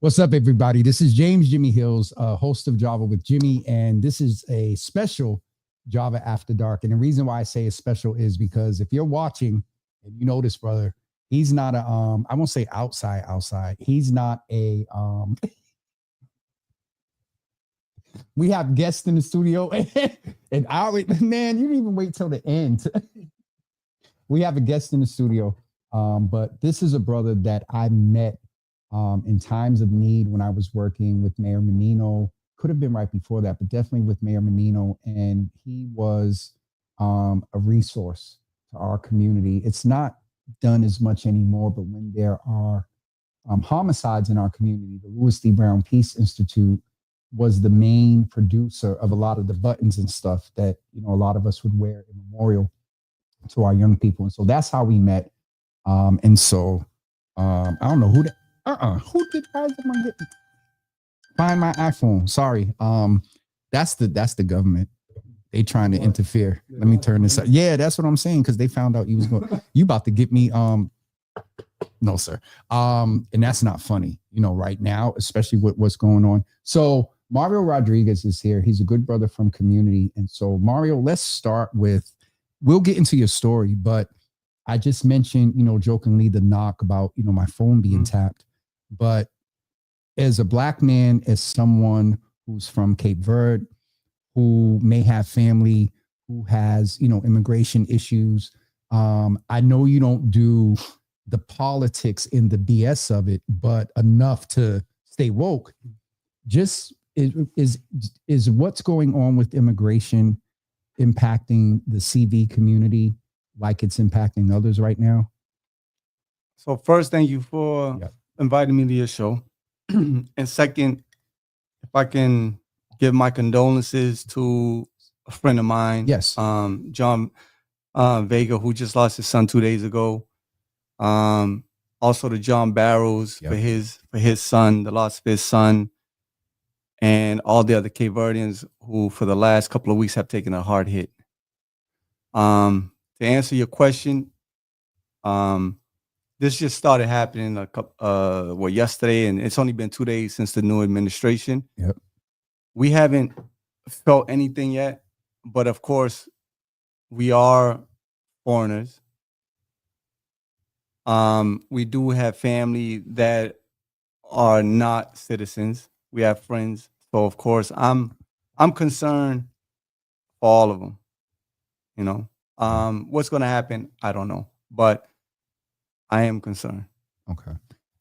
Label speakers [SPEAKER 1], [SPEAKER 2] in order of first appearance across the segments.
[SPEAKER 1] What's up, everybody? This is James Jimmy Hills, host of Java with Jimmy, and this is a special Java After Dark. And the reason why I say it's special is because if you're watching and you know this brother, he's not a I won't say outside. He's not a we have guests in the studio, and I man, you didn't even wait till the end. We have a guest in the studio, but this is a brother that I met in times of need when I was working with Mayor Menino. Could have been right before that, but definitely with Mayor Menino. And he was a resource to our community. It's not done as much anymore, but when there are homicides in our community, the Louis D. Brown Peace Institute was the main producer of a lot of the buttons and stuff that, a lot of us would wear in memorial to our young people. And so that's how we met. And so I don't know who that. Who did I get? Find my iPhone. Sorry. That's the government. They trying to interfere. Let me turn this up. Yeah, that's what I'm saying. Cause they found out you about to get me. No, sir. And that's not funny, right now, especially with what's going on. So Mario Rodrigues is here. He's a good brother from community. And so Mario, let's start with, we'll get into your story, but I just mentioned, jokingly the knock about, my phone being tapped. But as a Black man, as someone who's from Cape Verde, who may have family who has, immigration issues, I know you don't do the politics in the BS of it, but enough to stay woke. Just is what's going on with immigration impacting the CV community like it's impacting others right now?
[SPEAKER 2] So first, thank you for inviting me to your show. And second, if I can give my condolences to a friend of mine, John Vega, who just lost his son 2 days ago. Also to John Barrows for his son, the loss of his son, and all the other Cape Verdeans who for the last couple of weeks have taken a hard hit. To answer your question, this just started happening yesterday, and it's only been 2 days since the new administration.
[SPEAKER 1] Yep.
[SPEAKER 2] We haven't felt anything yet, but of course, we are foreigners. We do have family that are not citizens. We have friends, so of course, I'm concerned for all of them. What's going to happen? I don't know, but I am concerned.
[SPEAKER 1] Okay.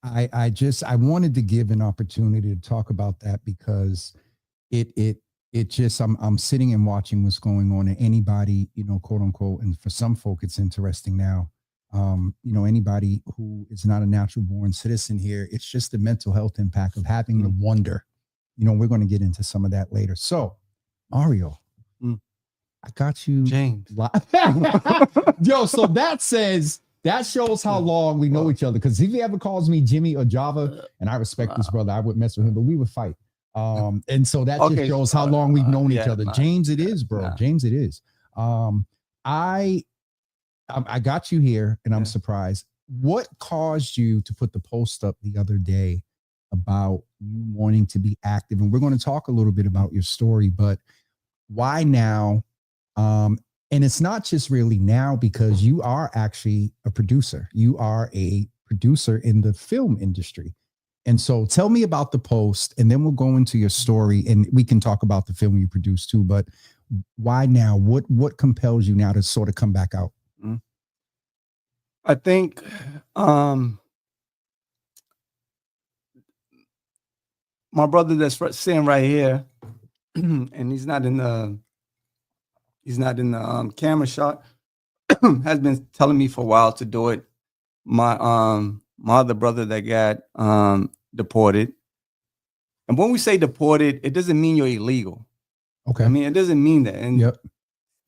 [SPEAKER 1] I wanted to give an opportunity to talk about that because I'm sitting and watching what's going on, and anybody, quote unquote, and for some folk, it's interesting now. Anybody who is not a natural born citizen here, it's just the mental health impact of having to wonder, we're going to get into some of that later. So Mario, I got you,
[SPEAKER 2] James.
[SPEAKER 1] Yo, so that shows how long we know each other. Because if he ever calls me Jimmy or Java, and I respect this brother, I would mess with him, but we would fight. And so that just shows how long we've known each other. James, it is, bro. James, it is. I got you here, and I'm surprised. What caused you to put the post up the other day about you wanting to be active? And we're going to talk a little bit about your story, but why now? And it's not just really now, because you are actually a producer. You are a producer in the film industry. And so tell me about the post, and then we'll go into your story, and we can talk about the film you produced too. But why now? What compels you now to sort of come back out?
[SPEAKER 2] I think my brother that's sitting right here, and he's not in the camera shot, has been telling me for a while to do it. My other brother that got deported. And when we say deported, it doesn't mean you're illegal.
[SPEAKER 1] Okay.
[SPEAKER 2] I mean, it doesn't mean that. And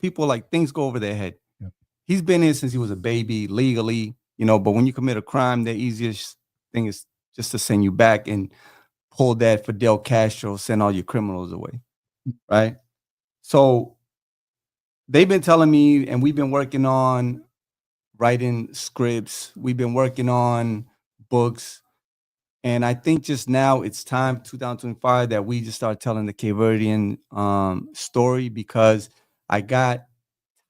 [SPEAKER 2] people, things go over their head. He's been here since he was a baby legally, but when you commit a crime, the easiest thing is just to send you back and pull that Fidel Castro, send all your criminals away. Right? So they've been telling me, and we've been working on writing scripts. We've been working on books. And I think just now it's time, 2025, that we just start telling the Cape Verdean story, because I got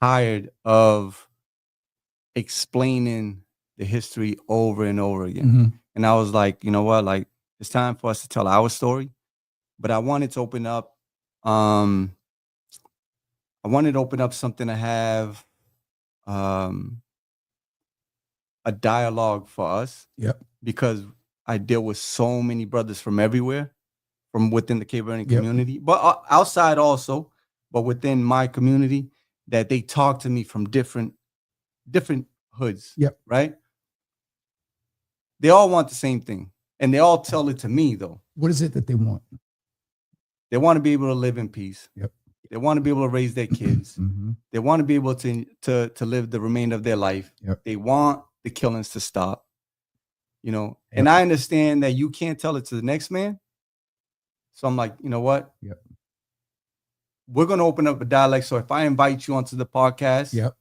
[SPEAKER 2] tired of explaining the history over and over again.
[SPEAKER 1] Mm-hmm.
[SPEAKER 2] And I was like, you know what? Like, it's time for us to tell our story. But I wanted to open up, something to have a dialogue for us.
[SPEAKER 1] Yep.
[SPEAKER 2] Because I deal with so many brothers from everywhere, from within the Cape Verdean community, but outside also, but within my community, that they talk to me from different hoods.
[SPEAKER 1] Yep.
[SPEAKER 2] Right. They all want the same thing, and they all tell it to me though.
[SPEAKER 1] What is it that they want?
[SPEAKER 2] They want to be able to live in peace.
[SPEAKER 1] Yep.
[SPEAKER 2] They want to be able to raise their kids.
[SPEAKER 1] Mm-hmm.
[SPEAKER 2] They want to be able to live the remainder of their life.
[SPEAKER 1] Yep.
[SPEAKER 2] They want the killings to stop.
[SPEAKER 1] Yep.
[SPEAKER 2] And I understand that you can't tell it to the next man. So I'm like, you know what?
[SPEAKER 1] Yep.
[SPEAKER 2] We're going to open up a dialect. So if I invite you onto the podcast,
[SPEAKER 1] yep,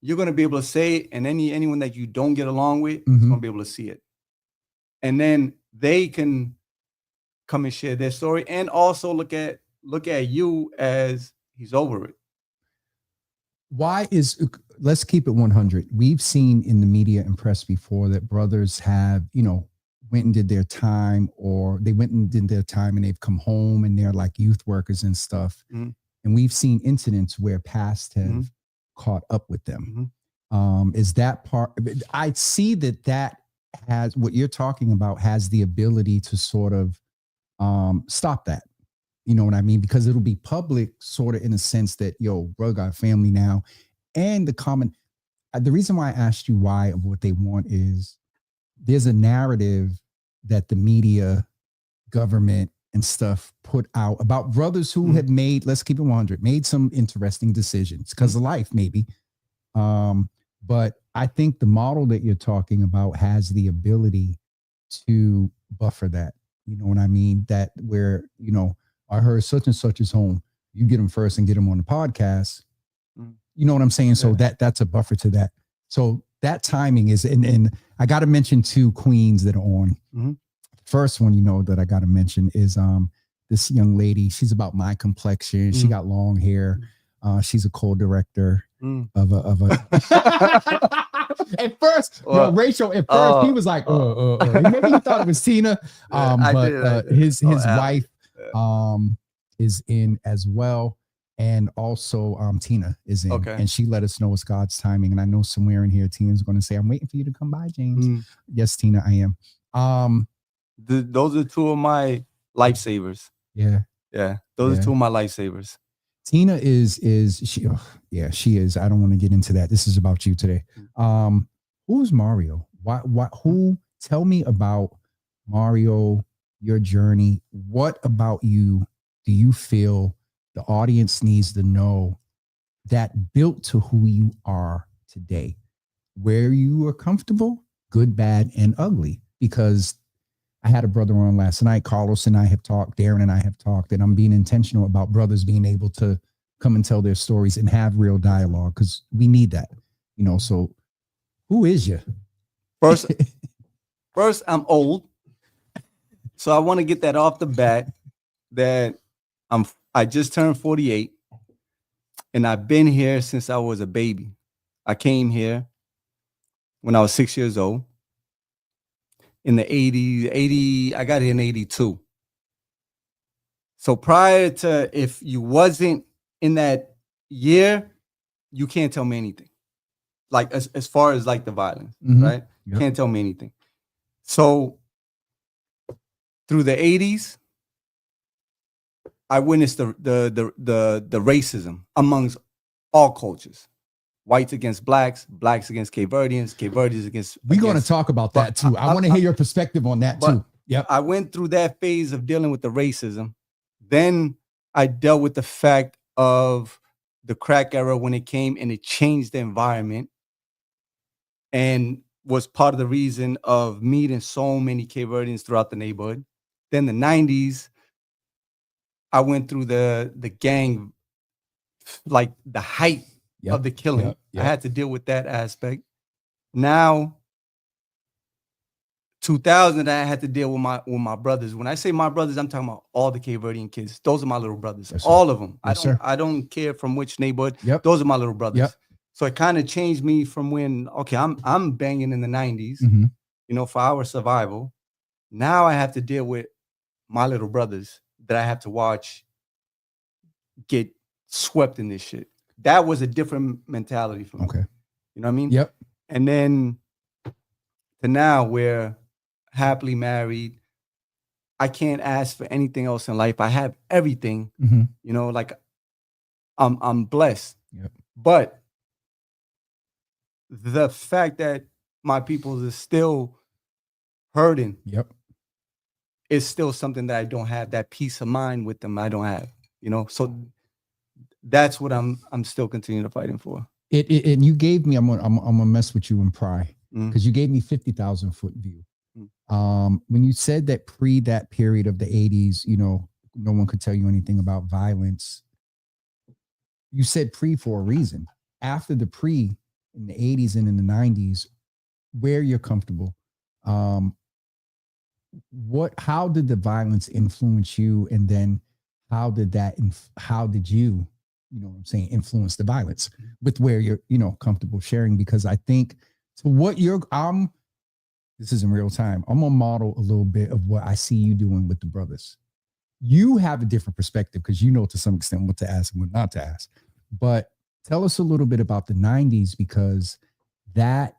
[SPEAKER 2] you're going to be able to say it, and anyone that you don't get along with
[SPEAKER 1] mm-hmm.
[SPEAKER 2] is going to be able to see it. And then they can come and share their story, and also look at you as he's over it.
[SPEAKER 1] Let's keep it 100. We've seen in the media and press before that brothers have, went and did their time, or they went and did their time and they've come home and they're like youth workers and stuff.
[SPEAKER 2] Mm-hmm.
[SPEAKER 1] And we've seen incidents where past have
[SPEAKER 2] mm-hmm.
[SPEAKER 1] caught up with them.
[SPEAKER 2] Mm-hmm.
[SPEAKER 1] Is that part? I see that has, what you're talking about, has the ability to sort of stop that. You know what I mean? Because it'll be public, sort of in a sense that, yo, bro, got a family now. And the reason why I asked you why of what they want is there's a narrative that the media, government and stuff put out about brothers who have made, let's keep it 100, made some interesting decisions because of life, maybe. But I think the model that you're talking about has the ability to buffer that. You know what I mean? That where, I heard such and such is home. You get them first and get them on the podcast. You know what I'm saying? So that's a buffer to that. So that timing is, and I got to mention 2 queens that are on.
[SPEAKER 2] Mm-hmm.
[SPEAKER 1] First one, that I got to mention is this young lady. She's about my complexion. She got long hair. She's a co-director of a. At first, Rachel. At first, he was like, maybe he thought it was Tina. But his wife is in as well. And also Tina is in, and she let us know it's God's timing. And I know somewhere in here, Tina's going to say, I'm waiting for you to come by, James. Yes, Tina, I am.
[SPEAKER 2] Those are 2 of my lifesavers.
[SPEAKER 1] Yeah.
[SPEAKER 2] Those are 2 of my lifesavers.
[SPEAKER 1] Tina is she? Oh, yeah, she is. I don't want to get into that. This is about you today. Who's Mario? Who? Tell me about Mario, your journey. What about you do you feel the audience needs to know that built to who you are today, where you are comfortable, good, bad, and ugly? Because I had a brother on last night, Carlos and I have talked, Darren and I have talked, and I'm being intentional about brothers being able to come and tell their stories and have real dialogue, because we need that, so who is you?
[SPEAKER 2] First, I'm old. So I want to get that off the bat, that I just turned 48, and I've been here since I was a baby. I came here when I was 6 years old. In the 80s, I got here in 82. So prior to, if you wasn't in that year, you can't tell me anything. Like as far as like the violence, right? Yep. Can't tell me anything. So through the 80s, I witnessed the racism amongst all cultures. Whites against blacks, blacks against Cape Verdeans, Cape Verdeans against.
[SPEAKER 1] We're going to talk about that too. I want to hear your perspective on that too. Yep.
[SPEAKER 2] I went through that phase of dealing with the racism. Then I dealt with the fact of the crack era when it came, and it changed the environment, and was part of the reason of meeting so many Cape Verdeans throughout the neighborhood. Then the 90s, I went through the gang, like the height of the killing. I had to deal with that aspect. Now, 2000 that I had to deal with my brothers. When I say my brothers, I'm talking about all the Cape Verdean kids. Those are my little brothers, yes, all of them. Yes, I don't care from which neighborhood.
[SPEAKER 1] Yep.
[SPEAKER 2] Those are my little brothers.
[SPEAKER 1] Yep.
[SPEAKER 2] So it kind of changed me from when, okay, I'm banging in the 90s, for our survival. Now I have to deal with my little brothers that I have to watch get swept in this shit. That was a different mentality for me.
[SPEAKER 1] Okay.
[SPEAKER 2] You know what I mean?
[SPEAKER 1] Yep.
[SPEAKER 2] And then to now we're happily married. I can't ask for anything else in life. I have everything, like I'm blessed.
[SPEAKER 1] Yep.
[SPEAKER 2] But the fact that my people is still hurting.
[SPEAKER 1] Yep.
[SPEAKER 2] Is still something that I don't have. That peace of mind with them, I don't have. So that's what I'm still continuing to fighting for.
[SPEAKER 1] And you gave me, I'm gonna mess with you and pry because you gave me 50,000 foot view. When you said that that period of the 80s, no one could tell you anything about violence. You said for a reason. After the in the 80s and in the 90s, where you're comfortable, how did the violence influence you? And then how did you, influence the violence with where you're, comfortable sharing? Because I think this is in real time. I'm going to model a little bit of what I see you doing with the brothers. You have a different perspective because to some extent what to ask and what not to ask. But tell us a little bit about the 90s, because that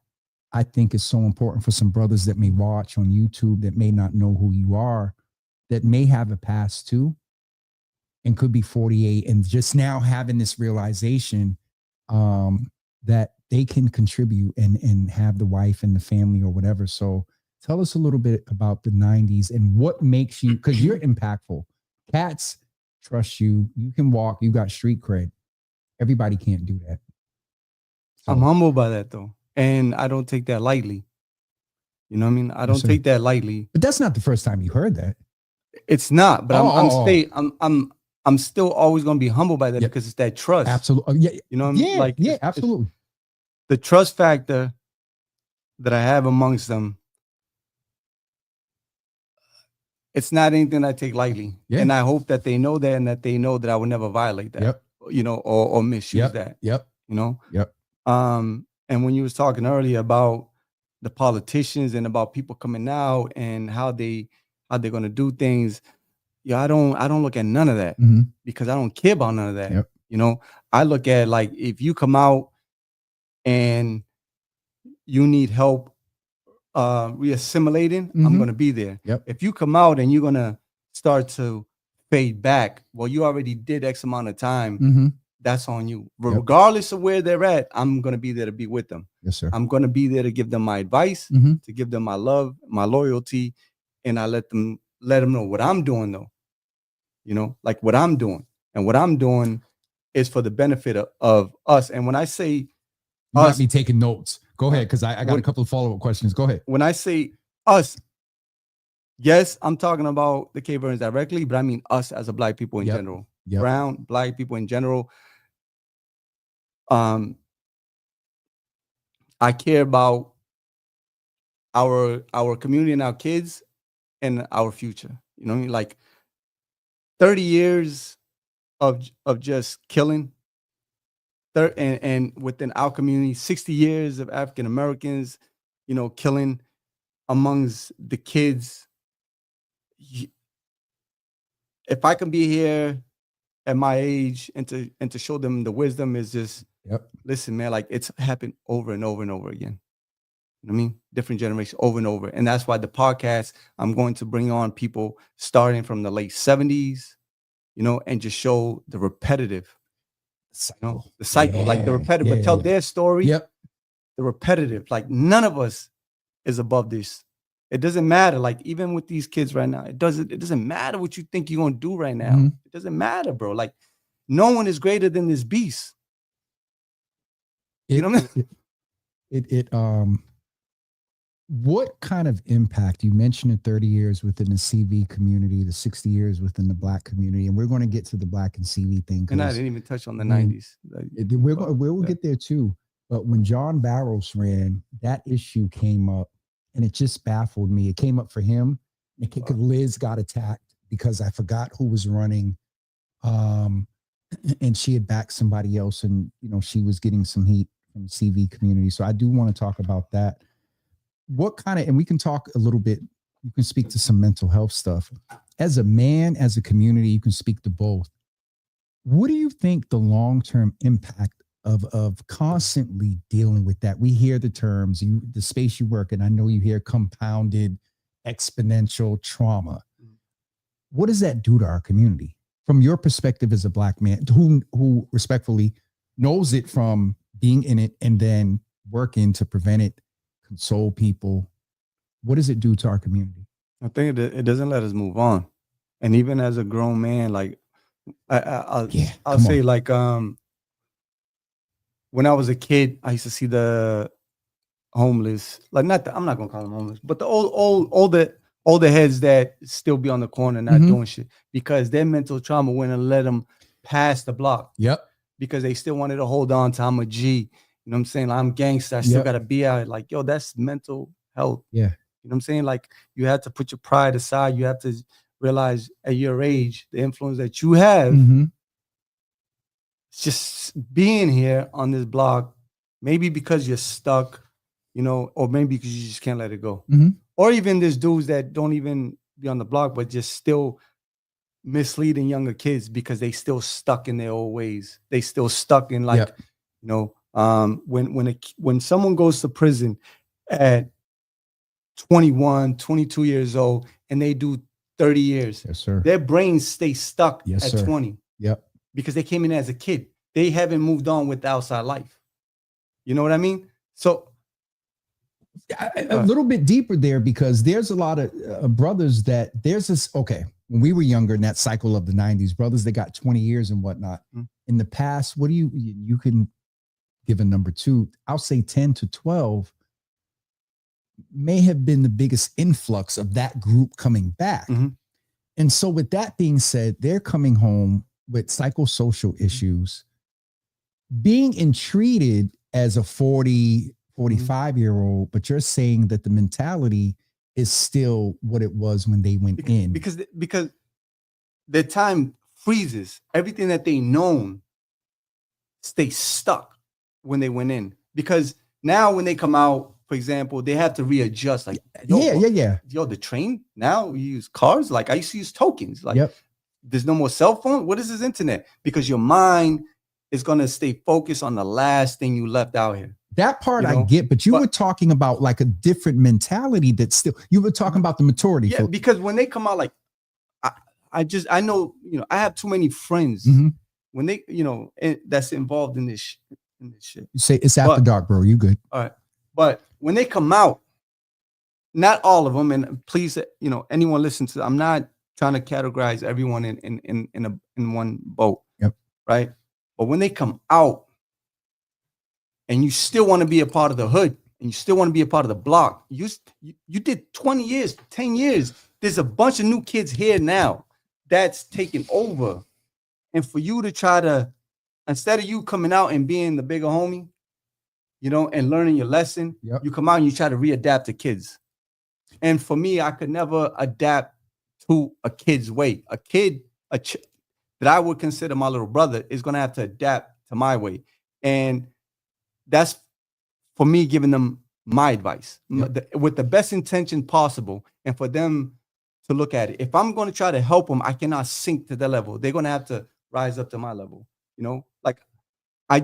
[SPEAKER 1] I think is so important for some brothers that may watch on YouTube that may not know who you are, that may have a past too, and could be 48 and just now having this realization that they can contribute and have the wife and the family or whatever. So tell us a little bit about the 90s and what makes you, because you're impactful. Cats trust you. You can walk. You got street cred. Everybody can't do that.
[SPEAKER 2] So, I'm humbled by that though. And I don't take that lightly. You know what I mean? I don't take that lightly.
[SPEAKER 1] But that's not the first time you heard that.
[SPEAKER 2] It's not, but I'm still always going to be humbled by that because it's that trust.
[SPEAKER 1] Absolutely. Yeah.
[SPEAKER 2] You know what I mean?
[SPEAKER 1] Yeah, yeah, absolutely.
[SPEAKER 2] The trust factor that I have amongst them, it's not anything I take lightly. Yeah. And I hope that they know that and that they know that I would never violate that.
[SPEAKER 1] Yep.
[SPEAKER 2] Or misuse that.
[SPEAKER 1] Yep.
[SPEAKER 2] Yep. And when you was talking earlier about the politicians and about people coming out and how they're going to do things, I don't look at none of that because I don't care about none of that. Yep. I look at like if you come out and you need help reassimilating, I'm going to be there.
[SPEAKER 1] Yep.
[SPEAKER 2] If you come out and you're going to start to fade back, well, you already did X amount of time. That's on you. Regardless of where they're at, I'm going to be there to be with them.
[SPEAKER 1] Yes, sir.
[SPEAKER 2] I'm going to be there to give them my advice, to give them my love, my loyalty, and I let them know what I'm doing though. Like what I'm doing. And what I'm doing is for the benefit of us. And when I say
[SPEAKER 1] you got me taking notes. Go ahead, because I got a couple of follow-up questions. Go ahead.
[SPEAKER 2] When I say us, yes, I'm talking about the Cape Verdeans directly, but I mean us as a Black people in general.
[SPEAKER 1] Yep.
[SPEAKER 2] Brown, Black people in general. I care about our community and our kids and our future. You know what I mean? Like 30 years of just killing. And within our community, 60 years of African Americans, killing amongst the kids. If I can be here at my age and to show them the wisdom is just, listen, man, like it's happened over and over and over again. You know what I mean? Different generations over and over. And that's why the podcast, I'm going to bring on people starting from the late 70s, and just show the repetitive. The cycle, like the repetitive, but tell their story.
[SPEAKER 1] Yep.
[SPEAKER 2] The repetitive, like none of us is above this. It doesn't matter. Like even with these kids right now, it doesn't matter what you think you're going to do right now. It doesn't matter, bro. Like no one is greater than this beast. You know what I mean?
[SPEAKER 1] What kind of impact, you mentioned in 30 years within the CV community, the 60 years within the Black community, and we're going to get to the Black and CV thing.
[SPEAKER 2] And I didn't even touch on the 90s.
[SPEAKER 1] We'll get there too. But when John Barrows ran, that issue came up and it just baffled me. It came up for him. Liz got attacked because I forgot who was running. And she had backed somebody else, and she was getting some heat from the CV community. So I do want to talk about that. What kind of, and we can talk a little bit, you can speak to some mental health stuff. As a man, as a community, you can speak to both. What do you think the long-term impact of constantly dealing with that? We hear the terms, the space you work in, I know you hear compounded exponential trauma. What does that do to our community? From your perspective as a Black man who respectfully knows it from being in it and then working to prevent it, console people, what does it do to our community?
[SPEAKER 2] I think it doesn't let us move on. And even as a grown man, like I'll say, like, when I was a kid, I used to see the homeless, like I'm not gonna call them homeless, but the older heads that still be on the corner not doing shit because their mental trauma wouldn't let them pass the block.
[SPEAKER 1] Yep.
[SPEAKER 2] Because they still wanted to hold on to, I'm a G. You know what I'm saying? Like, I'm gangster. I still gotta be out. Like, yo, that's mental health.
[SPEAKER 1] Yeah.
[SPEAKER 2] You know what I'm saying? Like, you have to put your pride aside. You have to realize at your age, the influence that you have, just being here on this block, maybe because you're stuck, or maybe because you just can't let it go. Or even there's dudes that don't even be on the block, but just still misleading younger kids because they still stuck in their old ways. They still stuck in, like, when someone goes to prison at 21, 22 years old and they do 30 years,
[SPEAKER 1] yes, sir,
[SPEAKER 2] their brains stay stuck at 20.
[SPEAKER 1] Yep.
[SPEAKER 2] Because they came in as a kid. They haven't moved on with the outside life. You know what I mean? So
[SPEAKER 1] a little bit deeper there, because there's a lot of brothers that there's this, okay, when we were younger in that cycle of the 90s, brothers that got 20 years and whatnot. In the past, what do you can give a number two, I'll say 10 to 12 may have been the biggest influx of that group coming back. And so with that being said, they're coming home with psychosocial issues, being entreated as a 40, 45-year-old, but you're saying that the mentality is still what it was when they went in.
[SPEAKER 2] Because their time freezes. Everything that they known stay stuck when they went in. Because now when they come out, for example, they have to readjust. Like, yo, the train, now we use cards. Like, I used to use tokens. Like, there's no more cell phone. What is this internet? Because your mind is going to stay focused on the last thing you left out here.
[SPEAKER 1] That part I get, but you were talking about like a different mentality that still, you were talking about the maturity.
[SPEAKER 2] Yeah, because when they come out, like, I know, I have too many friends when they, that's involved in this shit.
[SPEAKER 1] You say it's after dark, bro. You good.
[SPEAKER 2] All right. But when they come out, not all of them, and please, anyone listen to, I'm not trying to categorize everyone in one boat.
[SPEAKER 1] Yep.
[SPEAKER 2] Right. But when they come out and you still want to be a part of the hood and you still want to be a part of the block, you did 20 years, 10 years. There's a bunch of new kids here now that's taking over. And for you to try to, instead of you coming out and being the bigger homie, and learning your lesson, you come out and you try to readapt to kids. And for me, I could never adapt to a kid's way. A kid that I would consider my little brother is going to have to adapt to my way. And that's for me giving them my advice with the best intention possible, and for them to look at it. If I'm going to try to help them, I cannot sink to their level. They're going to have to rise up to my level. Like, I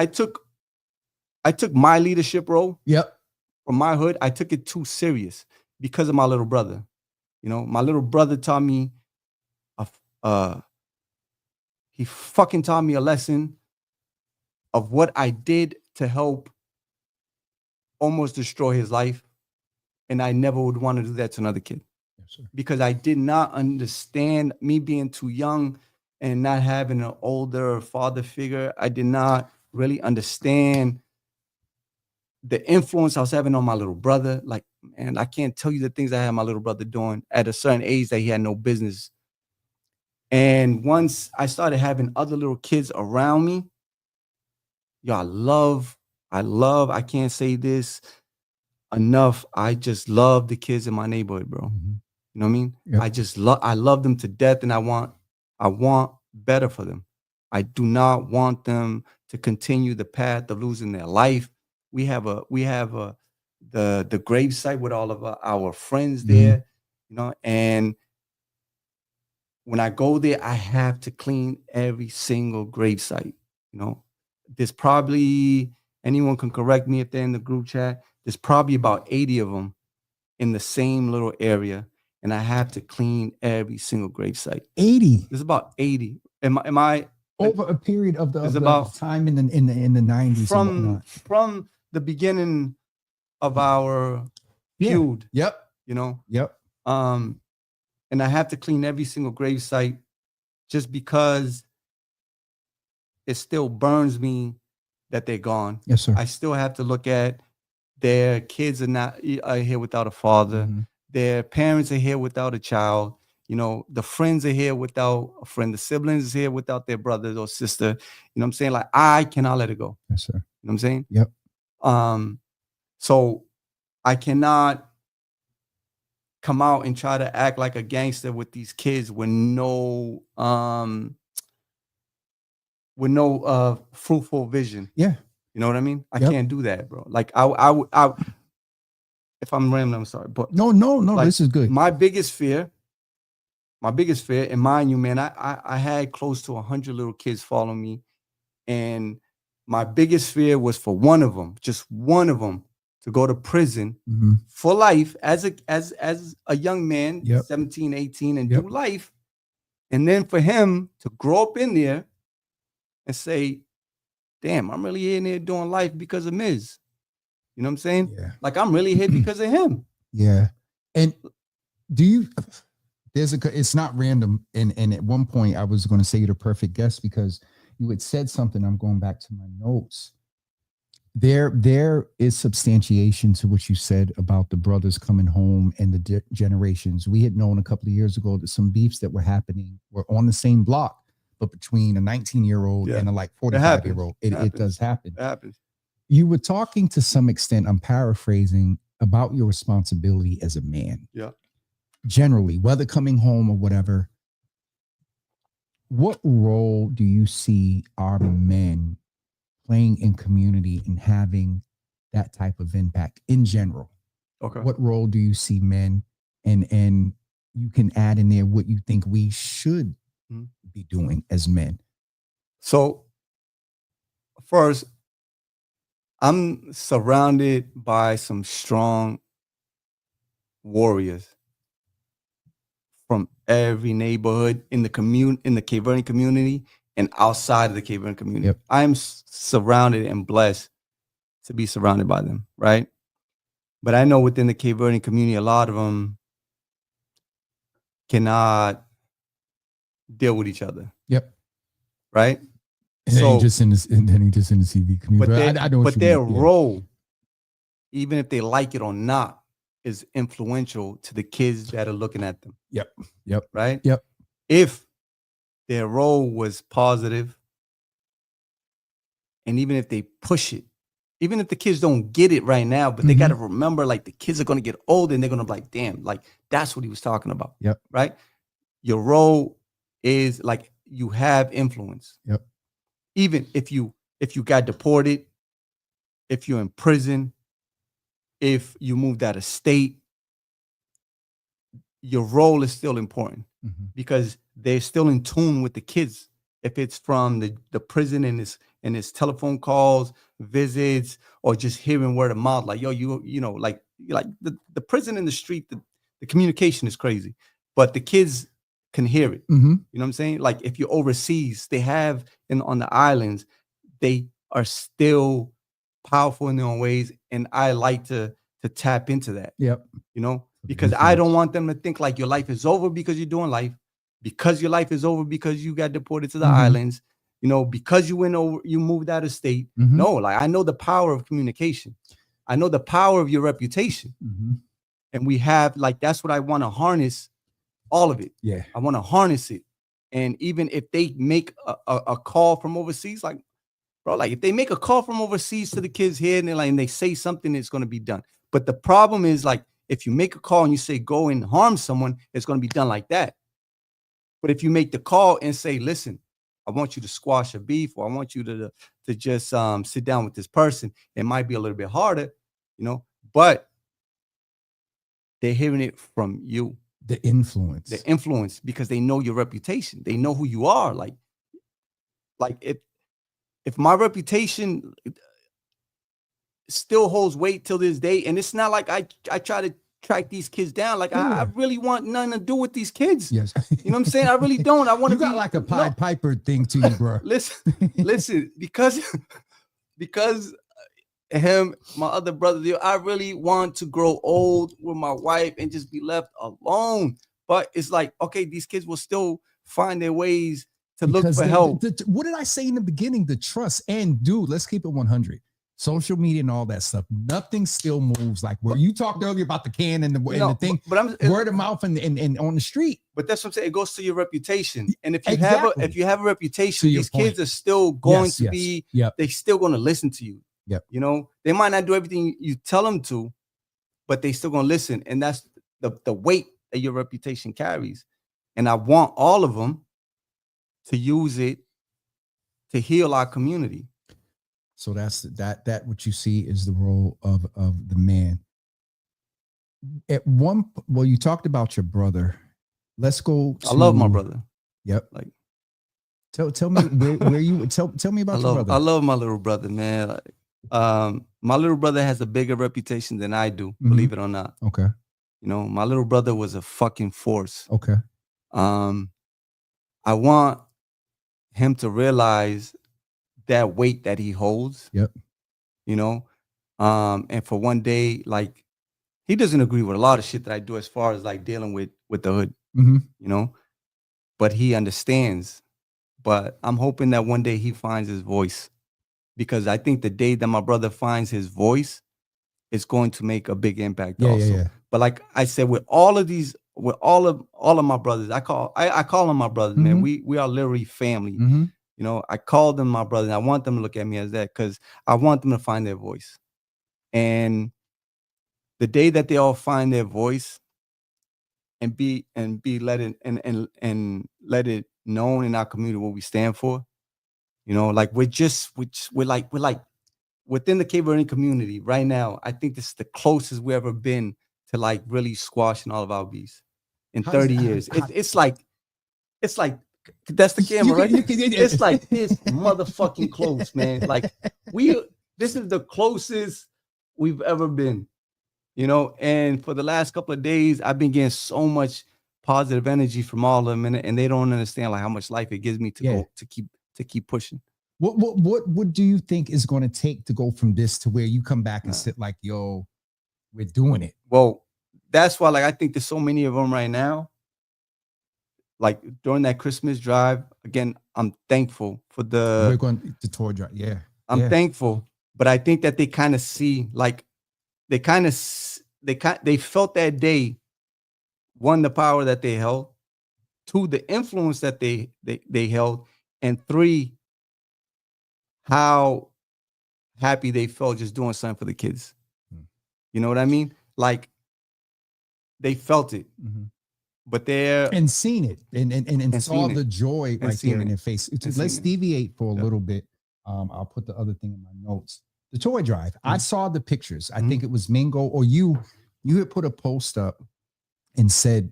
[SPEAKER 2] took my leadership role from my hood. I took it too serious because of my little brother. My little brother taught me, he fucking taught me a lesson of what I did to help almost destroy his life. And I never would want to do that to another kid. Yes, because I did not understand, me being too young and not having an older father figure. I did not really understand the influence I was having on my little brother. Like, man, I can't tell you the things I had my little brother doing at a certain age that he had no business. And once I started having other little kids around me, I love, I can't say this. enough. I just love the kids in my neighborhood, bro.
[SPEAKER 1] Mm-hmm.
[SPEAKER 2] You know what I mean?
[SPEAKER 1] Yep.
[SPEAKER 2] I love them to death, and I want better for them. I do not want them to continue the path of losing their life. We have the grave site with all of our friends there, you know, and when I go there, I have to clean every single grave site. You know, there's probably, anyone can correct me if they're in the group chat, there's probably about 80 of them in the same little area, and I have to clean every single grave site.
[SPEAKER 1] 80.
[SPEAKER 2] There's about 80. Am I
[SPEAKER 1] over a period of the
[SPEAKER 2] about
[SPEAKER 1] time in the 90s
[SPEAKER 2] from the beginning of our feud?
[SPEAKER 1] Yep.
[SPEAKER 2] You know.
[SPEAKER 1] Yep.
[SPEAKER 2] And I have to clean every single grave site just because it still burns me that they're gone.
[SPEAKER 1] Yes, sir.
[SPEAKER 2] I still have to look at their kids are here without a father.
[SPEAKER 1] Mm-hmm.
[SPEAKER 2] Their parents are here without a child. You know, the friends are here without a friend. The siblings is here without their brothers or sister. You know what I'm saying? Like, I cannot let it go.
[SPEAKER 1] Yes, sir.
[SPEAKER 2] You know what I'm saying?
[SPEAKER 1] Yep.
[SPEAKER 2] So I cannot come out and try to act like a gangster with these kids with no fruitful vision.
[SPEAKER 1] Yeah.
[SPEAKER 2] You know what I mean? I can't do that, bro. Like I if I'm rambling, I'm sorry. But
[SPEAKER 1] no, like, this is good.
[SPEAKER 2] My biggest fear, and mind you, man, I had close to 100 little kids follow me. And my biggest fear was for one of them, just one of them, to go to prison for life as a young man, 17, 18, and do life. And then for him to grow up in there and say, damn, I'm really in there doing life because of Miz. You know what I'm saying?
[SPEAKER 1] Yeah.
[SPEAKER 2] Like, I'm really here because of him.
[SPEAKER 1] Yeah. And it's not random. And at one point I was going to say you're the perfect guest because you had said something. I'm going back to my notes. There is substantiation to what you said about the brothers coming home and the generations. We had known a couple of years ago that some beefs that were happening were on the same block, but between a 19-year-old and a like 45-year-old. It does happen.
[SPEAKER 2] It happens.
[SPEAKER 1] You were talking to some extent, I'm paraphrasing, about your responsibility as a man.
[SPEAKER 2] Yeah.
[SPEAKER 1] Generally, whether coming home or whatever, what role do you see our men playing in community and having that type of impact in general?
[SPEAKER 2] Okay.
[SPEAKER 1] What role do you see men, and you can add in there what you think we should be doing as men?
[SPEAKER 2] So first, I'm surrounded by some strong warriors from every neighborhood in the Cape Verdean community and outside of the Cape Verdean community.
[SPEAKER 1] Yep.
[SPEAKER 2] I'm surrounded and blessed to be surrounded by them, right? But I know within the Cape Verdean community, a lot of them cannot deal with each other.
[SPEAKER 1] Yep.
[SPEAKER 2] Right?
[SPEAKER 1] And then he just in the CV community.
[SPEAKER 2] But their role, even if they like it or not, is influential to the kids that are looking at them.
[SPEAKER 1] Yep.
[SPEAKER 2] Right?
[SPEAKER 1] Yep.
[SPEAKER 2] If their role was positive, and even if they push it, even if the kids don't get it right now, but they got to remember, like, the kids are going to get older and they're going to be like, damn, like, that's what he was talking about.
[SPEAKER 1] Yep.
[SPEAKER 2] Right? Your role is like, you have influence.
[SPEAKER 1] Yep.
[SPEAKER 2] Even if you got deported, if you're in prison, if you moved out of state, your role is still important because they're still in tune with the kids. If it's from the prison and his telephone calls, visits, or just hearing word of mouth, like, yo, you know, like the prison and the street, the communication is crazy, but the kids can hear it. You know what I'm saying? Like, if you're overseas, they have on the islands, they are still powerful in their own ways, and I like to tap into that.
[SPEAKER 1] Yep.
[SPEAKER 2] You know, because I don't want them to think like your life is over because you're doing life, because your life is over because you got deported to the islands, you know, because you moved out of state. No, like, I know the power of communication. I know the power of your reputation. And we have, like, that's what I want to harness, all of it.
[SPEAKER 1] Yeah.
[SPEAKER 2] I want to harness it. And even if they make a call from overseas, like, bro, like, if they make a call from overseas to the kids here and they say something, it's going to be done. But the problem is, like, if you make a call and you say go and harm someone, it's going to be done like that. But if you make the call and say, listen, I want you to squash a beef, or I want you to just sit down with this person, it might be a little bit harder, but they're hearing it from you.
[SPEAKER 1] The influence,
[SPEAKER 2] because they know your reputation. They know who you are. Like if my reputation still holds weight till this day, and it's not like I try to track these kids down. Like I really want nothing to do with these kids.
[SPEAKER 1] Yes.
[SPEAKER 2] You know what I'm saying? I really don't. I want to
[SPEAKER 1] be like a Pied Piper thing to you, bro.
[SPEAKER 2] listen, because him, my other brother, I really want to grow old with my wife and just be left alone. But it's like, okay, these kids will still find their ways to look for help.
[SPEAKER 1] What did I say in the beginning? The trust. And dude, let's keep it 100. Social media and all that stuff, nothing still moves like where you talked earlier about the can and the thing, but word of mouth and on the street.
[SPEAKER 2] But that's what I'm saying. It goes to your reputation. And if you have a reputation, these kids are still going to be, they're still going to listen to you.
[SPEAKER 1] Yep.
[SPEAKER 2] They might not do everything you tell them to, but they still going to listen. And that's the weight that your reputation carries. And I want all of them to use it to heal our community.
[SPEAKER 1] So that's that what you see is the role of the man. You talked about your brother. Let's go.
[SPEAKER 2] I love my brother.
[SPEAKER 1] Yep. Like, tell me where you tell me about your brother.
[SPEAKER 2] I love my little brother, man. Like, my little brother has a bigger reputation than I do, believe it or not.
[SPEAKER 1] Okay.
[SPEAKER 2] My little brother was a fucking force.
[SPEAKER 1] Okay.
[SPEAKER 2] I want him to realize that weight that he holds.
[SPEAKER 1] Yep.
[SPEAKER 2] And for one day, like, he doesn't agree with a lot of shit that I do as far as like dealing with the hood, but he understands. But I'm hoping that one day he finds his voice, because I think the day that my brother finds his voice, it's going to make a big impact also. Yeah. But like I said, with all of these, with all of my brothers, I call them my brothers, man. We are literally family. I call them my brother, and I want them to look at me as that, because I want them to find their voice. And the day that they all find their voice and be let it and let it known in our community what we stand for, like we're like within the Cape Verdean community right now. I think this is the closest we've ever been to like really squashing all of our beefs in 30 years. It's like that's the camera, right? It's like this motherfucking close, man. Like this is the closest we've ever been, and for the last couple of days, I've been getting so much positive energy from all of them, and they don't understand like how much life it gives me to go to keep pushing.
[SPEAKER 1] What do you think is going to take to go from this to where you come back and sit like, yo, we're doing it?
[SPEAKER 2] Well, that's why, like, I think there's so many of them right now. Like during that Christmas drive, again, I'm thankful for
[SPEAKER 1] we're going to tour drive. Yeah.
[SPEAKER 2] I'm thankful, but I think that they kind of see, like, they felt that day, one, the power that they held, two, the influence that they held, and three, how happy they felt just doing something for the kids. You know what I mean? Like, they felt it. But they're
[SPEAKER 1] and seen it and saw the joy right there in their face. Let's deviate for a little bit. I'll put the other thing in my notes. The toy drive. I saw the pictures. I think it was Mingo or you had put a post up and said,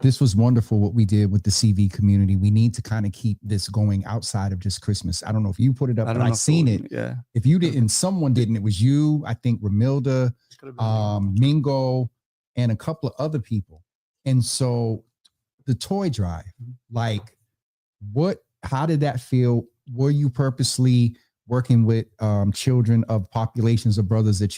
[SPEAKER 1] this was wonderful what we did with the CV community. We need to kind of keep this going outside of just Christmas. I don't know if you put it up, but I seen it.
[SPEAKER 2] Yeah.
[SPEAKER 1] If you didn't, someone didn't. It was you, I think Ramilda, Mingo, and a couple of other people. And so the toy drive, like how did that feel? Were you purposely working with children of populations of brothers that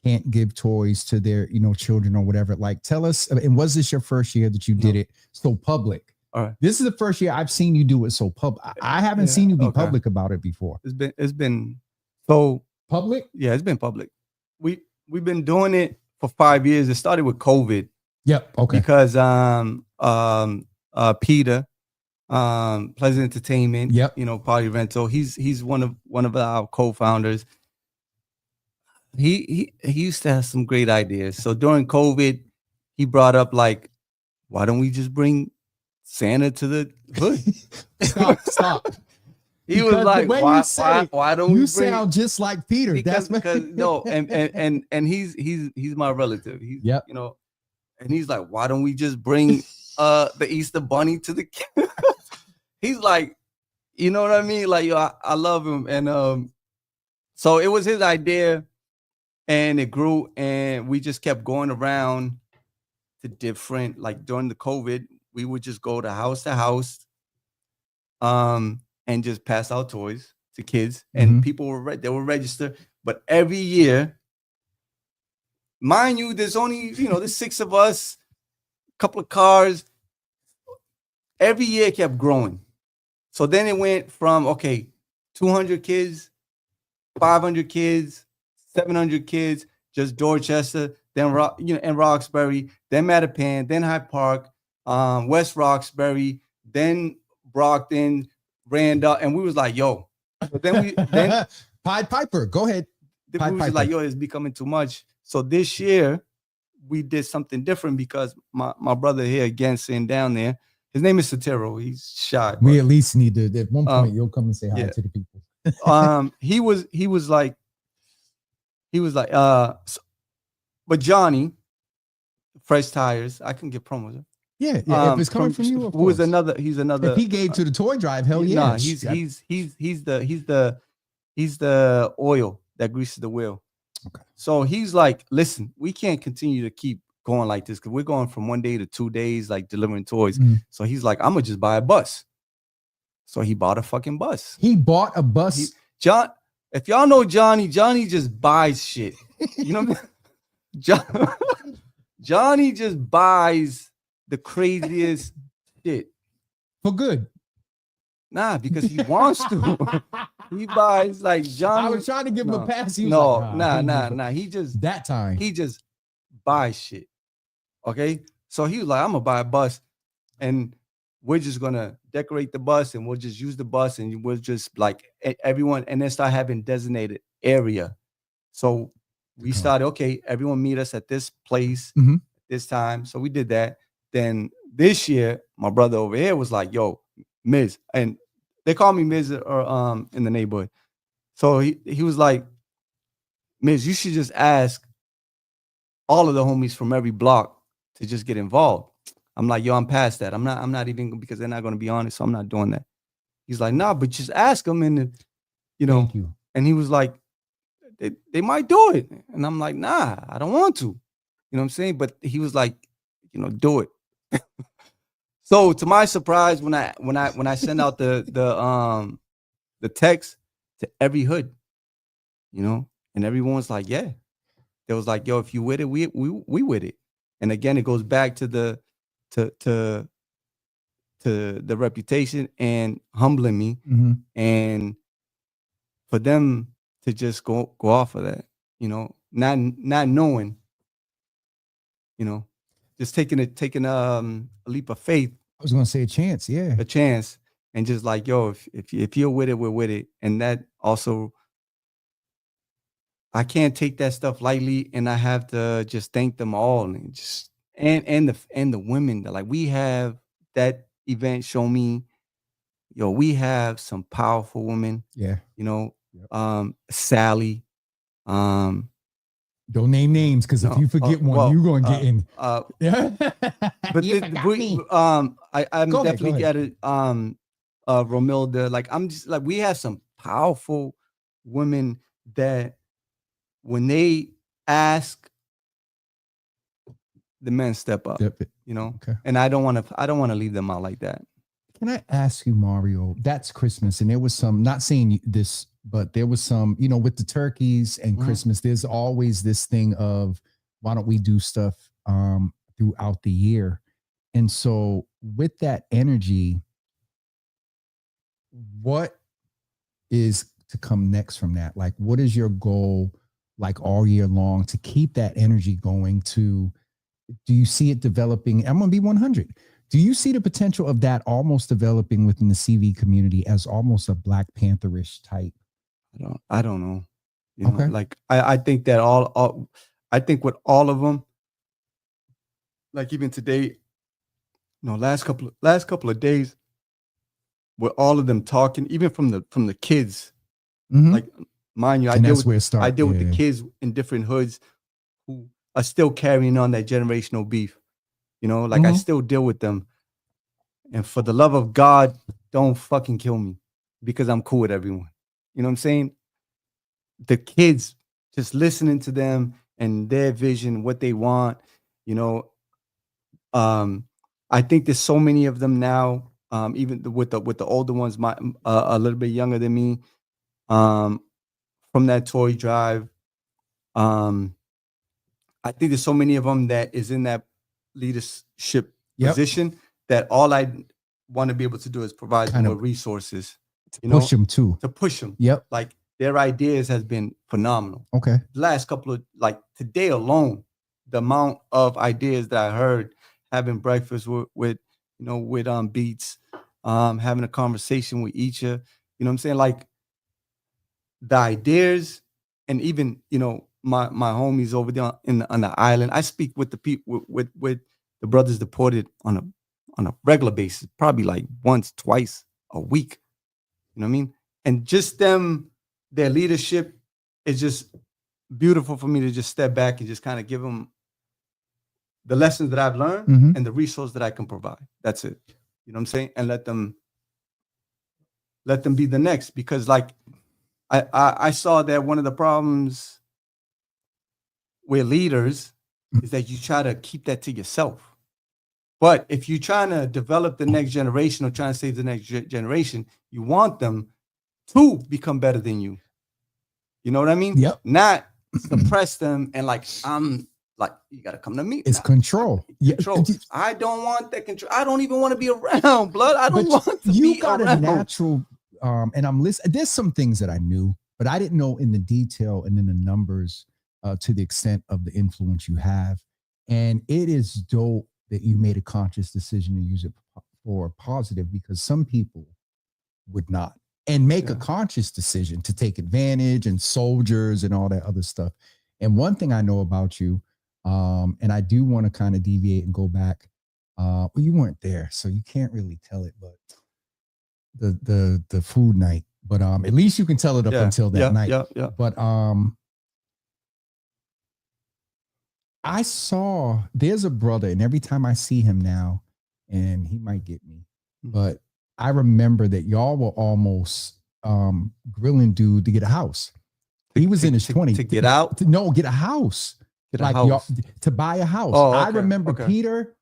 [SPEAKER 1] can't give toys to their children or whatever? Like, tell us, and was this your first year that you did it so public?
[SPEAKER 2] All right.
[SPEAKER 1] This is the first year I've seen you do it so public. I haven't seen you be public about it before.
[SPEAKER 2] It's been so
[SPEAKER 1] public?
[SPEAKER 2] Yeah, it's been public. We've been doing it for 5 years. It started with COVID.
[SPEAKER 1] Yep. Okay.
[SPEAKER 2] Because Peter, Pleasant Entertainment,
[SPEAKER 1] yep,
[SPEAKER 2] Party Rental, he's one of our co-founders. he used to have some great ideas. So during COVID, he brought up like, why don't we just bring Santa to the hood?
[SPEAKER 1] Stop.
[SPEAKER 2] He was like, why don't we bring?
[SPEAKER 1] You sound just like Peter.
[SPEAKER 2] Because no, and he's my relative. He's you know, and he's like, why don't we just bring the Easter Bunny to the kid? He's like, you know what I mean? Like, yo, I love him. And so it was his idea, and it grew, and we just kept going around to different, like during the COVID, we would just go to house, and just pass out toys to kids, and people were they were registered. But every year, mind you, there's only, there's 6 of us, a couple of cars. Every year it kept growing. So then it went from 200 kids, 500 kids, 700 kids, just Dorchester, then and Roxbury, then Mattapan, then Hyde Park, West Roxbury, then Brockton, Randolph, and we was like, yo. But then
[SPEAKER 1] Pied Piper, go ahead.
[SPEAKER 2] We was like, yo, it's becoming too much. So this year we did something different because my brother here again sitting down there, his name is Sotero. He's shy.
[SPEAKER 1] We at least need to, at one point you'll come and say hi to the people.
[SPEAKER 2] He was like, but Johnny, Fresh Tires, I can get promos.
[SPEAKER 1] Yeah, if it's coming from you, of course.
[SPEAKER 2] He's another.
[SPEAKER 1] If he gave to the toy drive, hell yeah.
[SPEAKER 2] Nah, he's the oil that greases the wheel.
[SPEAKER 1] Okay.
[SPEAKER 2] So he's like, listen, we can't continue to keep going like this because we're going from 1 day to 2 days, like delivering toys. So he's like, I'm gonna just buy a bus. So he bought a fucking bus.
[SPEAKER 1] He bought a bus.
[SPEAKER 2] If y'all know Johnny just buys shit. You know what I mean? Johnny just buys the craziest shit.
[SPEAKER 1] For good.
[SPEAKER 2] Nah, because he wants to. He buys like Johnny.
[SPEAKER 1] I was trying to give him a pass.
[SPEAKER 2] Nah. He just buys shit. Okay. So he was like, I'm gonna buy a bus and we're just gonna decorate the bus and we'll just use the bus and we'll just like everyone and then start having designated area. So we started, everyone meet us at this place this time. So we did that. Then this year, my brother over here was like, yo, Miz, and they call me Miz or in the neighborhood. So he was like, Miz, you should just ask all of the homies from every block to just get involved. I'm like, yo, I'm past that. I'm not even, because they're not going to be honest, so I'm not doing that. He's like, nah, but just ask them, and
[SPEAKER 1] Thank you.
[SPEAKER 2] And he was like, they might do it. And I'm like, nah, I don't want to. You know what I'm saying? But he was like, do it. So to my surprise, when I send out the text to every hood, and everyone's like, yeah. They was like, yo, if you with it, we with it. And again, it goes back to the the reputation and humbling me, and for them to just go off of that, not knowing, just taking a leap of faith.
[SPEAKER 1] I was gonna say a chance,
[SPEAKER 2] a chance, and just like, yo, if you're with it, we're with it. And that also, I can't take that stuff lightly, and I have to just thank them all, and just and the women that, like, we have that event show me, yo, we have some powerful women.
[SPEAKER 1] Yeah.
[SPEAKER 2] Sally.
[SPEAKER 1] Don't name names, because if you forget one, you're gonna get in.
[SPEAKER 2] Yeah. But I'm definitely got it. Romilda, like, I'm just like, we have some powerful women that when they ask, the men step up.
[SPEAKER 1] Okay.
[SPEAKER 2] And I don't want to leave them out like that.
[SPEAKER 1] Can I ask you, Mario? That's Christmas, and there was some, not saying this, but there was some, with the turkeys and Christmas, there's always this thing of, why don't we do stuff throughout the year? And so with that energy, what is to come next from that? Like, what is your goal, like, all year long, to keep that energy going? Do you see it developing? I'm going to be 100. Do you see the potential of that almost developing within the CV community as almost a Black Pantherish type?
[SPEAKER 2] I don't know. You know, like I think that I think with all of them, like even today, you know, last couple of days, with all of them talking, even from the kids, like mind you, I deal with the kids in different hoods who are still carrying on that generational beef. You know, like I still deal with them. And for the love of God, don't fucking kill me because I'm cool with everyone. You know what I'm saying? The kids, just listening to them and their vision, what they want, you know. I think there's so many of them now, even with the older ones, a little bit younger than me, from that toy drive. I think there's so many of them that is in that leadership position that all I want to be able to do is provide them with resources,
[SPEAKER 1] to push them too.
[SPEAKER 2] To push them.
[SPEAKER 1] Yep.
[SPEAKER 2] Like their ideas has been phenomenal.
[SPEAKER 1] Okay.
[SPEAKER 2] The last couple of, like today alone, the amount of ideas that I heard having breakfast with Beats, having a conversation with each of, you know what I'm saying? Like the ideas, and even, you know, my homies over there on the island. I speak with the people with the brothers deported on a regular basis, probably like once, twice a week. You know what I mean? And just them, their leadership is just beautiful for me to just step back and just kind of give them the lessons that I've learned and the resource that I can provide. That's it. You know what I'm saying? And let them be the next, because like I saw that one of the problems with leaders is that you try to keep that to yourself. But if you're trying to develop the next generation or trying to save the next generation, you want them to become better than you. You know what I mean?
[SPEAKER 1] Yep.
[SPEAKER 2] Not suppress them and like, I'm like, you got to come to me.
[SPEAKER 1] It's control.
[SPEAKER 2] Control. Yeah. I don't want that control. I don't even want to be around, blood. I don't want to be around. You got a
[SPEAKER 1] natural, and I'm listening. There's some things that I knew, but I didn't know in the detail and in the numbers to the extent of the influence you have. And it is dope that you made a conscious decision to use it for positive, because some people would not, and make a conscious decision to take advantage and soldiers and all that other stuff. And one thing I know about you, and I do want to kind of deviate and go back. Well, you weren't there, so you can't really tell it, but the food night, but at least you can tell it up until that night.
[SPEAKER 2] Yeah.
[SPEAKER 1] But I saw there's a brother, and every time I see him now, and he might get me, but I remember that y'all were almost grilling dude to get a house. He was in his 20s.
[SPEAKER 2] To get out?
[SPEAKER 1] Get a house.
[SPEAKER 2] Get a house.
[SPEAKER 1] To buy a house.
[SPEAKER 2] Oh, okay.
[SPEAKER 1] I remember Peter.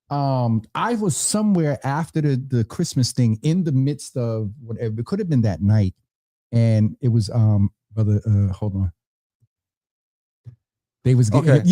[SPEAKER 1] I was somewhere after the Christmas thing, in the midst of whatever. It could have been that night. And it was brother, hold on. They was getting Okay.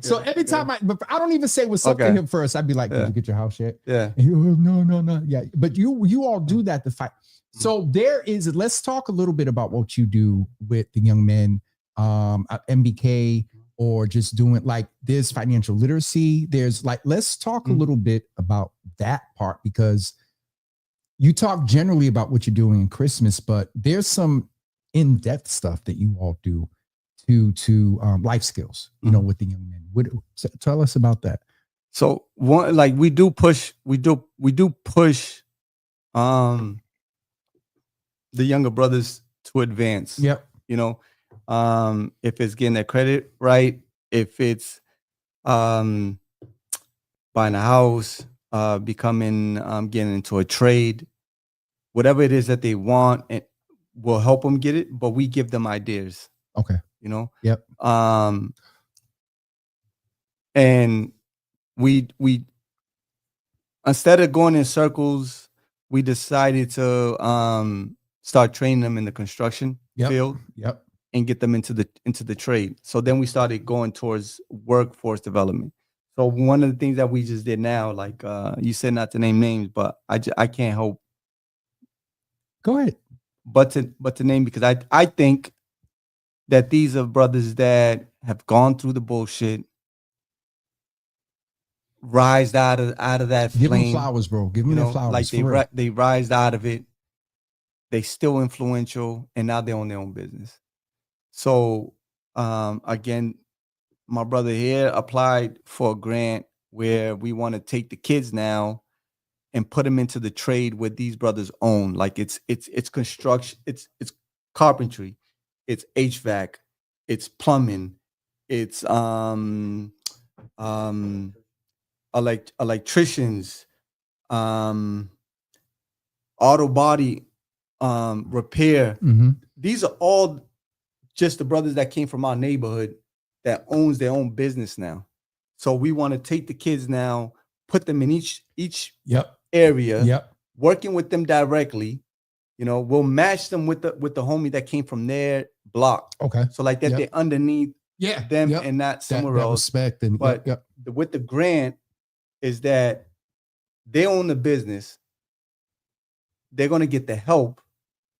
[SPEAKER 1] So every time but I don't even say what's up to him first. I'd be like, did you get your house yet?
[SPEAKER 2] Yeah.
[SPEAKER 1] And he goes, no. Yeah. But you all do that to fight. So let's talk a little bit about what you do with the young men at MBK, or just doing, like, there's financial literacy. There's like, let's talk a little bit about that part, because you talk generally about what you're doing in Christmas, but there's some in-depth stuff that you all do to life skills, you know, with the young men. Tell us about that.
[SPEAKER 2] So one, like we do push the younger brothers to advance.
[SPEAKER 1] Yep.
[SPEAKER 2] You know, if it's getting their credit right, if it's buying a house, getting into a trade, whatever it is that they want, it will help them get it, but we give them ideas.
[SPEAKER 1] Okay.
[SPEAKER 2] You know?
[SPEAKER 1] Yep.
[SPEAKER 2] And we instead of going in circles, we decided to start training them in the construction field.
[SPEAKER 1] Yep.
[SPEAKER 2] And get them into the trade. So then we started going towards workforce development. So one of the things that we just did now, like you said not to name names, but I can't help.
[SPEAKER 1] Go ahead.
[SPEAKER 2] But to name, because I think that these are brothers that have gone through the bullshit, rised out of that flame.
[SPEAKER 1] Give them flowers, bro. Give them their flowers.
[SPEAKER 2] Like they rised out of it, they still influential, and now they own their own business. So again, my brother here applied for a grant where we want to take the kids now and put them into the trade where these brothers own. Like it's construction, it's carpentry, it's HVAC, it's plumbing, it's electricians, auto body repair.
[SPEAKER 1] Mm-hmm.
[SPEAKER 2] These are all just the brothers that came from our neighborhood that owns their own business now. So we want to take the kids now, put them in each area, working with them directly. You know, we'll match them with the homie that came from their block.
[SPEAKER 1] Okay.
[SPEAKER 2] So like that, they're underneath them and not somewhere else.
[SPEAKER 1] Respect and
[SPEAKER 2] but with the grant is that they own the business. They're going to get the help,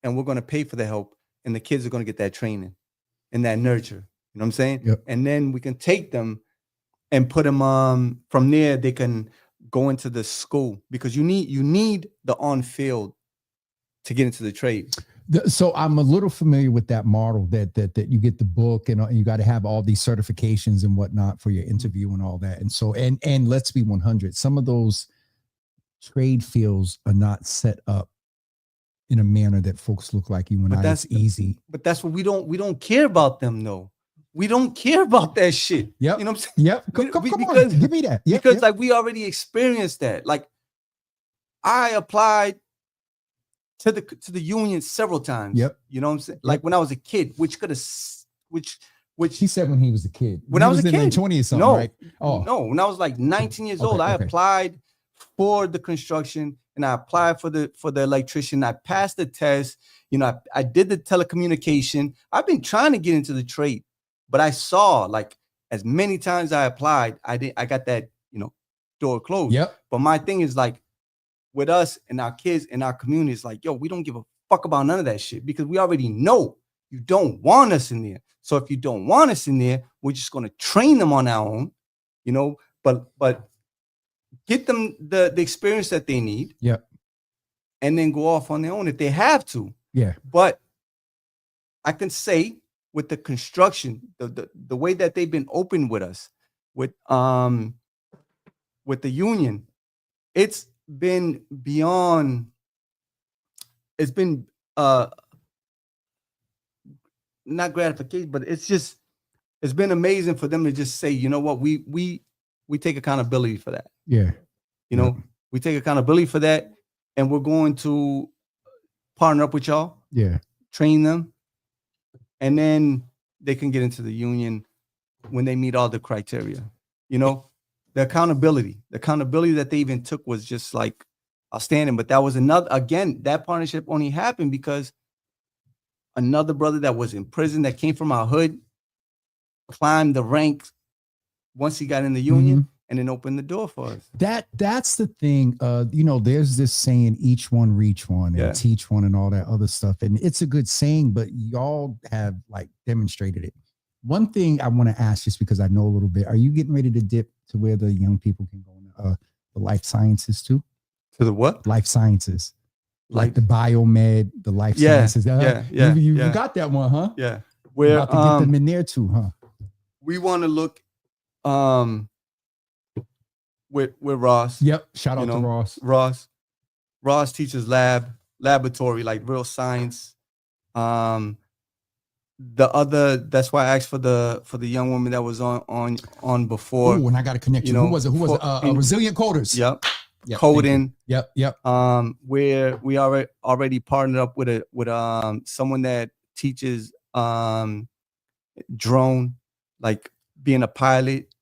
[SPEAKER 2] and we're going to pay for the help, and the kids are going to get that training and that nurture. You know what I'm saying?
[SPEAKER 1] Yep.
[SPEAKER 2] And then we can take them and put them from there. They can go into the school, because you need the on field to get into the trade.
[SPEAKER 1] So I'm a little familiar with that model that you get the book and you got to have all these certifications and whatnot for your interview and all that. And so, and let's be 100, some of those trade fields are not set up in a manner that folks look like you and I. That's easy.
[SPEAKER 2] But that's what we don't care about them though. We don't care about that shit.
[SPEAKER 1] Yep.
[SPEAKER 2] You know what I'm saying?
[SPEAKER 1] Yep. Come on, give me that. Yep,
[SPEAKER 2] because like we already experienced that. Like I applied to the union several times.
[SPEAKER 1] Yep.
[SPEAKER 2] You know what I'm saying? Like when I was a kid, which
[SPEAKER 1] he said when he was a kid.
[SPEAKER 2] When I was a kid,
[SPEAKER 1] in 20 or something,
[SPEAKER 2] no,
[SPEAKER 1] right? Oh
[SPEAKER 2] no, when I was like 19 years old, I applied for the construction and I applied for the electrician. I passed the test. You know, I did the telecommunication. I've been trying to get into the trade, but I saw like as many times I applied, I got that, you know, door closed.
[SPEAKER 1] Yep.
[SPEAKER 2] But my thing is like with us and our kids and our community, it's like, yo, we don't give a fuck about none of that shit because we already know you don't want us in there. So if you don't want us in there, we're just going to train them on our own, you know, but get them the experience that they need.
[SPEAKER 1] Yeah.
[SPEAKER 2] And then go off on their own if they have to.
[SPEAKER 1] Yeah.
[SPEAKER 2] But I can say with the construction, the way that they've been open with us, with the union, it's been beyond, it's been not gratification, but it's been amazing for them to just say, you know what, we take accountability for that.
[SPEAKER 1] Yeah.
[SPEAKER 2] You know, we take accountability for that, and we're going to partner up with y'all.
[SPEAKER 1] Yeah.
[SPEAKER 2] Train them, and then they can get into the union when they meet all the criteria. You know, the accountability that they even took was just like outstanding. But that was that partnership only happened because another brother that was in prison that came from our hood climbed the ranks once he got in the union and then opened the door for us.
[SPEAKER 1] That's the thing. You know, there's this saying, each one reach one and teach one and all that other stuff. And it's a good saying, but y'all have like demonstrated it. One thing I want to ask, just because I know a little bit, are you getting ready to dip to where the young people can go into the life sciences too?
[SPEAKER 2] To the what?
[SPEAKER 1] Life sciences. Like the biomed, the life sciences. You got that one, huh?
[SPEAKER 2] Yeah.
[SPEAKER 1] We're about to get them in there too, huh?
[SPEAKER 2] We want to look with Ross.
[SPEAKER 1] Yep. Shout out to Ross.
[SPEAKER 2] Ross teaches laboratory, like real science. That's why I asked for the young woman that was on before.
[SPEAKER 1] Oh, and I got to connect you. Who was it? Resilient Coders.
[SPEAKER 2] Yep. Coding.
[SPEAKER 1] Yep.
[SPEAKER 2] Where we already partnered up with someone that teaches drone, like being a pilot,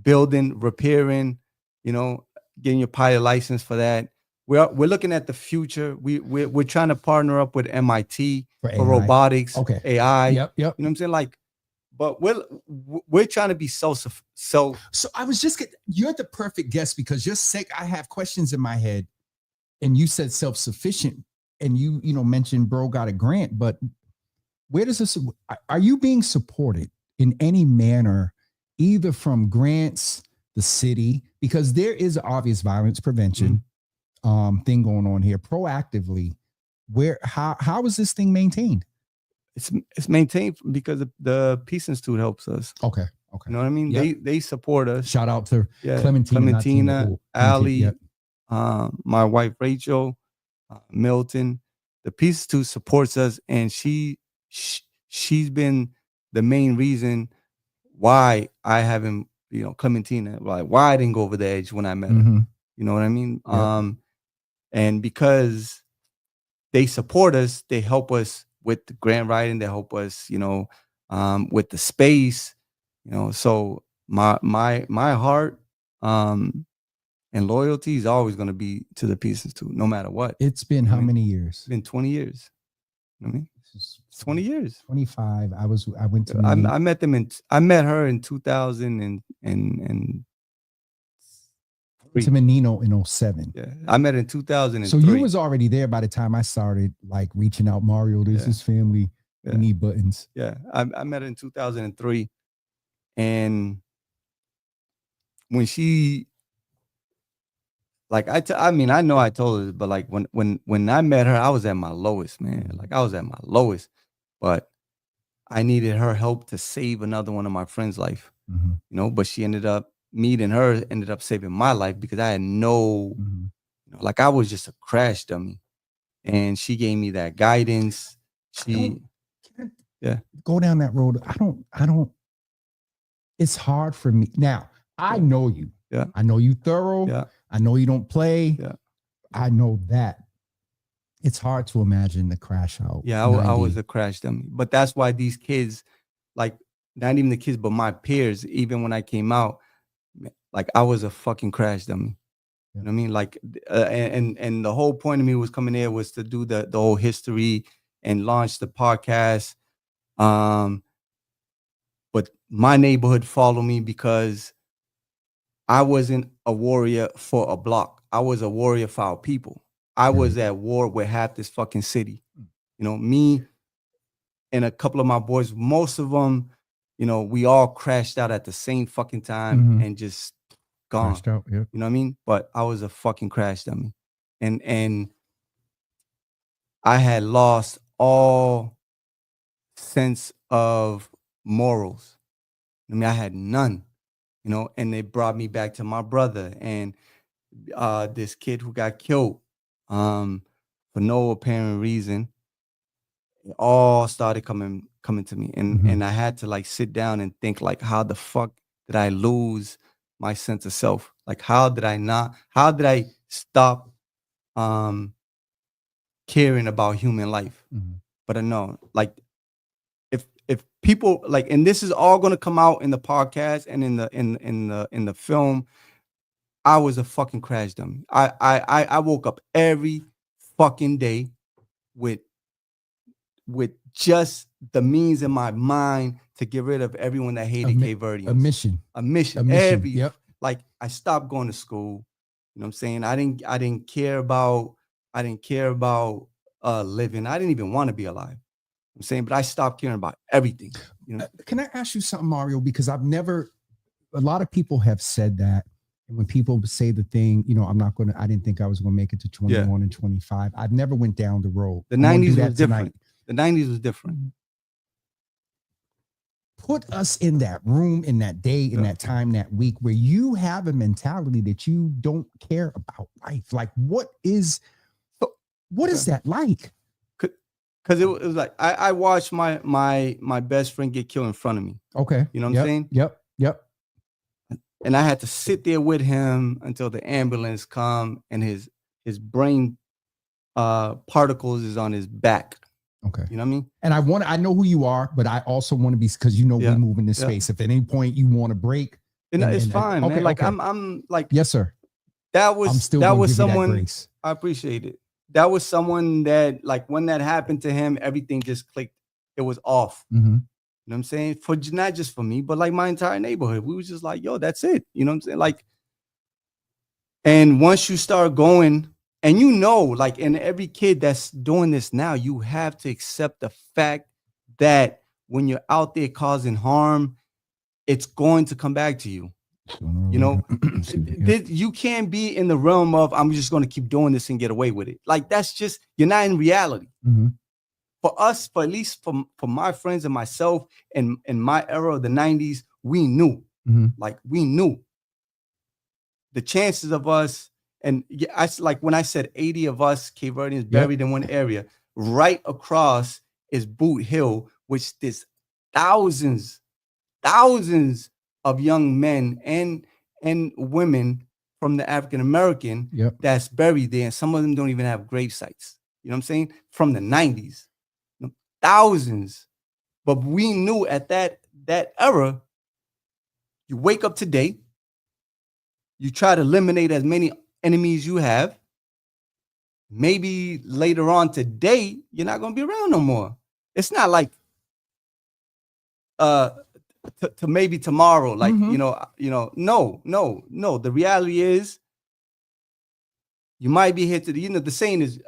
[SPEAKER 2] building, repairing, you know, getting your pilot license for that. We're looking at the future. We're trying to partner up with MIT for robotics, AI.
[SPEAKER 1] Yep.
[SPEAKER 2] You know what I'm saying? Like, but we're trying to be So
[SPEAKER 1] I was you're the perfect guest because I have questions in my head, and you said self-sufficient, and you mentioned bro got a grant, but where does this? Are you being supported in any manner, either from grants, the city, because there is obvious violence prevention. thing going on here proactively. How is this thing maintained?
[SPEAKER 2] It's maintained because the Peace Institute helps us.
[SPEAKER 1] Okay.
[SPEAKER 2] You know what I mean?
[SPEAKER 1] Yep.
[SPEAKER 2] They support us.
[SPEAKER 1] Shout out to Clementina,
[SPEAKER 2] Allie,
[SPEAKER 1] yep.
[SPEAKER 2] My wife Rachel, Milton. The Peace Institute supports us, and she's been the main reason why I haven't, Clementina, like why I didn't go over the edge when I met her. You know what I mean? Yep. And because they support us, they help us with the grant writing, they help us, with the space, so my heart and loyalty is always going to be to the Peace Institute, no matter what.
[SPEAKER 1] It's been how many years?
[SPEAKER 2] It's been 20 years. You know what I mean? 20 years.
[SPEAKER 1] 25. I went to
[SPEAKER 2] I met her in 2000 and
[SPEAKER 1] to Menino in 07.
[SPEAKER 2] Yeah, I met in 2003.
[SPEAKER 1] So you was already there by the time I started like reaching out. Mario, this is family. Yeah. We need buttons.
[SPEAKER 2] Yeah, I met her in 2003, and when she, like I mean, I know I told her, but like when I met her, I was at my lowest, man. Like I was at my lowest, but I needed her help to save another one of my friends' life. But she ended up saving my life because I had like I was just a crash dummy, and she gave me that guidance.
[SPEAKER 1] Go down that road. I don't. It's hard for me now. I know you.
[SPEAKER 2] Yeah,
[SPEAKER 1] I know you thorough.
[SPEAKER 2] Yeah,
[SPEAKER 1] I know you don't play.
[SPEAKER 2] Yeah,
[SPEAKER 1] I know that. It's hard to imagine the crash out.
[SPEAKER 2] Yeah, I was a crash dummy, but that's why these kids, like not even the kids, but my peers, even when I came out, like I was a fucking crash dummy. You know what I mean? Like, and the whole point of me was coming there was to do the whole history and launch the podcast. But my neighborhood followed me because I wasn't a warrior for a block. I was a warrior for our people. I was at war with half this fucking city. Me and a couple of my boys, most of them, we all crashed out at the same fucking time and just gone.
[SPEAKER 1] Crashed out, yeah.
[SPEAKER 2] You know what I mean? But I was a fucking crash dummy. And I had lost all sense of morals. I mean, I had none, and they brought me back to my brother and this kid who got killed for no apparent reason. It all started coming to me. And I had to like sit down and think like, how the fuck did I lose my sense of self? Like, how did I stop caring about human life? But I know, like, if people like, and this is all going to come out in the podcast and in the film, I was a fucking crash dummy. I woke up every fucking day with just the means in my mind to get rid of everyone that hated Cape Verdeans. A mission.
[SPEAKER 1] Yep.
[SPEAKER 2] Like I stopped going to school. You know what I'm saying? I didn't care about living. I didn't even want to be alive. I'm saying, but I stopped caring about everything.
[SPEAKER 1] Can I ask you something, Mario? Because a lot of people have said that. And when people say the thing, I didn't think I was going to make it to 21 and 25. I've never went down the road.
[SPEAKER 2] The 90s was different. The 90s was different.
[SPEAKER 1] Put us in that room, in that day, in that time, that week, where you have a mentality that you don't care about life. Like, what is that like?
[SPEAKER 2] Because it was like I watched my best friend get killed in front of me.
[SPEAKER 1] Okay.
[SPEAKER 2] You know what I'm saying?
[SPEAKER 1] Yep.
[SPEAKER 2] And I had to sit there with him until the ambulance come and his brain particles is on his back.
[SPEAKER 1] Okay.
[SPEAKER 2] You know what I mean?
[SPEAKER 1] And I know who you are, but I also want to be, because we move in this space. If at any point you want to break,
[SPEAKER 2] it's fine, man.
[SPEAKER 1] Okay,
[SPEAKER 2] like
[SPEAKER 1] okay.
[SPEAKER 2] I'm like,
[SPEAKER 1] yes, sir.
[SPEAKER 2] That was someone.
[SPEAKER 1] That
[SPEAKER 2] I appreciate it. That was someone that, like, when that happened to him, everything just clicked. It was off. You know what I'm saying? For not just for me, but like my entire neighborhood. We was just like, yo, that's it. You know what I'm saying? Like, and once you start going, and like, and every kid that's doing this now, you have to accept the fact that when you're out there causing harm, it's going to come back to you. You know, you can't be in the realm of I'm just going to keep doing this and get away with it. Like that's just you're not in reality. For us, for at least for my friends and myself, and in my era of the 90s, we knew, like we knew the chances of us. And I like when I said 80 of us Cape Verdeans buried in one area, right across is Boot Hill, which there's thousands of young men and women from the African American that's buried there, and some of them don't even have grave sites. You know what I'm saying? From the 90s, thousands. But we knew at that era, you wake up today, you try to eliminate as many enemies you have. Maybe later on today, you're not going to be around no more. It's not like to maybe tomorrow, like no. The reality is, you might be here today. The saying is,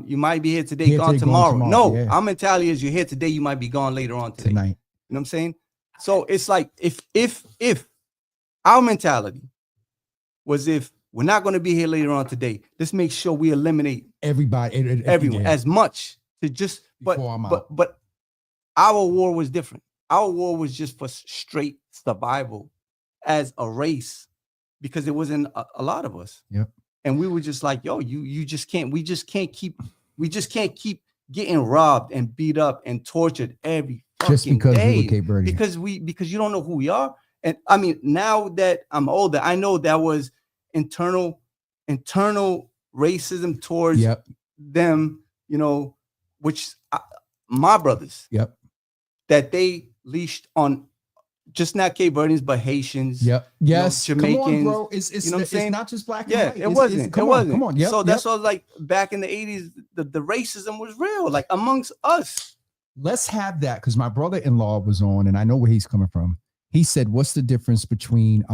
[SPEAKER 2] you might be here today, gone tomorrow. No, our mentality is you're here today, you might be gone later on today. Tonight. You know what I'm saying? So it's like if our mentality was if we're not going to be here later on today, let's make sure we eliminate everyone as much to just but our war was different. Our war was just for straight survival as a race, because it wasn't a lot of us. And we were just like, yo, we just can't keep getting robbed and beat up and tortured every fucking day. We were Cape Verdean. Because you don't know who we are. And I mean, now that I'm older, I know that was internal racism towards them, which my brothers, that they leashed on just not Cape Verdeans, but Haitians.
[SPEAKER 1] Yes.
[SPEAKER 2] Jamaicans.
[SPEAKER 1] Come on, bro. It's not just black and white.
[SPEAKER 2] It wasn't. Come on. So that's all. Like back in the 80s, the racism was real, like amongst us.
[SPEAKER 1] Let's have that, because my brother-in-law was on, and I know where he's coming from. He said, "What's the difference between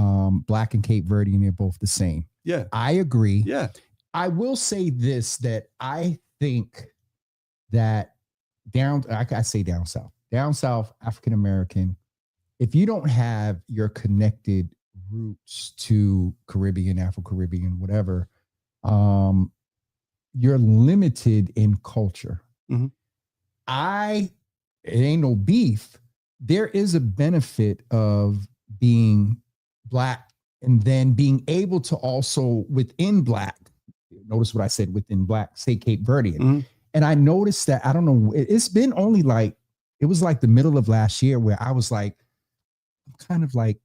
[SPEAKER 1] black and Cape Verdean? They're both the same."
[SPEAKER 2] Yeah,
[SPEAKER 1] I agree.
[SPEAKER 2] Yeah,
[SPEAKER 1] I will say this: that I think that I say down south, African American, if you don't have your connected roots to Caribbean, Afro-Caribbean, whatever, you're limited in culture. It ain't no beef. There is a benefit of being black and then being able to also within black, notice what I said, within black, say Cape Verdean. And I noticed that, I don't know, it's been only like, it was like the middle of last year where I was like, I'm kind of like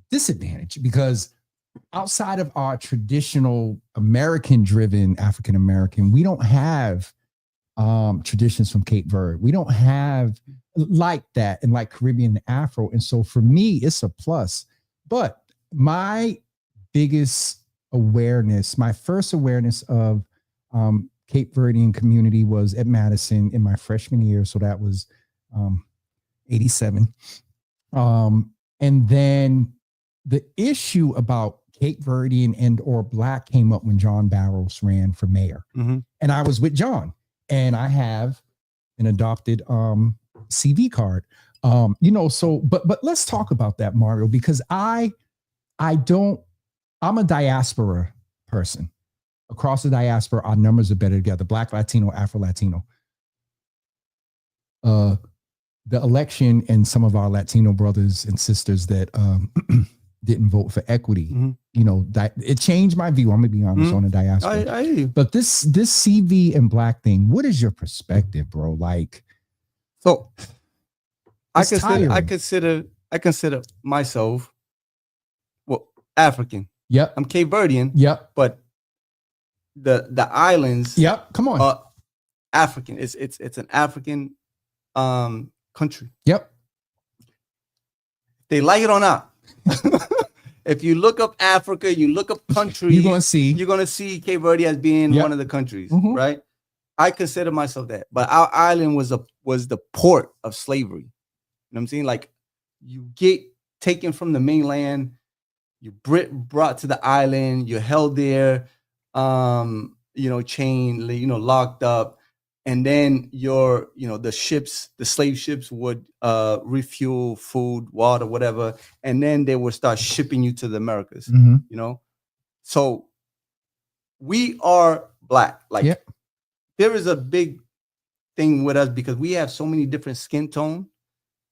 [SPEAKER 1] disadvantaged, because outside of our traditional American-driven African American, we don't have traditions from Cape Verde. We don't have like that, and like Caribbean and Afro. And so for me, it's a plus. But my biggest awareness, my first awareness of Cape Verdean community was at Madison in my freshman year. So that was 87. And then the issue about Cape Verdean and or black came up when John Barrows ran for mayor. And I was with John, and I have an adopted CV card. So but let's talk about that, Mario, because I'm a diaspora person. Across the diaspora, our numbers are better together. Black, Latino, Afro-Latino. The election and some of our Latino brothers and sisters that didn't vote for equity, that it changed my view. I'm gonna be honest on the diaspora.
[SPEAKER 2] I hear you.
[SPEAKER 1] But this CV and black thing, what is your perspective, bro? Like,
[SPEAKER 2] so I consider myself African.
[SPEAKER 1] Yep.
[SPEAKER 2] I'm Cape Verdean.
[SPEAKER 1] Yep.
[SPEAKER 2] But the islands.
[SPEAKER 1] Yep. Come on.
[SPEAKER 2] African. It's an African country.
[SPEAKER 1] Yep.
[SPEAKER 2] They like it or not. If you look up Africa, you look up countries, you're gonna see Cape Verde as being one of the countries, right? I consider myself that, but our island was the port of slavery. You know what I'm saying? Like, you get taken from the mainland, you brought to the island, you're held there, chained, locked up. and then the slave ships would refuel food, water, whatever, and then they would start shipping you to the Americas. So we are Black. Like there is a big thing with us because we have so many different skin tone,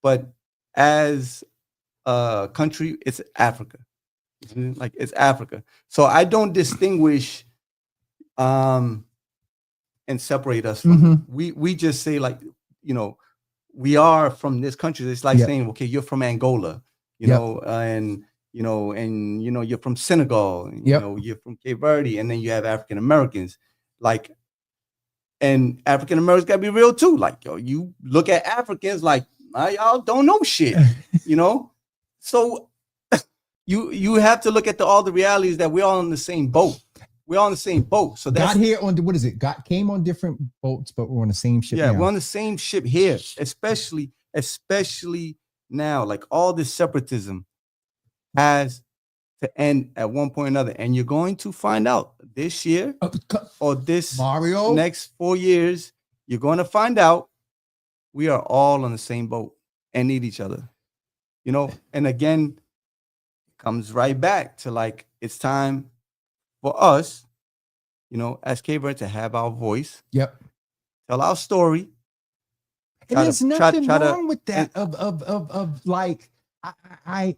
[SPEAKER 2] but as a country, it's Africa. Like it's Africa. So I don't distinguish and separate us from we just say like, we are from this country. It's like saying, okay, you're from Angola, and you're from Senegal, you're from Cape Verde, and then you have African Americans, like, and African Americans gotta be real too. Like, you look at Africans like, y'all don't know shit, So you have to look at all the realities that we're all in the same boat. We're on the same boat. So that's
[SPEAKER 1] got here on what is it? Came on different boats, but we're on the same ship.
[SPEAKER 2] Yeah,
[SPEAKER 1] now.
[SPEAKER 2] We're on the same ship here, especially now. Like all this separatism has to end at one point or another, and you're going to find out this year or this
[SPEAKER 1] Mario
[SPEAKER 2] next 4 years. You're going to find out we are all on the same boat and need each other. And again, it comes right back to like it's time for us, as Cape Verde, to have our voice. Tell our story.
[SPEAKER 1] And there's nothing wrong with that. Of like, I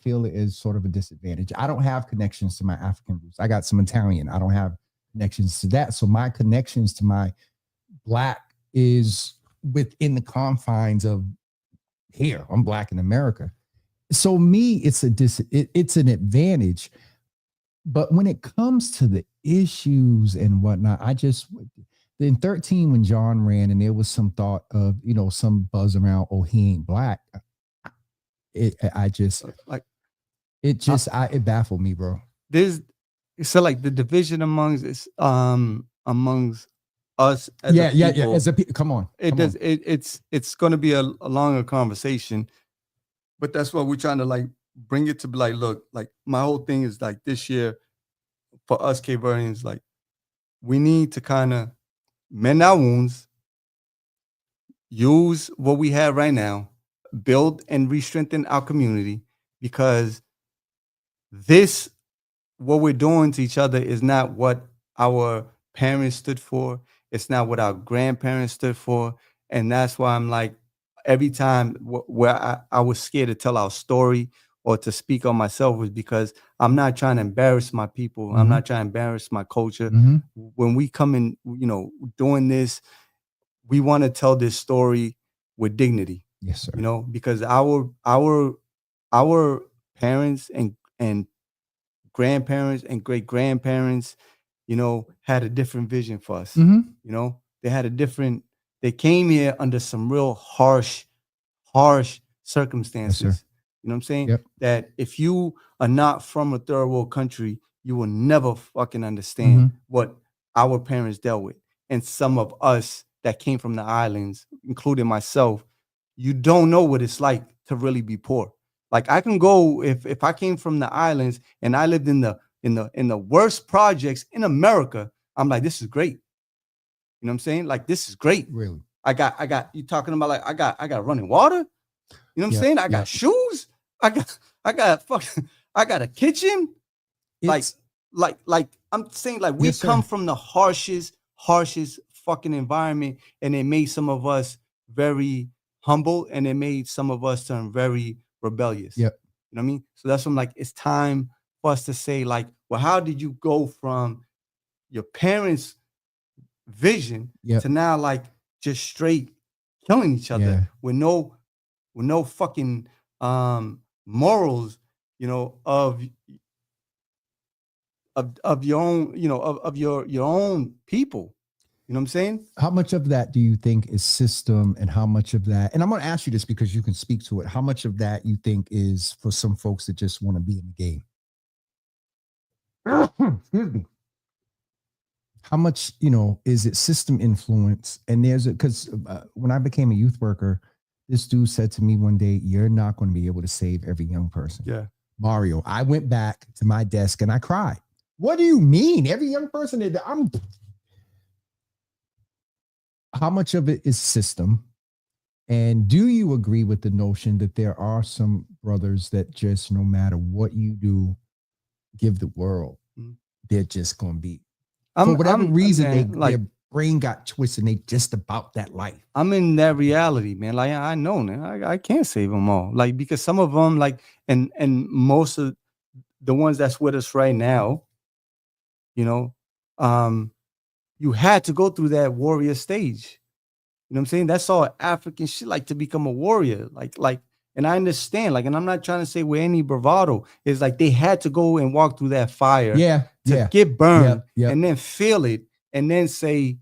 [SPEAKER 1] feel it is sort of a disadvantage. I don't have connections to my African roots. I got some Italian. I don't have connections to that. So my connections to my Black is within the confines of here. I'm Black in America. So me, it's an advantage. But when it comes to the issues and whatnot, in 13, when John ran and there was some thought of, some buzz around, oh, he ain't Black. It baffled me, bro.
[SPEAKER 2] So like the division amongst us as people,
[SPEAKER 1] as a people. Come on.
[SPEAKER 2] It's going to be a longer conversation, but that's what we're trying to like bring it to be like, look, like my whole thing is like this year for us Cape Verdeans, like we need to kind of mend our wounds, use what we have right now, build and re-strengthen our community, because what we're doing to each other is not what our parents stood for. It's not what our grandparents stood for. And that's why I'm like, every time where I was scared to tell our story or to speak on myself was because I'm not trying to embarrass my people. I'm not trying to embarrass my culture. When we come in, doing this, we want to tell this story with dignity.
[SPEAKER 1] Yes, sir.
[SPEAKER 2] Because our parents and grandparents and great grandparents, had a different vision for us. They had they came here under some real harsh circumstances.
[SPEAKER 1] Yes,
[SPEAKER 2] you know what I'm saying?
[SPEAKER 1] Yep.
[SPEAKER 2] That if you are not from a third world country, you will never fucking understand what our parents dealt with. And some of us that came from the islands, including myself, you don't know what it's like to really be poor. Like I can go, if I came from the islands and I lived in the worst projects in America, I'm like, this is great. You know what I'm saying? Like, this is great.
[SPEAKER 1] Really?
[SPEAKER 2] I got you talking about like I got running water. You know what I'm saying? I got shoes. I got a kitchen. Like I'm saying, like we come from the harshest fucking environment, and it made some of us very humble, and it made some of us turn very rebellious.
[SPEAKER 1] Yep.
[SPEAKER 2] You know what I mean? So that's when like it's time for us to say, like, well, how did you go from your parents' vision to now like just straight killing each other with no fucking morals, of your own, of your own people. You know what I'm saying?
[SPEAKER 1] How much of that do you think is system, and how much of that, and I'm going to ask you this because you can speak to it, how much of that you think is for some folks that just want to be in the game? Excuse me. How much, is it system influence? And because when I became a youth worker, this dude said to me one day, you're not going to be able to save every young person.
[SPEAKER 2] Yeah.
[SPEAKER 1] Mario, I went back to my desk and I cried. What do you mean? Every young person that how much of it is system? And do you agree with the notion that there are some brothers that just no matter what you do, give the world, they're just going to be, for whatever reason, their brain got twisted and they just about that life.
[SPEAKER 2] I'm in that reality, man. Like I know, man, I can't save them all. Like, because some of them, like, and most of the ones that's with us right now, you know, you had to go through that warrior stage. You know what I'm saying? That's all African shit, like to become a warrior. Like, and I understand, like, and I'm not trying to say with any bravado. It's like they had to go and walk through that fire to get burned and then feel it and then say,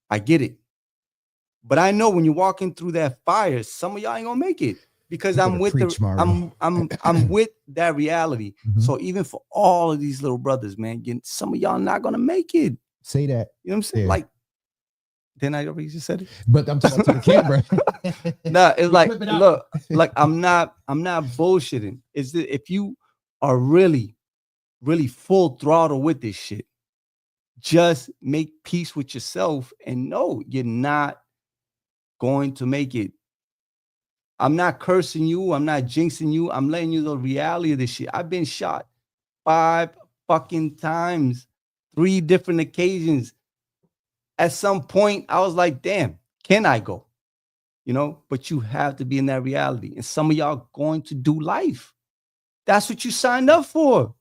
[SPEAKER 2] I get it. But I know when you're walking through that fire, some of y'all ain't gonna make it because I'm with I'm with that reality. So even for all of these little brothers, man, some of y'all not gonna make it.
[SPEAKER 1] Say that.
[SPEAKER 2] You know what I'm saying? Like, then I already just said it.
[SPEAKER 1] But I'm talking to the camera.
[SPEAKER 2] Nah, it's like, look, like I'm not bullshitting. Is that if you are really, really full throttle with this shit, just make peace with yourself and know you're not going to make it. I'm not cursing you. I'm not jinxing you. I'm letting you know the reality of this shit. I've been shot 5 fucking times, 3 different occasions. At some point, I was like, damn, can I go? You know, but you have to be in that reality. And some of y'all going to do life. That's what you signed up for.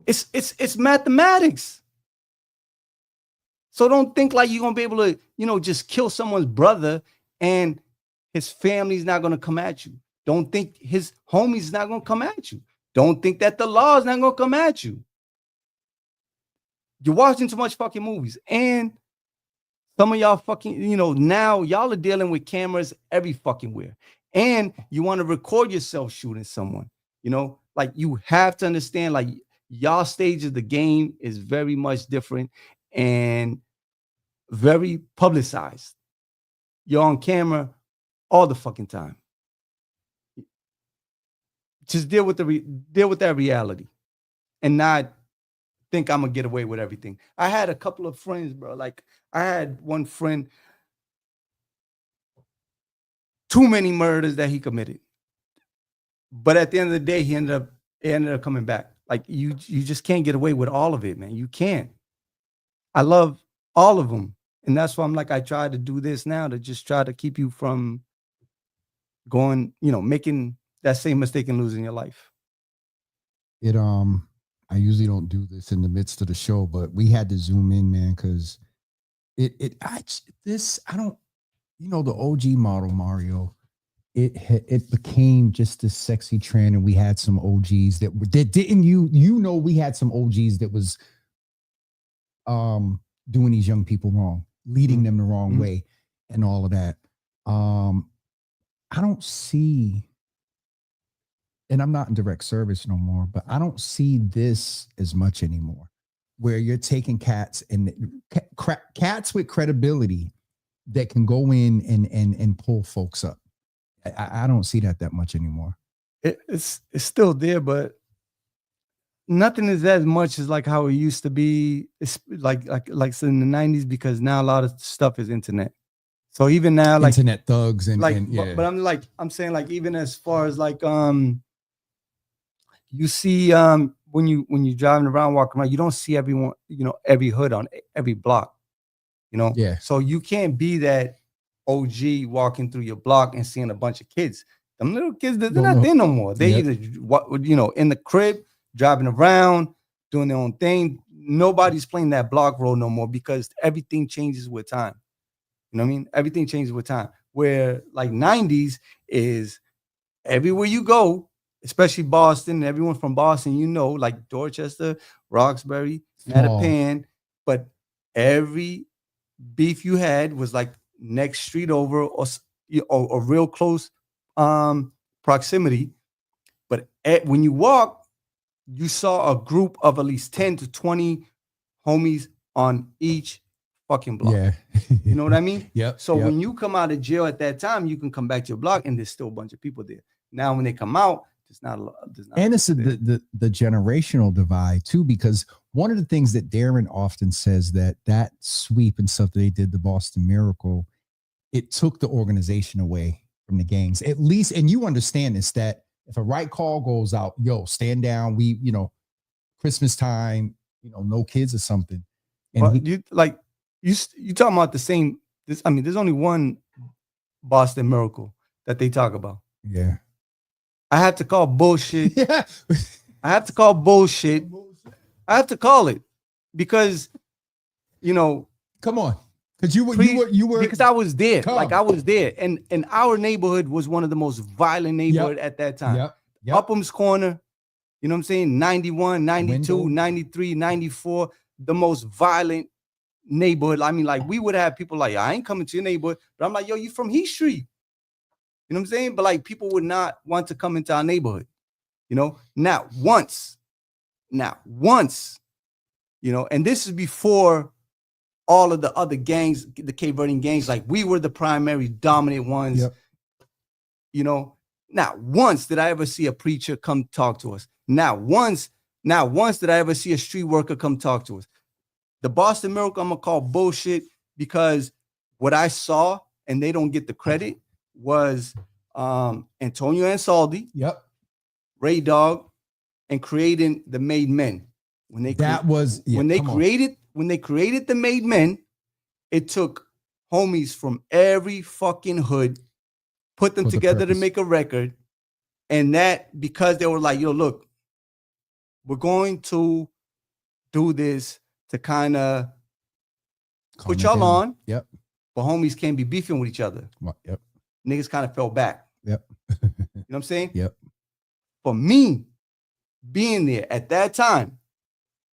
[SPEAKER 2] It's mathematics. So don't think like you're going to be able to, you know, just kill someone's brother and his family's not going to come at you. Don't think his homies not going to come at you. Don't think that the law is not going to come at you. You're watching too much fucking movies. And some of y'all fucking, you know, now y'all are dealing with cameras every fucking where. And you want to record yourself shooting someone, you know, like you have to understand, like y'all stage of the game is very much different and very publicized. You're on camera all the fucking time. Just deal with that reality and not think I'm gonna get away with everything. I had a couple of friends, bro. Like I had one friend, too many murders that he committed. But at the end of the day, he ended up coming back. Like you just can't get away with all of it, man. You can't. I love all of them. And that's why I'm like, I try to do this now to just try to keep you from going, you know, making that same mistake and losing your life.
[SPEAKER 1] I usually don't do this in the midst of the show, but we had to zoom in, man, because I don't, you know, the OG model, Mario, it became just this sexy trend, and we had some OGs that didn't you know, we had some OGs that was doing these young people wrong, leading them the wrong way and all of that. I don't see, and I'm not in direct service no more, but I don't see this as much anymore, where you're taking cats with credibility that can go in and pull folks up. I don't see that much anymore.
[SPEAKER 2] It's still there, but nothing is as much as like how it used to be. It's like in the 90s, because now a lot of stuff is internet. So even now, like
[SPEAKER 1] internet thugs and
[SPEAKER 2] like,
[SPEAKER 1] yeah.
[SPEAKER 2] But I'm saying like, even as far as like, you see, when you're driving around, walking around, you don't see everyone, you know, every hood on every block, you know?
[SPEAKER 1] Yeah.
[SPEAKER 2] So you can't be that OG walking through your block and seeing a bunch of kids. Them little kids, they're not there no more. They either, you know, in the crib, driving around, doing their own thing. Nobody's playing that block role no more, because everything changes with time. You know what I mean? Everything changes with time. Where like 90s is everywhere you go, especially Boston, everyone from Boston, you know, like Dorchester, Roxbury, Mattapan, but every beef you had was like next street over or real close proximity. But when you walk, you saw a group of at least 10 to 20 homies on each fucking block.
[SPEAKER 1] Yeah.
[SPEAKER 2] You know what I mean?
[SPEAKER 1] Yep.
[SPEAKER 2] So when you come out of jail at that time, you can come back to your block and there's still a bunch of people there. Now, when they come out,
[SPEAKER 1] And it's the generational divide too, because one of the things that Darren often says that sweep and stuff that they did, the Boston Miracle, it took the organization away from the gangs, at least. And you understand this, that if a right call goes out, yo, stand down. We, Christmas time, no kids or something. And
[SPEAKER 2] you talking about the same. There's only one Boston Miracle that they talk about.
[SPEAKER 1] Yeah.
[SPEAKER 2] I have to call bullshit.
[SPEAKER 1] Yeah.
[SPEAKER 2] I have to call bullshit. I have to call it because,
[SPEAKER 1] come on. Because you were
[SPEAKER 2] because I was there. Like I was there. And our neighborhood was one of the most violent neighborhood at that time.
[SPEAKER 1] Yep.
[SPEAKER 2] Upham's Corner, you know what I'm saying? 91, 92, Window. 93, 94, the most violent neighborhood. I mean, like we would have people like, I ain't coming to your neighborhood, but I'm like, yo, you from Heath Street. You know what I'm saying? But like people would not want to come into our neighborhood, Now once, and this is before all of the other gangs, the Cape Verdean gangs, like we were the primary dominant ones, Not once did I ever see a preacher come talk to us. Not once did I ever see a street worker come talk to us. The Boston Miracle, I'm gonna call bullshit because what I saw, and they don't get the credit, was Antonio Ansaldi, Ray Dog, and creating the Made Men. When they created the Made Men, it took homies from every fucking hood, put them together to make a record, and that because they were like, yo, look, we're going to do this to kind of put y'all on.
[SPEAKER 1] Yep.
[SPEAKER 2] But homies can't be beefing with each other.
[SPEAKER 1] Yep.
[SPEAKER 2] Niggas kind of fell back.
[SPEAKER 1] Yep.
[SPEAKER 2] You know what I'm saying?
[SPEAKER 1] Yep.
[SPEAKER 2] For me, being there at that time,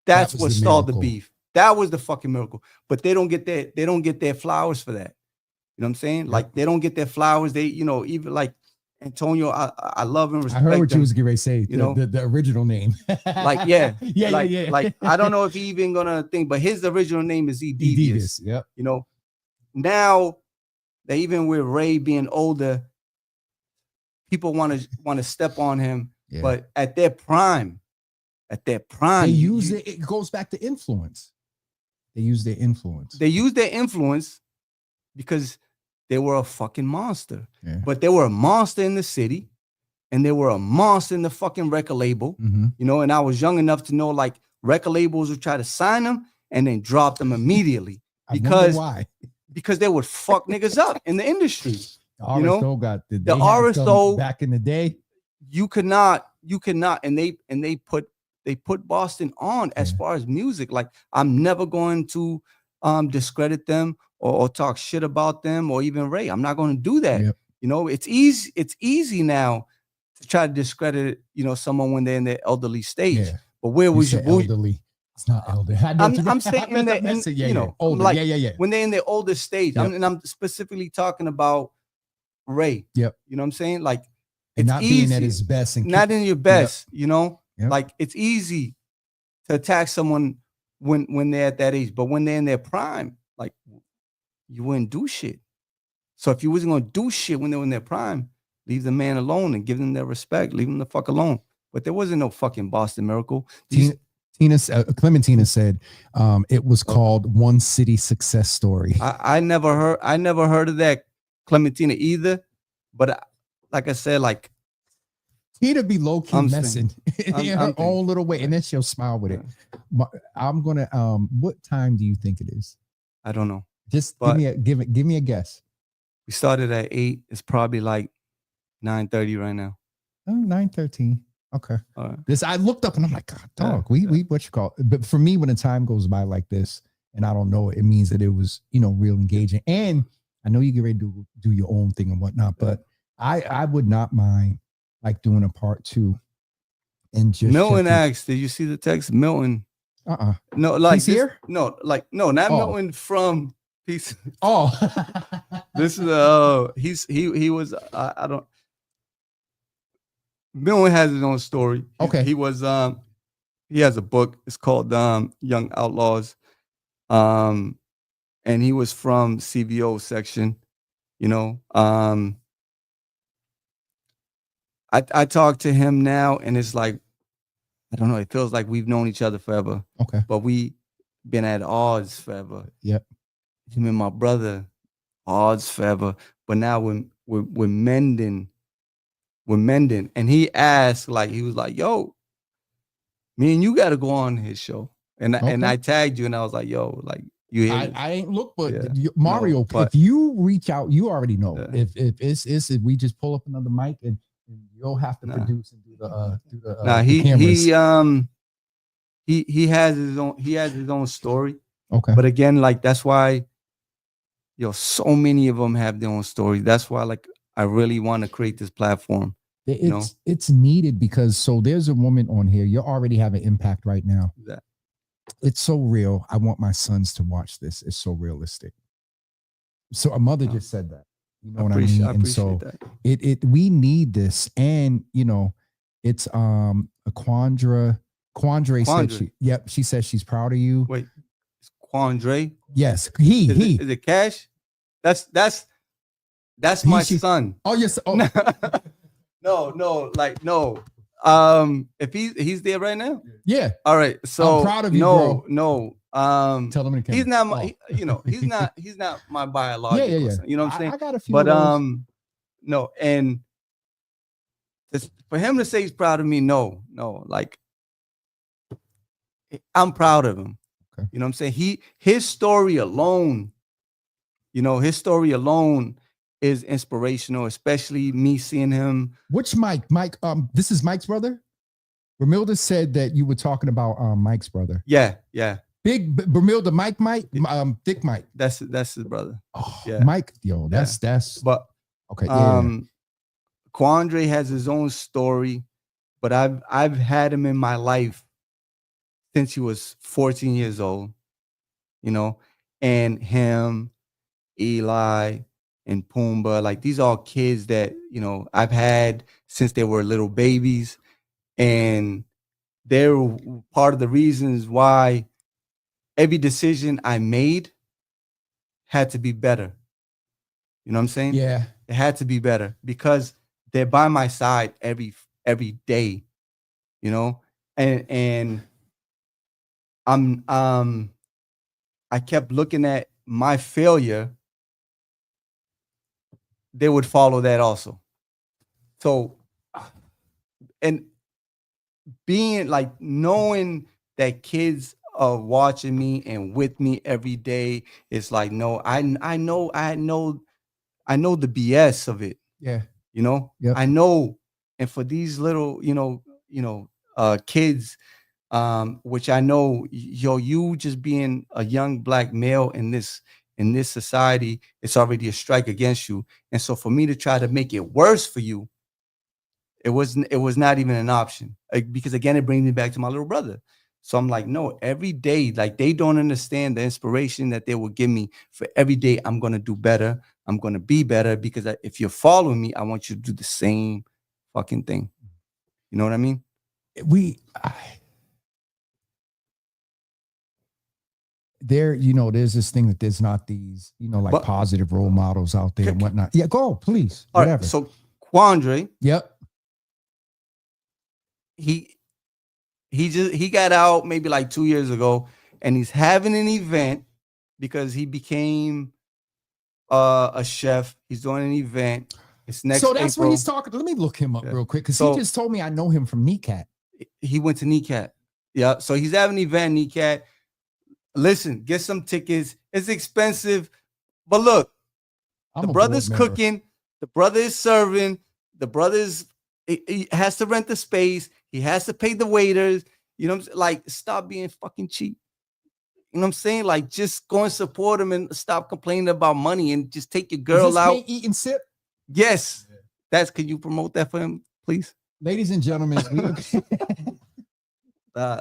[SPEAKER 2] that's what stalled the beef. That was the fucking miracle. But they don't get their flowers for that. You know what I'm saying? Yep. Like they don't get their flowers. They, even like Antonio, I love and respect.
[SPEAKER 1] I heard what
[SPEAKER 2] him.
[SPEAKER 1] You was getting ready to say. The original name.
[SPEAKER 2] Like yeah. Like I don't know if he even gonna think, but his original name is E. Devious.
[SPEAKER 1] Yep.
[SPEAKER 2] Now that even with Ray being older, people want to step on him. Yeah. But at their prime,
[SPEAKER 1] they use it. It goes back to influence. They use their influence.
[SPEAKER 2] Because they were a fucking monster.
[SPEAKER 1] Yeah.
[SPEAKER 2] But they were a monster in the city, and they were a monster in the fucking record label.
[SPEAKER 1] Mm-hmm.
[SPEAKER 2] And I was young enough to know like record labels would try to sign them and then drop them immediately. Because
[SPEAKER 1] why?
[SPEAKER 2] Because they would fuck niggas up in the industry.
[SPEAKER 1] RSO got the
[SPEAKER 2] RSO
[SPEAKER 1] back in the day.
[SPEAKER 2] You could not, and they put Boston on as far as music. Like I'm never going to discredit them or talk shit about them or even Ray. I'm not going to do that.
[SPEAKER 1] Yep.
[SPEAKER 2] It's easy now to try to discredit, someone when they're in their elderly stage.
[SPEAKER 1] Yeah.
[SPEAKER 2] But where was you
[SPEAKER 1] elderly? It's not elder.
[SPEAKER 2] I'm saying
[SPEAKER 1] older.
[SPEAKER 2] Like, when they're in their older stage.
[SPEAKER 1] Yep.
[SPEAKER 2] And I'm specifically talking about Ray.
[SPEAKER 1] Yep.
[SPEAKER 2] You know what I'm saying? Like
[SPEAKER 1] and
[SPEAKER 2] it's
[SPEAKER 1] not
[SPEAKER 2] easy.
[SPEAKER 1] being at his best and
[SPEAKER 2] not in your best,
[SPEAKER 1] Yep.
[SPEAKER 2] Like it's easy to attack someone when they're at that age, but when they're in their prime, like you wouldn't do shit. So if you wasn't gonna do shit when they were in their prime, leave the man alone and give them their respect. Leave them the fuck alone. But there wasn't no fucking Boston Miracle.
[SPEAKER 1] Clementina said it was called One City Success Story.
[SPEAKER 2] I never heard of that, Clementina, either. But like I said, like
[SPEAKER 1] Tina be low key messing in her own little way, and then she'll smile with it. I'm gonna. What time do you think it is?
[SPEAKER 2] I don't know.
[SPEAKER 1] Just give me a guess.
[SPEAKER 2] We started at 8. It's probably like 9:30 right now.
[SPEAKER 1] Oh, 9:13. Okay.
[SPEAKER 2] All right.
[SPEAKER 1] This I looked up and I'm like, God, dog. We what you call it? But for me, when the time goes by like this, and I don't know, it means that it was real engaging. And I know you get ready to do your own thing and whatnot, but I would not mind like doing a part 2. And just
[SPEAKER 2] Milton asked, did you see the text? Milton. No, like
[SPEAKER 1] he's here?
[SPEAKER 2] No, like no, not Milton from Peace.
[SPEAKER 1] Oh.
[SPEAKER 2] This is he was I don't. Milton has his own story.
[SPEAKER 1] Okay.
[SPEAKER 2] He was he has a book. It's called Young Outlaws. And he was from CVO section, I talk to him now, and it's like, I don't know. It feels like we've known each other forever.
[SPEAKER 1] Okay.
[SPEAKER 2] But we been at odds forever.
[SPEAKER 1] Yep.
[SPEAKER 2] Him and my brother, odds forever. But now we're mending. We're mending. And he asked, like, he was like, yo, me and you got to go on his show. And I tagged you, and I was like, yo, like, you hear
[SPEAKER 1] I ain't look, but Mario, no, but if you reach out, you already know. If we just pull up another mic and you'll have to produce and do the cameras.
[SPEAKER 2] He has his own story.
[SPEAKER 1] Okay.
[SPEAKER 2] But again, like, that's why, so many of them have their own story. That's why, like, I really want to create this platform.
[SPEAKER 1] It's needed, because so there's a woman on here. You already have an impact right now. It's so real. I want my sons to watch this. It's so realistic. So a mother just said that. You know what I mean? And so we need this. And it's Quandre said she says she's proud of you.
[SPEAKER 2] Wait, Quandre?
[SPEAKER 1] Yes,
[SPEAKER 2] Is it Cash? That's my son.
[SPEAKER 1] Oh yes. Oh.
[SPEAKER 2] No. If he's there right now,
[SPEAKER 1] yeah.
[SPEAKER 2] All right. So
[SPEAKER 1] I'm proud of you, bro.
[SPEAKER 2] No.
[SPEAKER 1] Tell him
[SPEAKER 2] he's not my. He's not my biological son. You know what I'm saying?
[SPEAKER 1] I got a few.
[SPEAKER 2] But no, and for him to say he's proud of me, no, like, I'm proud of him.
[SPEAKER 1] Okay.
[SPEAKER 2] You know what I'm saying? His story alone, is inspirational, especially me seeing him.
[SPEAKER 1] Which Mike? Mike, this is Mike's brother? Ramilda said that you were talking about Mike's brother.
[SPEAKER 2] Yeah.
[SPEAKER 1] Big Ramilda, Mike, Thick Mike.
[SPEAKER 2] That's his brother.
[SPEAKER 1] Oh, yeah. Mike, that's
[SPEAKER 2] but
[SPEAKER 1] okay.
[SPEAKER 2] Quandre has his own story, but I've had him in my life since he was 14 years old, and him, Eli, and Pumbaa, like, these are all kids that, I've had since they were little babies. And they're part of the reasons why every decision I made had to be better. You know what I'm saying?
[SPEAKER 1] Yeah.
[SPEAKER 2] It had to be better because they're by my side every day, and I kept looking at my failure. They would follow that also. So, and being like, knowing that kids are watching me and with me every day, it's like, no, I know the BS of it.
[SPEAKER 1] Yeah.
[SPEAKER 2] Yep. I know. And for these little, kids, which I know, you just being a young Black male in this society, it's already a strike against you. And so for me to try to make it worse for you, it was not even an option, because again, it brings me back to my little brother. So I'm like, no, every day, like, they don't understand the inspiration that they will give me. For every day, I'm going to do better. I'm going to be better, because if you're following me, I want you to do the same fucking thing. You know what I mean?
[SPEAKER 1] There's this thing that there's not these, positive role models out there and whatnot. Yeah, go, please.
[SPEAKER 2] All
[SPEAKER 1] whatever.
[SPEAKER 2] Right, so Quandre.
[SPEAKER 1] Yep.
[SPEAKER 2] He got out maybe like 2 years ago, and he's having an event because he became a chef. He's doing an event. It's next.
[SPEAKER 1] So that's
[SPEAKER 2] April.
[SPEAKER 1] what he's talking. Let me look him up real quick, because he just told me I know him from NECAT.
[SPEAKER 2] He went to NECAT. Yeah. So he's having an event, NECAT. Listen, get some tickets. It's expensive, but look, the brother's cooking. The brother is serving. The brother's he has to rent the space. He has to pay the waiters. You know what I'm saying? Like, stop being fucking cheap. You know what I'm saying? Like, just go and support him and stop complaining about money, and just take your girl out.
[SPEAKER 1] Pay, eat, and sip?
[SPEAKER 2] Yes. Can you promote that for him, please?
[SPEAKER 1] Ladies and gentlemen. All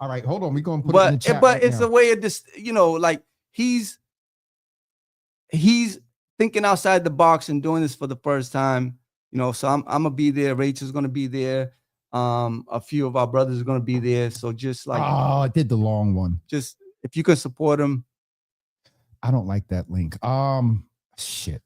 [SPEAKER 1] right, hold on. We're going to put it in the chat.
[SPEAKER 2] But it's a way of this, like, he's thinking outside the box and doing this for the first time. So I'm gonna be there. Rachel's gonna be there. A few of our brothers are gonna be there. So just like,
[SPEAKER 1] I did the long one.
[SPEAKER 2] Just if you can support him.
[SPEAKER 1] I don't like that link. Shit.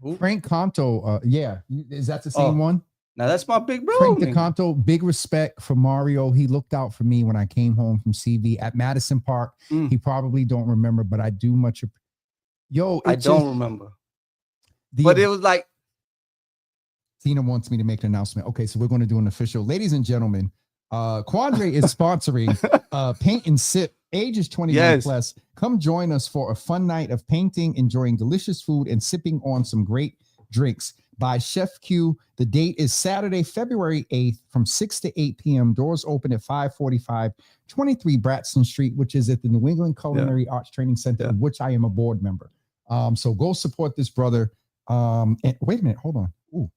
[SPEAKER 2] Who?
[SPEAKER 1] Frank Conto. Yeah, is that the same one?
[SPEAKER 2] Now that's my big bro.
[SPEAKER 1] Frank DeCanto, big respect for Mario. He looked out for me when I came home from CV at Madison Park. He probably don't remember, but I do much.
[SPEAKER 2] I don't remember. But it was like.
[SPEAKER 1] Tina wants me to make an announcement. Okay, so we're going to do an official. Ladies and gentlemen, Quandre is sponsoring Paint and Sip, ages 21 plus. Come join us for a fun night of painting, enjoying delicious food, and sipping on some great drinks by Chef Q. The date is Saturday, February 8th from 6 to 8 p.m. Doors open at 545, 23 Bratson Street, which is at the New England Culinary Arts Training Center, of which I am a board member. So go support this brother. And wait a minute, hold on. Ooh.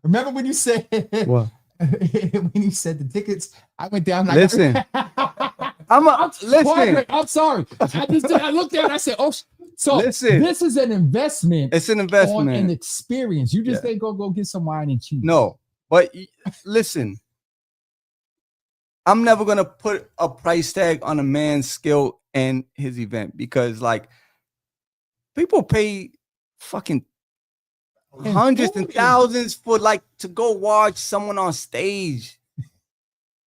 [SPEAKER 1] Remember when you said
[SPEAKER 2] what?
[SPEAKER 1] When you said the tickets, I went down.
[SPEAKER 2] Listen, I'm
[SPEAKER 1] sorry. I looked at it. I said, "Oh, so listen, this is an investment.
[SPEAKER 2] It's an investment,
[SPEAKER 1] on an experience. You just ain't go get some wine and cheese."
[SPEAKER 2] No, but listen, I'm never gonna put a price tag on a man's skill and his event because, like, people pay fucking hundreds and thousands for like to go watch someone on stage.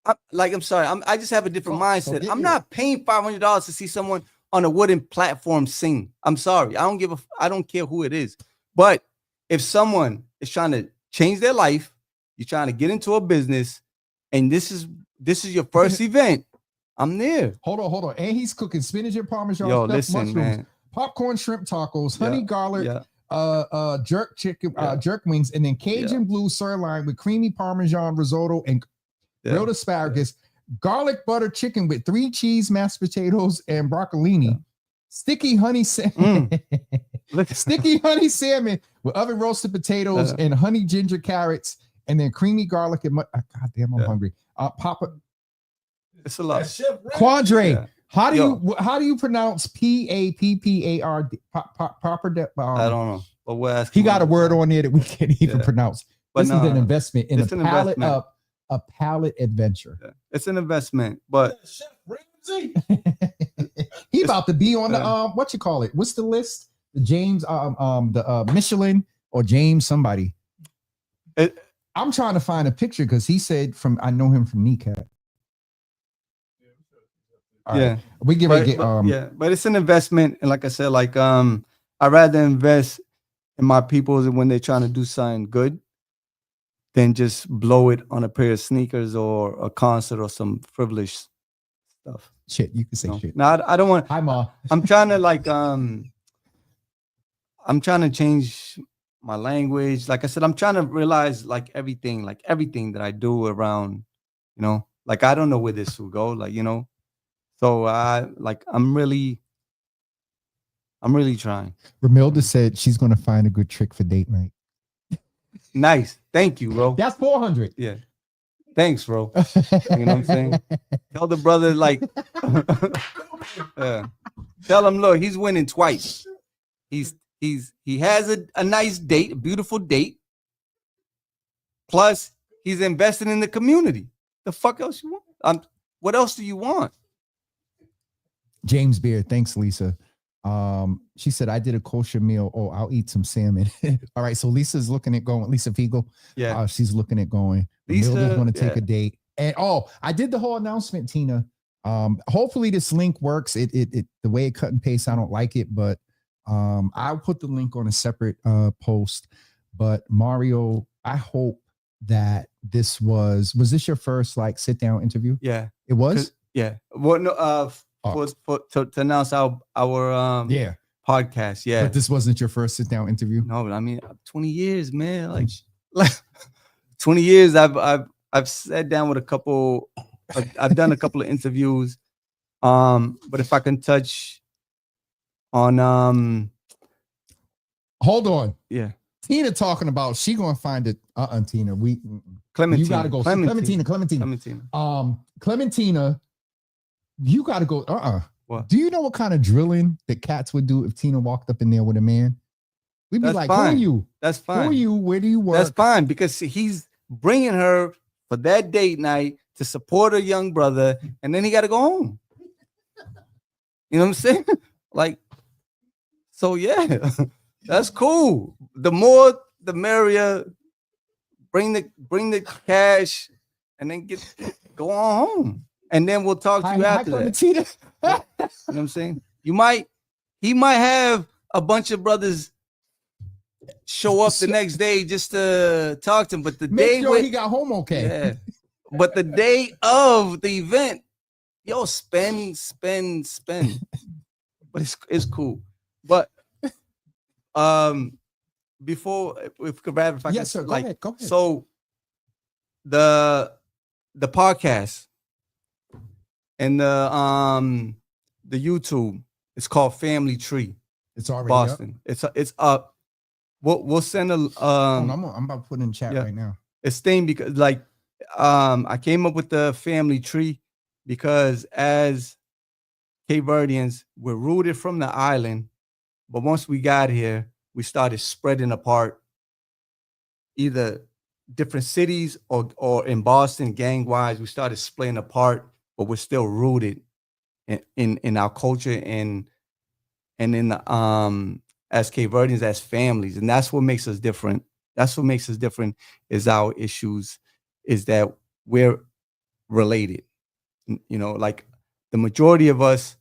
[SPEAKER 2] I'm sorry. I just have a different mindset. I'm not paying $500 to see someone on a wooden platform sing. I'm sorry. I don't care who it is. But if someone is trying to change their life, you're trying to get into a business, and this is your first event, I'm there.
[SPEAKER 1] Hold on. And he's cooking spinach and Parmesan,
[SPEAKER 2] mushrooms,
[SPEAKER 1] man. Popcorn shrimp tacos, honey garlic, jerk chicken, jerk wings, and then Cajun blue sirloin with creamy Parmesan risotto and grilled asparagus, garlic butter chicken with 3 cheese mashed potatoes and broccolini, sticky honey salmon, sticky honey salmon with oven roasted potatoes and honey ginger carrots, and then creamy garlic and God damn, I'm hungry. Papa,
[SPEAKER 2] it's a lot.
[SPEAKER 1] Quandre. How do you pronounce Pappard?
[SPEAKER 2] I don't know. But we're asking.
[SPEAKER 1] He got a word on there that we can't even pronounce. But this is an investment in a palate adventure.
[SPEAKER 2] Yeah. It's an investment, but
[SPEAKER 3] Chef Ramsay.
[SPEAKER 1] He about to be on the what you call it? What's the list? The James the Michelin or James somebody. I'm trying to find a picture because he said I know him from Kneecap. Right. We give it.
[SPEAKER 2] But it's an investment, and like I said, like I'd rather invest in my people when they're trying to do something good than just blow it on a pair of sneakers or a concert or some frivolous stuff.
[SPEAKER 1] Shit, you can say shit.
[SPEAKER 2] No, I don't want.
[SPEAKER 1] Hi, Ma.
[SPEAKER 2] I'm trying to I'm trying to change my language. Like I said, I'm trying to realize everything that I do around, like I don't know where this will go, So I'm really trying.
[SPEAKER 1] Ramilda said she's gonna find a good trick for date night.
[SPEAKER 2] Nice. Thank you, bro.
[SPEAKER 1] That's 400.
[SPEAKER 2] Yeah. Thanks, bro. You know what I'm saying? Tell the brother, tell him, look, he's winning twice. He has a nice date, a beautiful date. Plus, he's investing in the community. The fuck else you want? What else do you want?
[SPEAKER 1] James Beard, thanks, Lisa. She said, I did a kosher meal. Oh, I'll eat some salmon. All right, so Lisa's looking at going. Lisa Fiegel, she's looking at going. Lisa's going to take a date. And I did the whole announcement, Tina. Hopefully this link works. It the way it cut and paste, I don't like it, but I'll put the link on a separate post. But Mario, I hope that this was this your first sit down interview?
[SPEAKER 2] Yeah,
[SPEAKER 1] it was.
[SPEAKER 2] Yeah. Well, no. To announce our podcast. Yeah,
[SPEAKER 1] but this wasn't your first sit down interview.
[SPEAKER 2] No, but I mean 20 years, man. Like 20 years. I've sat down with a couple. I've done a couple of interviews. But if I can touch on
[SPEAKER 1] hold on.
[SPEAKER 2] Yeah.
[SPEAKER 1] Tina talking about she gonna find it. Tina,
[SPEAKER 2] Clementina.
[SPEAKER 1] You gotta go. Clementina. Clementina. You got to go.
[SPEAKER 2] What?
[SPEAKER 1] Do you know what kind of drilling that cats would do if Tina walked up in there with a man? We'd be like, fine. Who are you?
[SPEAKER 2] That's fine.
[SPEAKER 1] Who are you? Where do you work?
[SPEAKER 2] That's fine because he's bringing her for that date night to support her young brother, and then he got to go home. You know what I'm saying? So yeah, that's cool. The more, the merrier. Bring the cash, and then go on home, and then we'll talk to you after that. You know what I'm saying? He might have a bunch of brothers show up the next day just to talk to him, but the day
[SPEAKER 1] he got home okay.
[SPEAKER 2] Yeah, but the day of the event, yo, spend. But it's cool. But before, if we could wrap, if I
[SPEAKER 1] yes, sir. Go ahead.
[SPEAKER 2] So the podcast and the YouTube, it's called Family Tree.
[SPEAKER 1] It's already
[SPEAKER 2] Boston.
[SPEAKER 1] Up.
[SPEAKER 2] It's up. We'll send a
[SPEAKER 1] I'm about to put it in chat right now.
[SPEAKER 2] It's thing because like I came up with the Family Tree because as Cape Verdeans, we're rooted from the island, but once we got here, we started spreading apart, either different cities or in Boston, gang-wise, we started splitting apart, but we're still rooted in our culture and in the as Cape Verdeans, as families. And that's what makes us different. That's what makes us different is our issues, is that we're related. You know, like the majority of us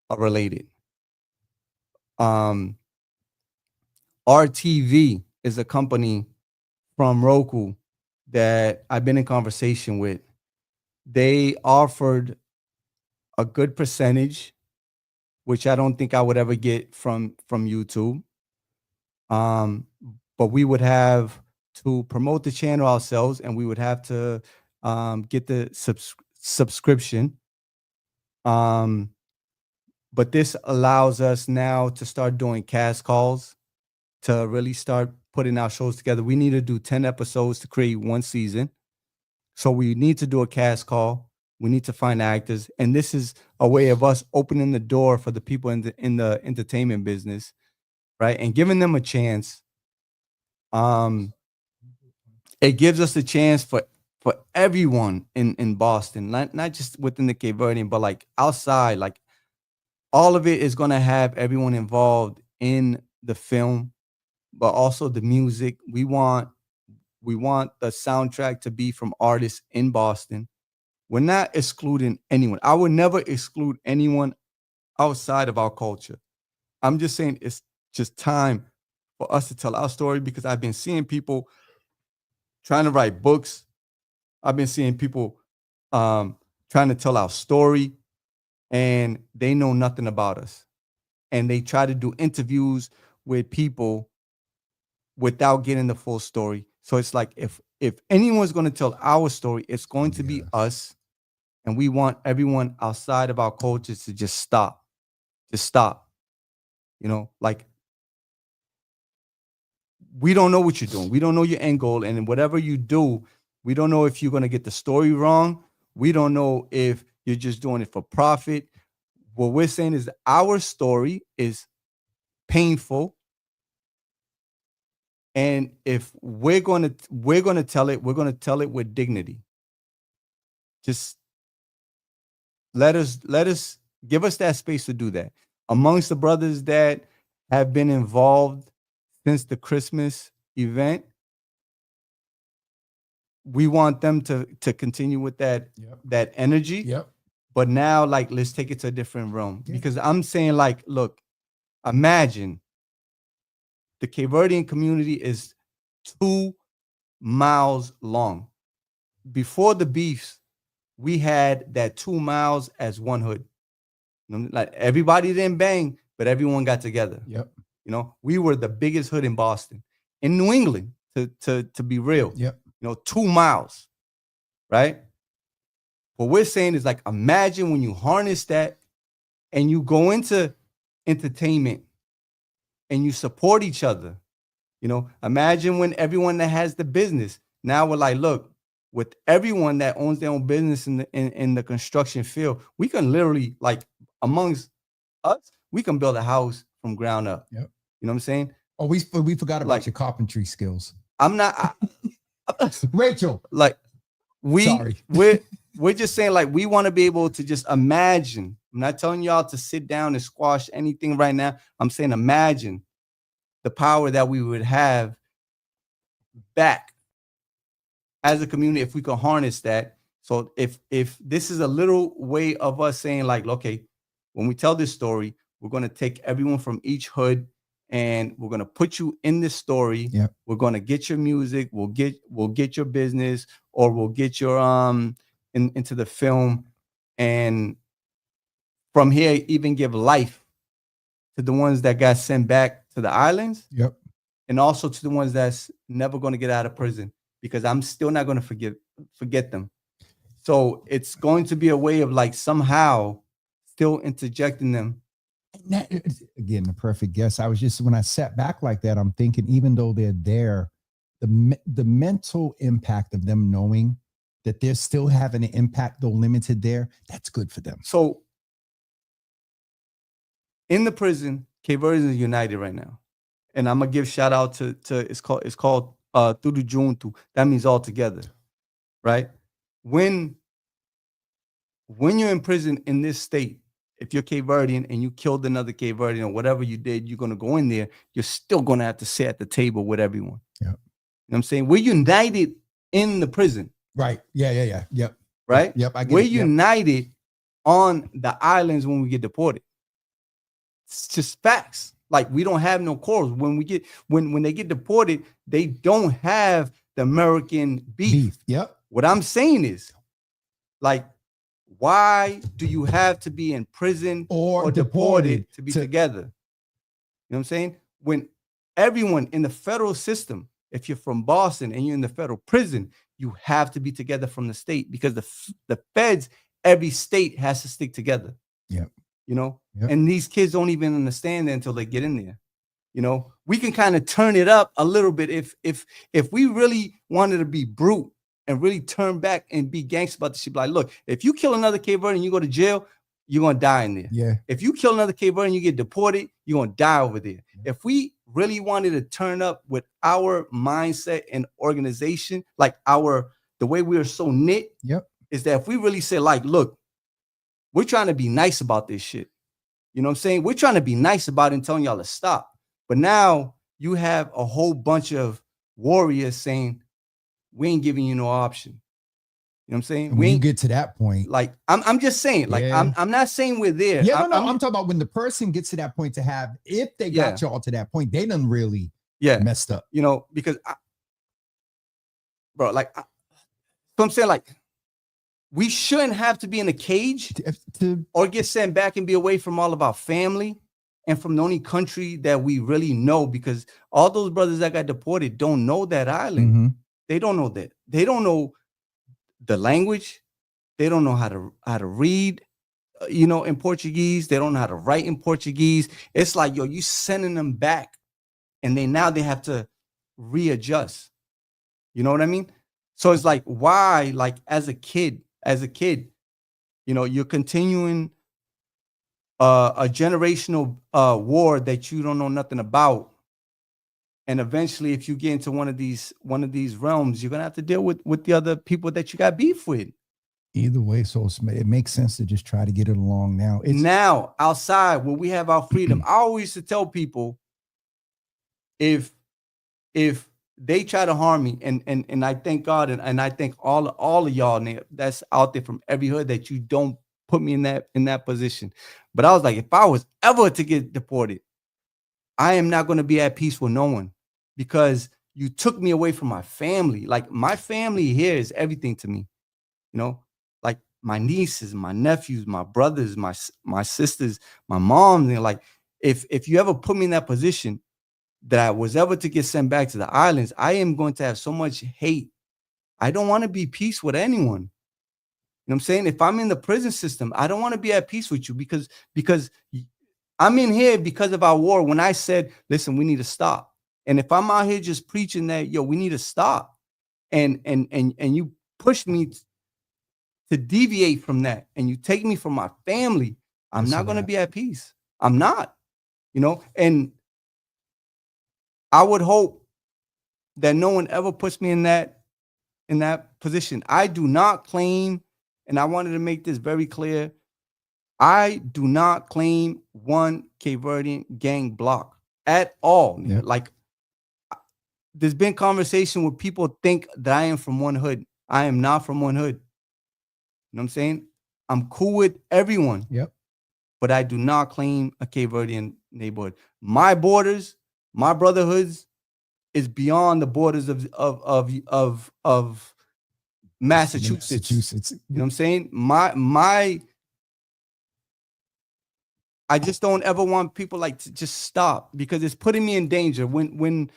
[SPEAKER 2] are related. RTV is a company from Roku that I've been in conversation with. They offered a good percentage, which I don't think I would ever get from YouTube. But we would have to promote the channel ourselves, and we would have to get the subscription. But this allows us now to start doing cast calls, to really start putting our shows together. We need to do 10 episodes to create one season. So we need to do a cast call. We need to find actors. And this is a way of us opening the door for the people in the entertainment business, right? And giving them a chance. It gives us a chance for everyone in Boston, not just within the Cape Verdean, but like outside. Like all of it is going to have everyone involved in the film, but also the music. We want the soundtrack to be from artists in Boston. We're not excluding anyone. I would never exclude anyone outside of our culture. I'm just saying it's just time for us to tell our story, because I've been seeing people trying to write books. I've been seeing people trying to tell our story, and they know nothing about us. And they try to do interviews with people without getting the full story. So it's like, if anyone's going to tell our story, it's going to be us. And we want everyone outside of our cultures to just stop. Just stop. You know, like, we don't know what you're doing. We don't know your end goal. And whatever you do, we don't know if you're going to get the story wrong. We don't know if you're just doing it for profit. What we're saying is our story is painful. And if we're going to tell it, we're going to tell it with dignity. Just let us give us that space to do that. Amongst the brothers that have been involved since the Christmas event, we want them to continue with that energy.
[SPEAKER 1] Yep.
[SPEAKER 2] But now, like, let's take it to a different realm. Because I'm saying, like, look, imagine the Cape Verdean community is 2 miles long. Before the beefs, we had that 2 miles as one hood. Like, everybody didn't bang, but everyone got together.
[SPEAKER 1] Yep.
[SPEAKER 2] You know, we were the biggest hood in Boston, in New England, to be real.
[SPEAKER 1] Yep.
[SPEAKER 2] You know, 2 miles, right? What we're saying is, like, imagine when you harness that and you go into entertainment and you support each other. You know, imagine when everyone that has the business, now we're like, look, with everyone that owns their own business in the construction field, we can literally, like, amongst us, we can build a house from ground up.
[SPEAKER 1] Yep.
[SPEAKER 2] You know what I'm saying?
[SPEAKER 1] Oh, we forgot about, like, your carpentry skills.
[SPEAKER 2] I'm not
[SPEAKER 1] Rachel.
[SPEAKER 2] Like, we're we're just saying, like, we want to be able to just imagine. I'm not telling y'all to sit down and squash anything right now. I'm saying imagine the power that we would have back as a community if we could harness that. So if this is a little way of us saying, like, okay, when we tell this story, we're going to take everyone from each hood and we're going to put you in this story.
[SPEAKER 1] Yep.
[SPEAKER 2] We're going to get your music, we'll get your business, or we'll get your into the film, and from here even give life to the ones that got sent back to the islands.
[SPEAKER 1] Yep.
[SPEAKER 2] And also to the ones that's never going to get out of prison, because I'm still not going to forget them. So it's going to be a way of, like, somehow still interjecting them.
[SPEAKER 1] That, again, the perfect guess. I was just, when I sat back like that, I'm thinking, even though they're there, the mental impact of them knowing that they're still having an impact, though limited there, that's good for them.
[SPEAKER 2] So in the prison, Cape Verdeans are united right now. And I'm gonna give shout out to it's called Tudo Junto. That means all together, right? When you're in prison in this state, if you're Cape Verdean and you killed another Cape Verdean or whatever you did, you're gonna go in there. You're still gonna have to sit at the table with everyone.
[SPEAKER 1] Yeah,
[SPEAKER 2] you know what I'm saying? We're united in the prison,
[SPEAKER 1] right? Yeah. Yep.
[SPEAKER 2] Right?
[SPEAKER 1] Yep. I get
[SPEAKER 2] We're
[SPEAKER 1] it. Yep.
[SPEAKER 2] united on the islands when we get deported. It's just facts. Like, we don't have no quarrels. When they get deported, they don't have the American beef.
[SPEAKER 1] Yep.
[SPEAKER 2] What I'm saying is, like, why do you have to be in prison or deported to be together? You know what I'm saying? When everyone in the federal system, if you're from Boston and you're in the federal prison, you have to be together from the state, because the feds, every state has to stick together.
[SPEAKER 1] Yep.
[SPEAKER 2] You know, and these kids don't even understand that until they get in there. You know, we can kind of turn it up a little bit if we really wanted to be brute and really turn back and be gangster about the shit. Like, look, if you kill another Cape Verde and you go to jail, you're gonna die in there.
[SPEAKER 1] Yeah.
[SPEAKER 2] If you kill another Cape Verde and you get deported, you're gonna die over there. Yeah. If we really wanted to turn up with our mindset and organization, like the way we are so knit, is that if we really say, like, look, we're trying to be nice about this shit. You know what I'm saying? We're trying to be nice about it and telling y'all to stop. But now you have a whole bunch of warriors saying, we ain't giving you no option. You know what I'm saying?
[SPEAKER 1] And when you get to that point,
[SPEAKER 2] like, I'm just saying, like, I'm not saying we're there.
[SPEAKER 1] Yeah, I'm talking about when the person gets to that point, to have, if they got y'all to that point, they done really messed up.
[SPEAKER 2] You know, because so I'm saying, like, we shouldn't have to be in a cage or get sent back and be away from all of our family and from the only country that we really know, because all those brothers that got deported don't know that island.
[SPEAKER 1] Mm-hmm.
[SPEAKER 2] They don't know that. They don't know the language. They don't know how to read, in Portuguese. They don't know how to write in Portuguese. It's like, yo, you sending them back, and now they have to readjust. You know what I mean? So it's like, why, like, as a kid, you're continuing a generational war that you don't know nothing about. And eventually, if you get into one of these realms, you're gonna have to deal with the other people that you got beef with.
[SPEAKER 1] Either way, so it makes sense to just try to get it along now.
[SPEAKER 2] Now, outside, where we have our freedom, I always used to tell people, if they try to harm me, and I thank God, and I thank all of y'all that's out there from every hood, that you don't put me in that position. But I was like, if I was ever to get deported, I am not going to be at peace with no one, because you took me away from my family. Like, my family here is everything to me, like my nieces, my nephews, my brothers, my sisters, my mom. And like, if you ever put me in that position that I was ever to get sent back to the islands, I am going to have so much hate. I don't want to be peace with anyone. You know what I'm saying? If I'm in the prison system, I don't want to be at peace with you, because I'm in here because of our war. When I said, listen, we need to stop. And if I'm out here just preaching that, yo, we need to stop, and you push me to deviate from that, and you take me from my family, I'm not going to be at peace. I'm not, and I would hope that no one ever puts me in that position. I do not claim and I wanted to make this very clear. I do not claim one Cape Verdean gang block at all.
[SPEAKER 1] Yeah.
[SPEAKER 2] Like, there's been conversation where people think that I am from one hood. I am not from one hood. You know what I'm saying? I'm cool with everyone.
[SPEAKER 1] Yep.
[SPEAKER 2] But I do not claim a Cape Verdean neighborhood. My borders, my brotherhoods, is beyond the borders of Massachusetts. You know what I'm saying? I just don't ever want people like to just stop, because it's putting me in danger. When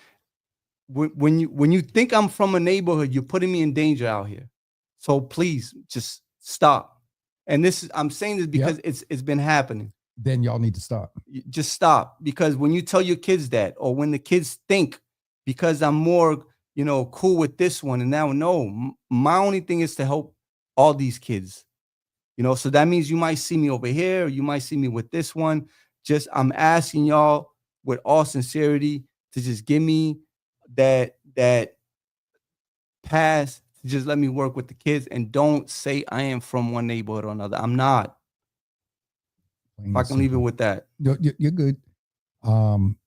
[SPEAKER 2] you think I'm from a neighborhood, you're putting me in danger out here. So please just stop. And I'm saying this because it's been happening.
[SPEAKER 1] Then y'all need to stop.
[SPEAKER 2] Just stop, because when you tell your kids that, or when the kids think because I'm more, cool with this one and now, no, my only thing is to help all these kids. So that means you might see me over here, or you might see me with this one. Just, I'm asking y'all with all sincerity to just give me that pass, to just let me work with the kids, and don't say I am from one neighborhood or another. I'm not. If I can leave it with that.
[SPEAKER 1] You're good.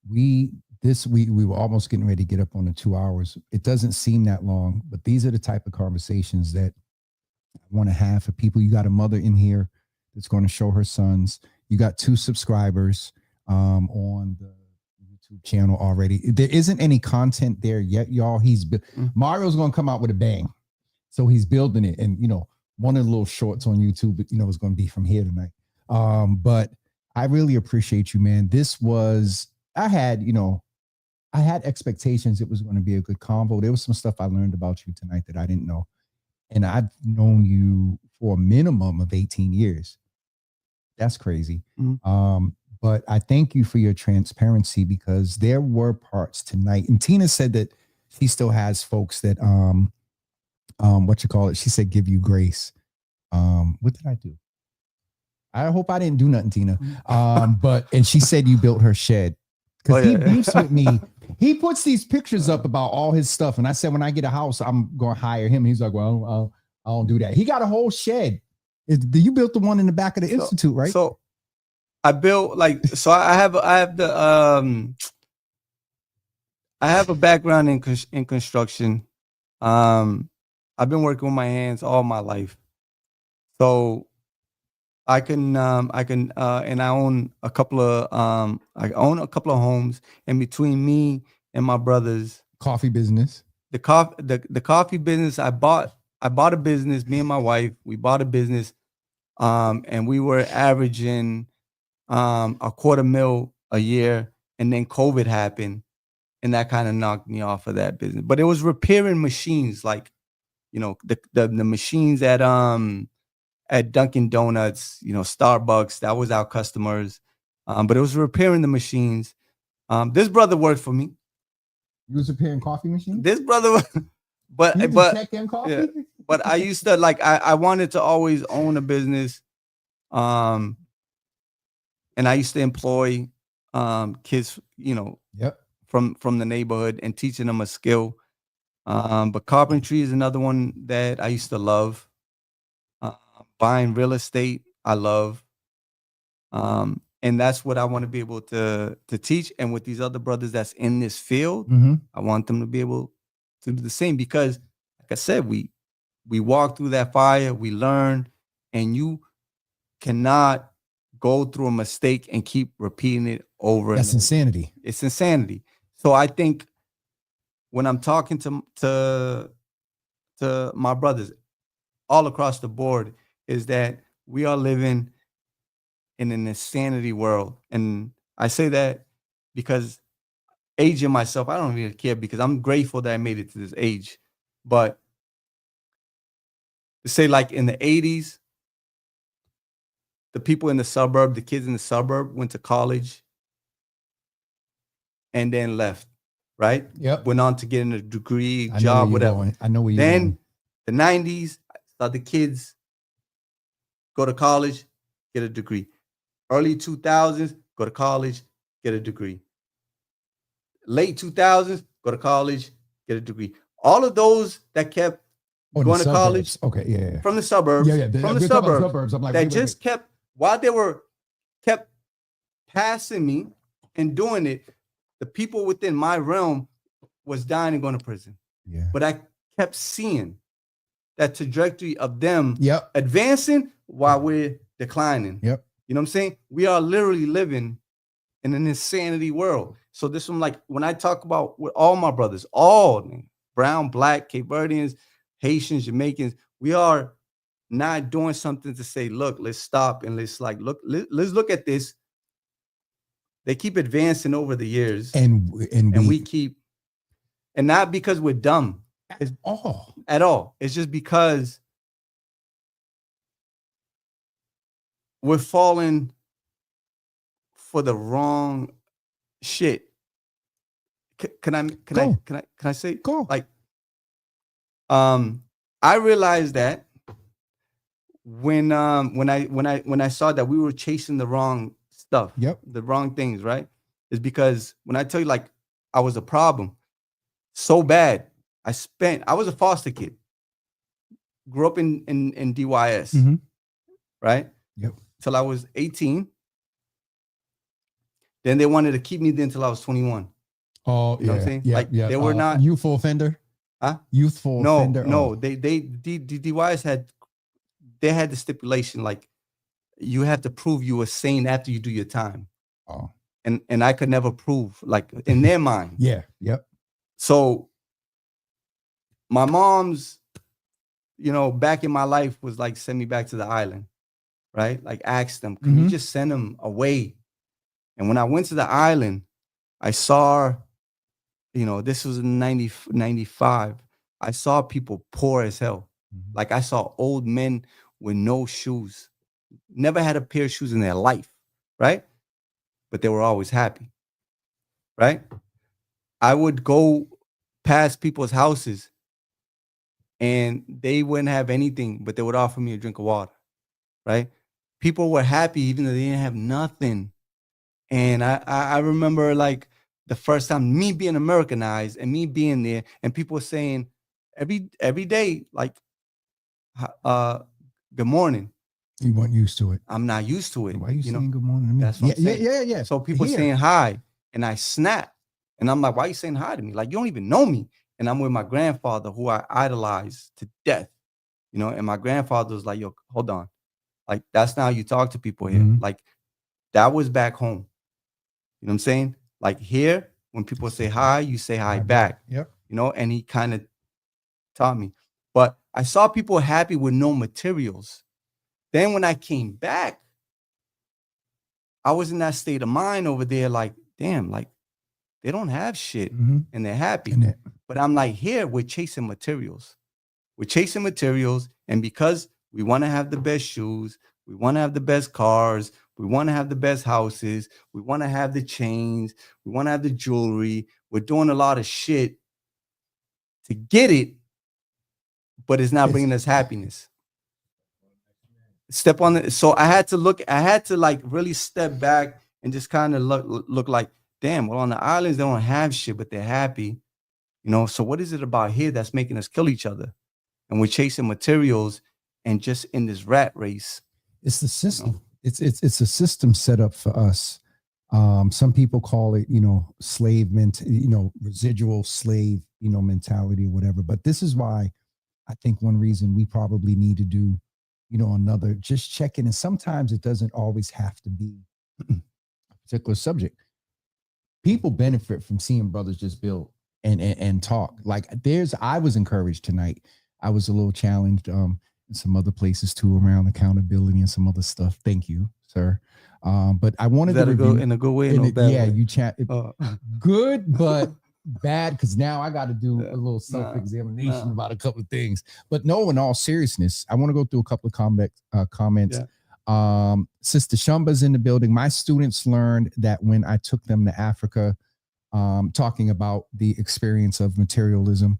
[SPEAKER 1] We were almost getting ready to get up on the 2 hours. It doesn't seem that long, but these are the type of conversations that I want to have for people. You got a mother in here that's going to show her sons. You got 2 subscribers on the YouTube channel already. There isn't any content there yet, y'all. Mario's going to come out with a bang. So he's building it. And, one of the little shorts on YouTube, is going to be from here tonight. But I really appreciate you, man. I had expectations it was going to be a good convo. There was some stuff I learned about you tonight that I didn't know. And I've known you for a minimum of 18 years. That's crazy. Mm-hmm. But I thank you for your transparency, because there were parts tonight. And Tina said that she still has folks that, she said, give you grace. What did I do? I hope I didn't do nothing, Tina. And she said you built her shed, because he beefs with me. He puts these pictures up about all his stuff. And I said, when I get a house, I'm going to hire him. He's like, well, I don't do that. He got a whole shed. You built the one in the back of the Institute, right?
[SPEAKER 2] So I built I have a background in construction. I've been working with my hands all my life. So I can and I own a couple of homes, and between me and my brothers,
[SPEAKER 1] coffee business,
[SPEAKER 2] the coffee business, I bought a business. Me and my wife, we bought a business, and we were averaging $250,000 a year, and then COVID happened, and that kind of knocked me off of that business. But it was repairing machines, like, the machines at Dunkin' Donuts, Starbucks. That was our customers, but it was repairing the machines. This brother worked for me.
[SPEAKER 1] You was repairing coffee machines?
[SPEAKER 2] This brother, but
[SPEAKER 1] check in coffee?
[SPEAKER 2] Yeah, but I used to I wanted to always own a business, and I used to employ kids, from the neighborhood, and teaching them a skill. But carpentry is another one that I used to love. Buying real estate, I love. And that's what I want to be able to teach. And with these other brothers that's in this field,
[SPEAKER 1] mm-hmm.
[SPEAKER 2] I want them to be able to do the same, because, like I said, we walk through that fire, we learn, and you cannot go through a mistake and keep repeating it over.
[SPEAKER 1] That's insanity.
[SPEAKER 2] It's insanity. So I think when I'm talking to my brothers all across the board, is that we are living in an insanity world. And I say that because aging myself, I don't really care, because I'm grateful that I made it to this age. But to say, like, in the 80s, the people in the suburb, the kids in the suburb went to college and then left, right?
[SPEAKER 1] Yep.
[SPEAKER 2] Went on to get a degree, job, whatever.
[SPEAKER 1] I know where you're going.
[SPEAKER 2] Then the 90s, saw the kids go to college, get a degree. Early 2000s, go to college, get a degree. Late 2000s, go to college, get a degree. All of those that kept going to college.
[SPEAKER 1] Okay, yeah.
[SPEAKER 2] From the suburbs. From the suburbs. I'm like, that just kept, while they were kept passing me and doing it, the people within my realm was dying and going to prison.
[SPEAKER 1] Yeah.
[SPEAKER 2] But I kept seeing that trajectory of them
[SPEAKER 1] yep.
[SPEAKER 2] advancing while we're declining.
[SPEAKER 1] Yep.
[SPEAKER 2] You know what I'm saying? We are literally living in an insanity world. So this one, like when I talk about with all my brothers, all brown, black, Cape Verdeans, Haitians, Jamaicans, we are not doing something to say, look, let's stop and let's like let's look at this. They keep advancing over the years, and we keep, and not because we're dumb at all. It's just because we're falling for the wrong shit. Can I say?
[SPEAKER 1] Go.
[SPEAKER 2] Like, I realized that when I saw that we were chasing the wrong stuff, the wrong things, right? Is because when I tell you, like, I was a problem so bad. I was a foster kid. Grew up in DYS, right?
[SPEAKER 1] Yep.
[SPEAKER 2] Till I was 18. Then they wanted to keep me there until I was 21.
[SPEAKER 1] Oh,
[SPEAKER 2] you know what I'm saying?
[SPEAKER 1] Yeah,
[SPEAKER 2] like they were not
[SPEAKER 1] youthful offender.
[SPEAKER 2] Huh?
[SPEAKER 1] Youthful offender.
[SPEAKER 2] No, they DYS had the stipulation like you have to prove you were sane after you do your time.
[SPEAKER 1] Oh.
[SPEAKER 2] And I could never prove, like, in their mind.
[SPEAKER 1] Yeah. Yep.
[SPEAKER 2] So my mom's, back in my life was like, send me back to the island, right? Like, ask them, can you just send them away? And when I went to the island, I saw, this was in 95. I saw people poor as hell. Like, I saw old men with no shoes, never had a pair of shoes in their life, right? But they were always happy, right? I would go past people's houses and they wouldn't have anything, but they would offer me a drink of water, right? People were happy even though they didn't have nothing. And I remember, like, the first time me being Americanized and me being there and people saying every day, like, good morning.
[SPEAKER 1] You weren't used to it.
[SPEAKER 2] I'm not used to it.
[SPEAKER 1] Why are you saying good morning to me?
[SPEAKER 2] That's what I'm saying.
[SPEAKER 1] Yeah.
[SPEAKER 2] So people saying hi, and I snap, and I'm like, "Why are you saying hi to me? Like, you don't even know me." And I'm with my grandfather, who I idolized to death, And my grandfather was like, "Yo, hold on, like, that's not how you talk to people here. Like, that was back home. You know what I'm saying? Like, here, when people say hi, you say hi back.
[SPEAKER 1] Yep.
[SPEAKER 2] And he kind of taught me. But I saw people happy with no materials. Then when I came back, I was in that state of mind over there, like, damn, like, they don't have shit and they're happy. But I'm like, here, we're chasing materials. We're chasing materials. And because we want to have the best shoes, we want to have the best cars, we want to have the best houses, we want to have the chains, we want to have the jewelry. We're doing a lot of shit to get it, but it's not bringing us happiness. Step on it. So I had to like really step back and just kind of look like, damn, well, on the islands, they don't have shit, but they're happy. So what is it about here that's making us kill each other? And we're chasing materials and just in this rat race.
[SPEAKER 1] It's the system. It's a system set up for us. Some people call it, slave residual slave, mentality or whatever. But this is why I think one reason we probably need to do, another, just check in. And sometimes it doesn't always have to be a particular subject. People benefit from seeing brothers just build and talk. Like, I was encouraged tonight. I was a little challenged in some other places too, around accountability and some other stuff. Thank you, sir. But I wanted to
[SPEAKER 2] go in a good way, in a bad way.
[SPEAKER 1] You chat good, but bad, because now I got to do a little self-examination about a couple of things. But no, in all seriousness, I want to go through a couple of comments. Yeah. Sister Shumba's in the building. My students learned that when I took them to Africa, talking about the experience of materialism.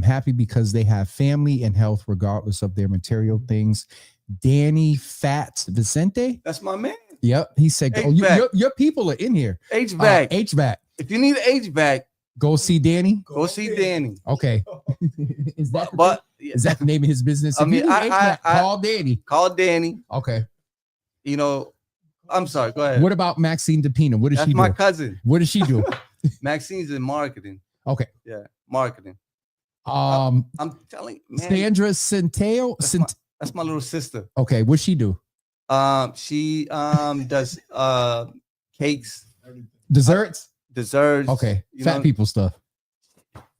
[SPEAKER 1] Happy because they have family and health regardless of their material things. Danny Fats Vicente.
[SPEAKER 2] That's my man.
[SPEAKER 1] Yep. He said, your people are in here.
[SPEAKER 2] HVAC.
[SPEAKER 1] HVAC.
[SPEAKER 2] If you need HVAC,
[SPEAKER 1] Go see Danny.
[SPEAKER 2] Go see Danny.
[SPEAKER 1] Okay. Is that the name of his business?
[SPEAKER 2] I mean,
[SPEAKER 1] call Danny.
[SPEAKER 2] Call Danny.
[SPEAKER 1] Okay.
[SPEAKER 2] You know, I'm sorry. Go ahead.
[SPEAKER 1] What about Maxine DePina? What does she do?
[SPEAKER 2] That's my cousin.
[SPEAKER 1] What does she do?
[SPEAKER 2] Maxine's in marketing.
[SPEAKER 1] Okay.
[SPEAKER 2] Yeah, marketing.
[SPEAKER 1] I'm
[SPEAKER 2] telling you, man.
[SPEAKER 1] Sandra Centeo.
[SPEAKER 2] That's my little sister.
[SPEAKER 1] Okay. What's she do?
[SPEAKER 2] She does cakes,
[SPEAKER 1] desserts.
[SPEAKER 2] Okay.
[SPEAKER 1] Fat people stuff.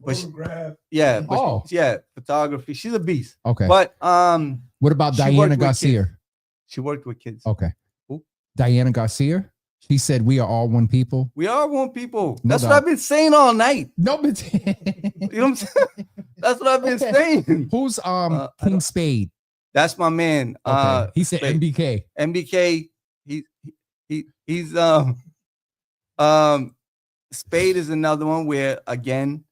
[SPEAKER 2] But photography. She's a beast.
[SPEAKER 1] Okay.
[SPEAKER 2] But
[SPEAKER 1] what about Diana Garcia?
[SPEAKER 2] She worked with kids.
[SPEAKER 1] Okay. Who? Diana Garcia. She said, "We are all one people."
[SPEAKER 2] We are one people. That's what I've been saying all night.
[SPEAKER 1] No, but
[SPEAKER 2] you know what I'm saying? That's what I've been saying.
[SPEAKER 1] Who's King Spade?
[SPEAKER 2] That's my man.
[SPEAKER 1] Okay. He said
[SPEAKER 2] Spade.
[SPEAKER 1] MBK.
[SPEAKER 2] MBK. He's Spade is another one where again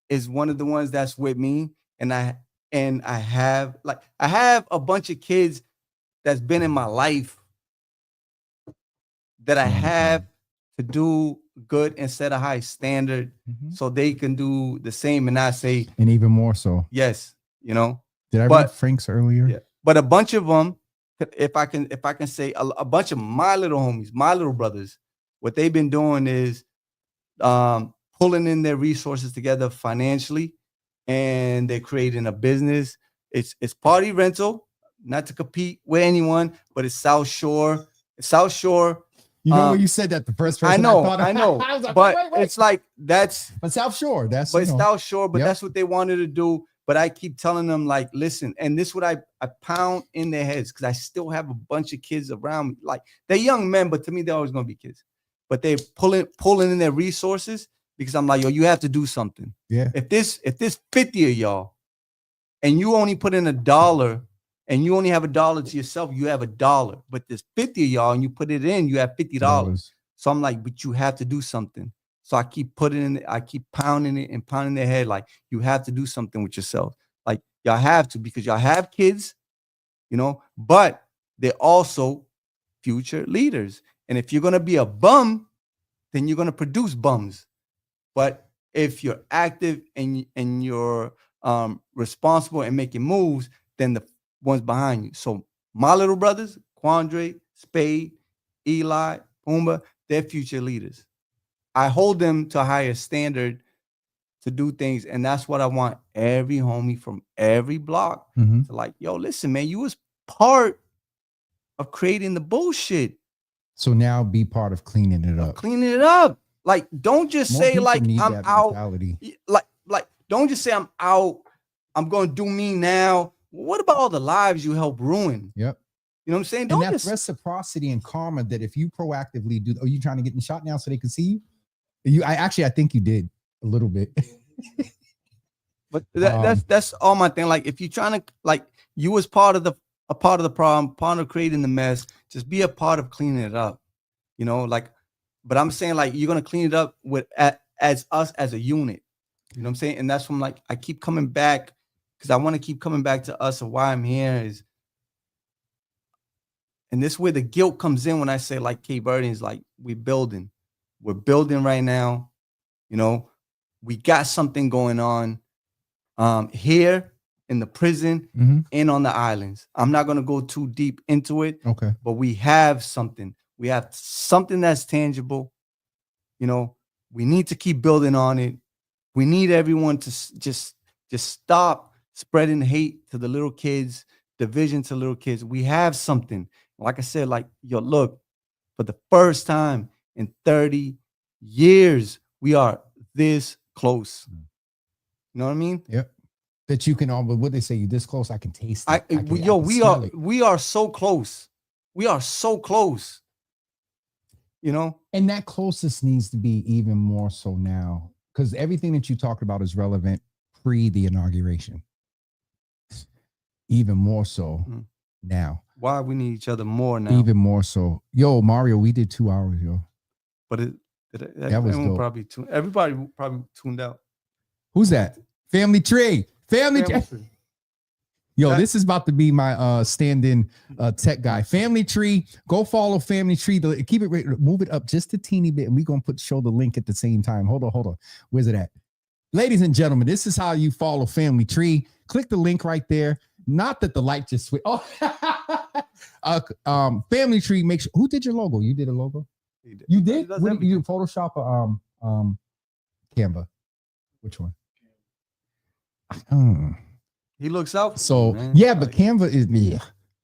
[SPEAKER 2] is one of the ones that's with me, and I have a bunch of kids that's been in my life that I have to do good and set a high standard so they can do the same, and I say,
[SPEAKER 1] and even more so.
[SPEAKER 2] Yes, you know.
[SPEAKER 1] Did I read Frank's earlier?
[SPEAKER 2] Yeah. But a bunch of them, if I can say a bunch of my little homies, my little brothers, what they've been doing is pulling in their resources together financially, and they're creating a business. It's party rental, not to compete with anyone, but it's South Shore. South Shore.
[SPEAKER 1] You know when you said that the first person
[SPEAKER 2] I know.
[SPEAKER 1] I was like,
[SPEAKER 2] but
[SPEAKER 1] wait.
[SPEAKER 2] It's like that's.
[SPEAKER 1] But South Shore, that's.
[SPEAKER 2] But it's South Shore, but that's what they wanted to do. But I keep telling them, like, listen, and this is what I pound in their heads, because I still have a bunch of kids around me. Like, they're young men, but to me, they're always gonna be kids. But they're pulling in their resources, because I'm like, yo, you have to do something.
[SPEAKER 1] Yeah.
[SPEAKER 2] If this 50 of y'all, and you only put in $1, and you only have $1 to yourself, you have $1. But there's 50 of y'all, and you put it in, you have $50. So I'm like, but you have to do something. So I keep putting in, I keep pounding it and pounding their head, like, you have to do something with yourself. Like, y'all have to, because y'all have kids, you know, but they're also future leaders. And if you're gonna be a bum, then you're gonna produce bums. But if you're active and you're responsible and making moves, then the ones behind you. So my little brothers, Quandre, Spade, Eli, Pumba, they're future leaders. I hold them to a higher standard to do things, and that's what I want every homie from every block to like, yo, listen, man, you was part of creating the bullshit.
[SPEAKER 1] So now be part of cleaning it up.
[SPEAKER 2] Cleaning it up. Like, don't just say like I'm out. Like, don't just say I'm out. I'm going to do me now. What about all the lives you help ruin?
[SPEAKER 1] Yep.
[SPEAKER 2] You know what I'm saying?
[SPEAKER 1] And that's reciprocity and karma, that if you proactively do, are you trying to get in the shot now so they can see you? I think you did a little bit.
[SPEAKER 2] But that's all my thing. Like, if you're trying to, like, you was part of the problem, part of creating the mess, just be a part of cleaning it up. You know, like, but I'm saying, like, you're gonna clean it up as us as a unit. You know what I'm saying? And that's when, like, I keep coming back, because I want to keep coming back to us, and why I'm here is, and this is where the guilt comes in when I say, like, Cape Verdeans, like, we're building right now. You know, we got something going on here in the prison and on the islands. I'm not going to go too deep into it.
[SPEAKER 1] Okay.
[SPEAKER 2] But we have something. We have something that's tangible. You know, we need to keep building on it. We need everyone to just stop spreading hate to the little kids, division to little kids. We have something. Like I said, like, yo, look, for the first time in 30 years, we are this close. You know what I mean?
[SPEAKER 1] Yep. That you can what they say, you this close, I can taste it.
[SPEAKER 2] We are so close. We are so close. You know?
[SPEAKER 1] And that closest needs to be even more so now, because everything that you talked about is relevant pre the inauguration. Even more so now.
[SPEAKER 2] Why we need each other more now?
[SPEAKER 1] Even more so. Yo, Mario, we did 2 hours, yo.
[SPEAKER 2] But
[SPEAKER 1] that was dope.
[SPEAKER 2] Everybody probably tuned out.
[SPEAKER 1] Who's that? Family Tree. Family Tree. Yo, this is about to be my stand-in tech guy. Family Tree, go follow Family Tree. Keep it, move it up just a teeny bit, and we're gonna show the link at the same time. Hold on. Where's it at? Ladies and gentlemen, this is how you follow Family Tree. Click the link right there. Not that the light just switched. Oh, Family Tree. Make sure. Who did your logo? You did a logo. You did? What, you Photoshop or Canva? Which one?
[SPEAKER 2] He looks out.
[SPEAKER 1] So
[SPEAKER 2] man.
[SPEAKER 1] yeah, but Canva is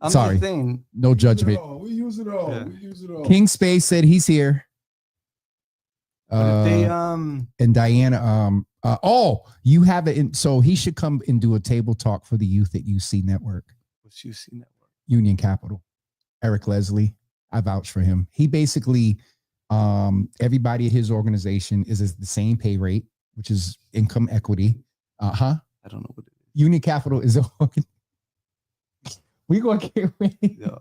[SPEAKER 2] I'm
[SPEAKER 1] sorry.
[SPEAKER 2] Just saying,
[SPEAKER 1] no judgment.
[SPEAKER 3] We use it all. Yeah. We use it all.
[SPEAKER 1] King Space said he's here.
[SPEAKER 2] They,
[SPEAKER 1] and Diana, you have it. So he should come and do a table talk for the youth at UC Network.
[SPEAKER 2] What's UC Network? Union
[SPEAKER 1] Capital. Eric Leslie. I vouch for him. He basically, everybody at his organization is the same pay rate, which is income equity. I
[SPEAKER 2] don't know what it is.
[SPEAKER 1] Union Capital is we gonna get ready. Yeah.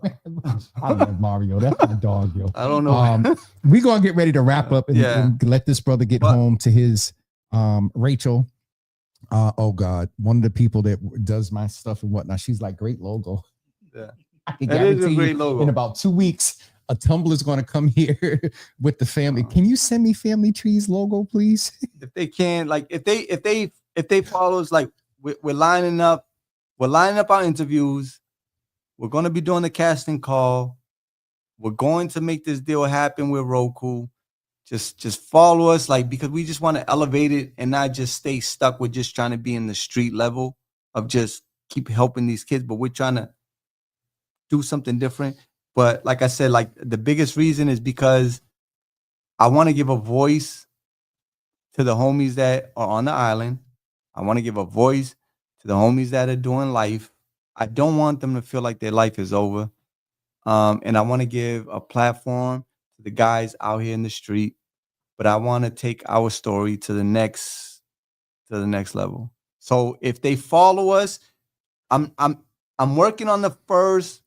[SPEAKER 1] I love Mario. That's my dog, yo.
[SPEAKER 2] I don't know.
[SPEAKER 1] We gonna get ready to wrap up and let this brother get home to his Rachel. Oh God, one of the people that does my stuff and whatnot. She's like, great logo.
[SPEAKER 2] Yeah,
[SPEAKER 1] I can guarantee a great logo. In about 2 weeks, a Tumblr is gonna come here with the family. Can you send me Family Tree's logo, please?
[SPEAKER 2] If they can, like, if they follow us, like, we're lining up our interviews. We're going to be doing the casting call. We're going to make this deal happen with Roku. Just follow us, like, because we just want to elevate it and not just stay stuck with just trying to be in the street level of just keep helping these kids, but we're trying to do something different. But like I said, like, the biggest reason is because I want to give a voice to the homies that are on the island. I want to give a voice to the homies that are doing life. I don't want them to feel like their life is over. And I want to give a platform to the guys out here in the street, but I want to take our story to the next level. So if they follow us, I'm working on the first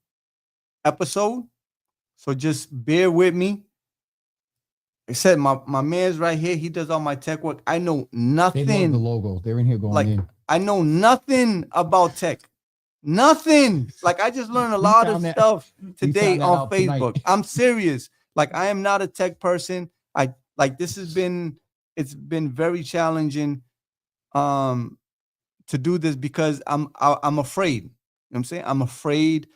[SPEAKER 2] episode. So just bear with me. I said my man's right here. He does all my tech work. I know nothing.
[SPEAKER 1] They love the logo. They're in here going like, in.
[SPEAKER 2] I know nothing about tech. Nothing. Like, I just learned a lot of stuff today on Facebook. Tonight. I'm serious. Like, I am not a tech person. It's been very challenging to do this because I'm afraid. You know what I'm saying? I'm afraid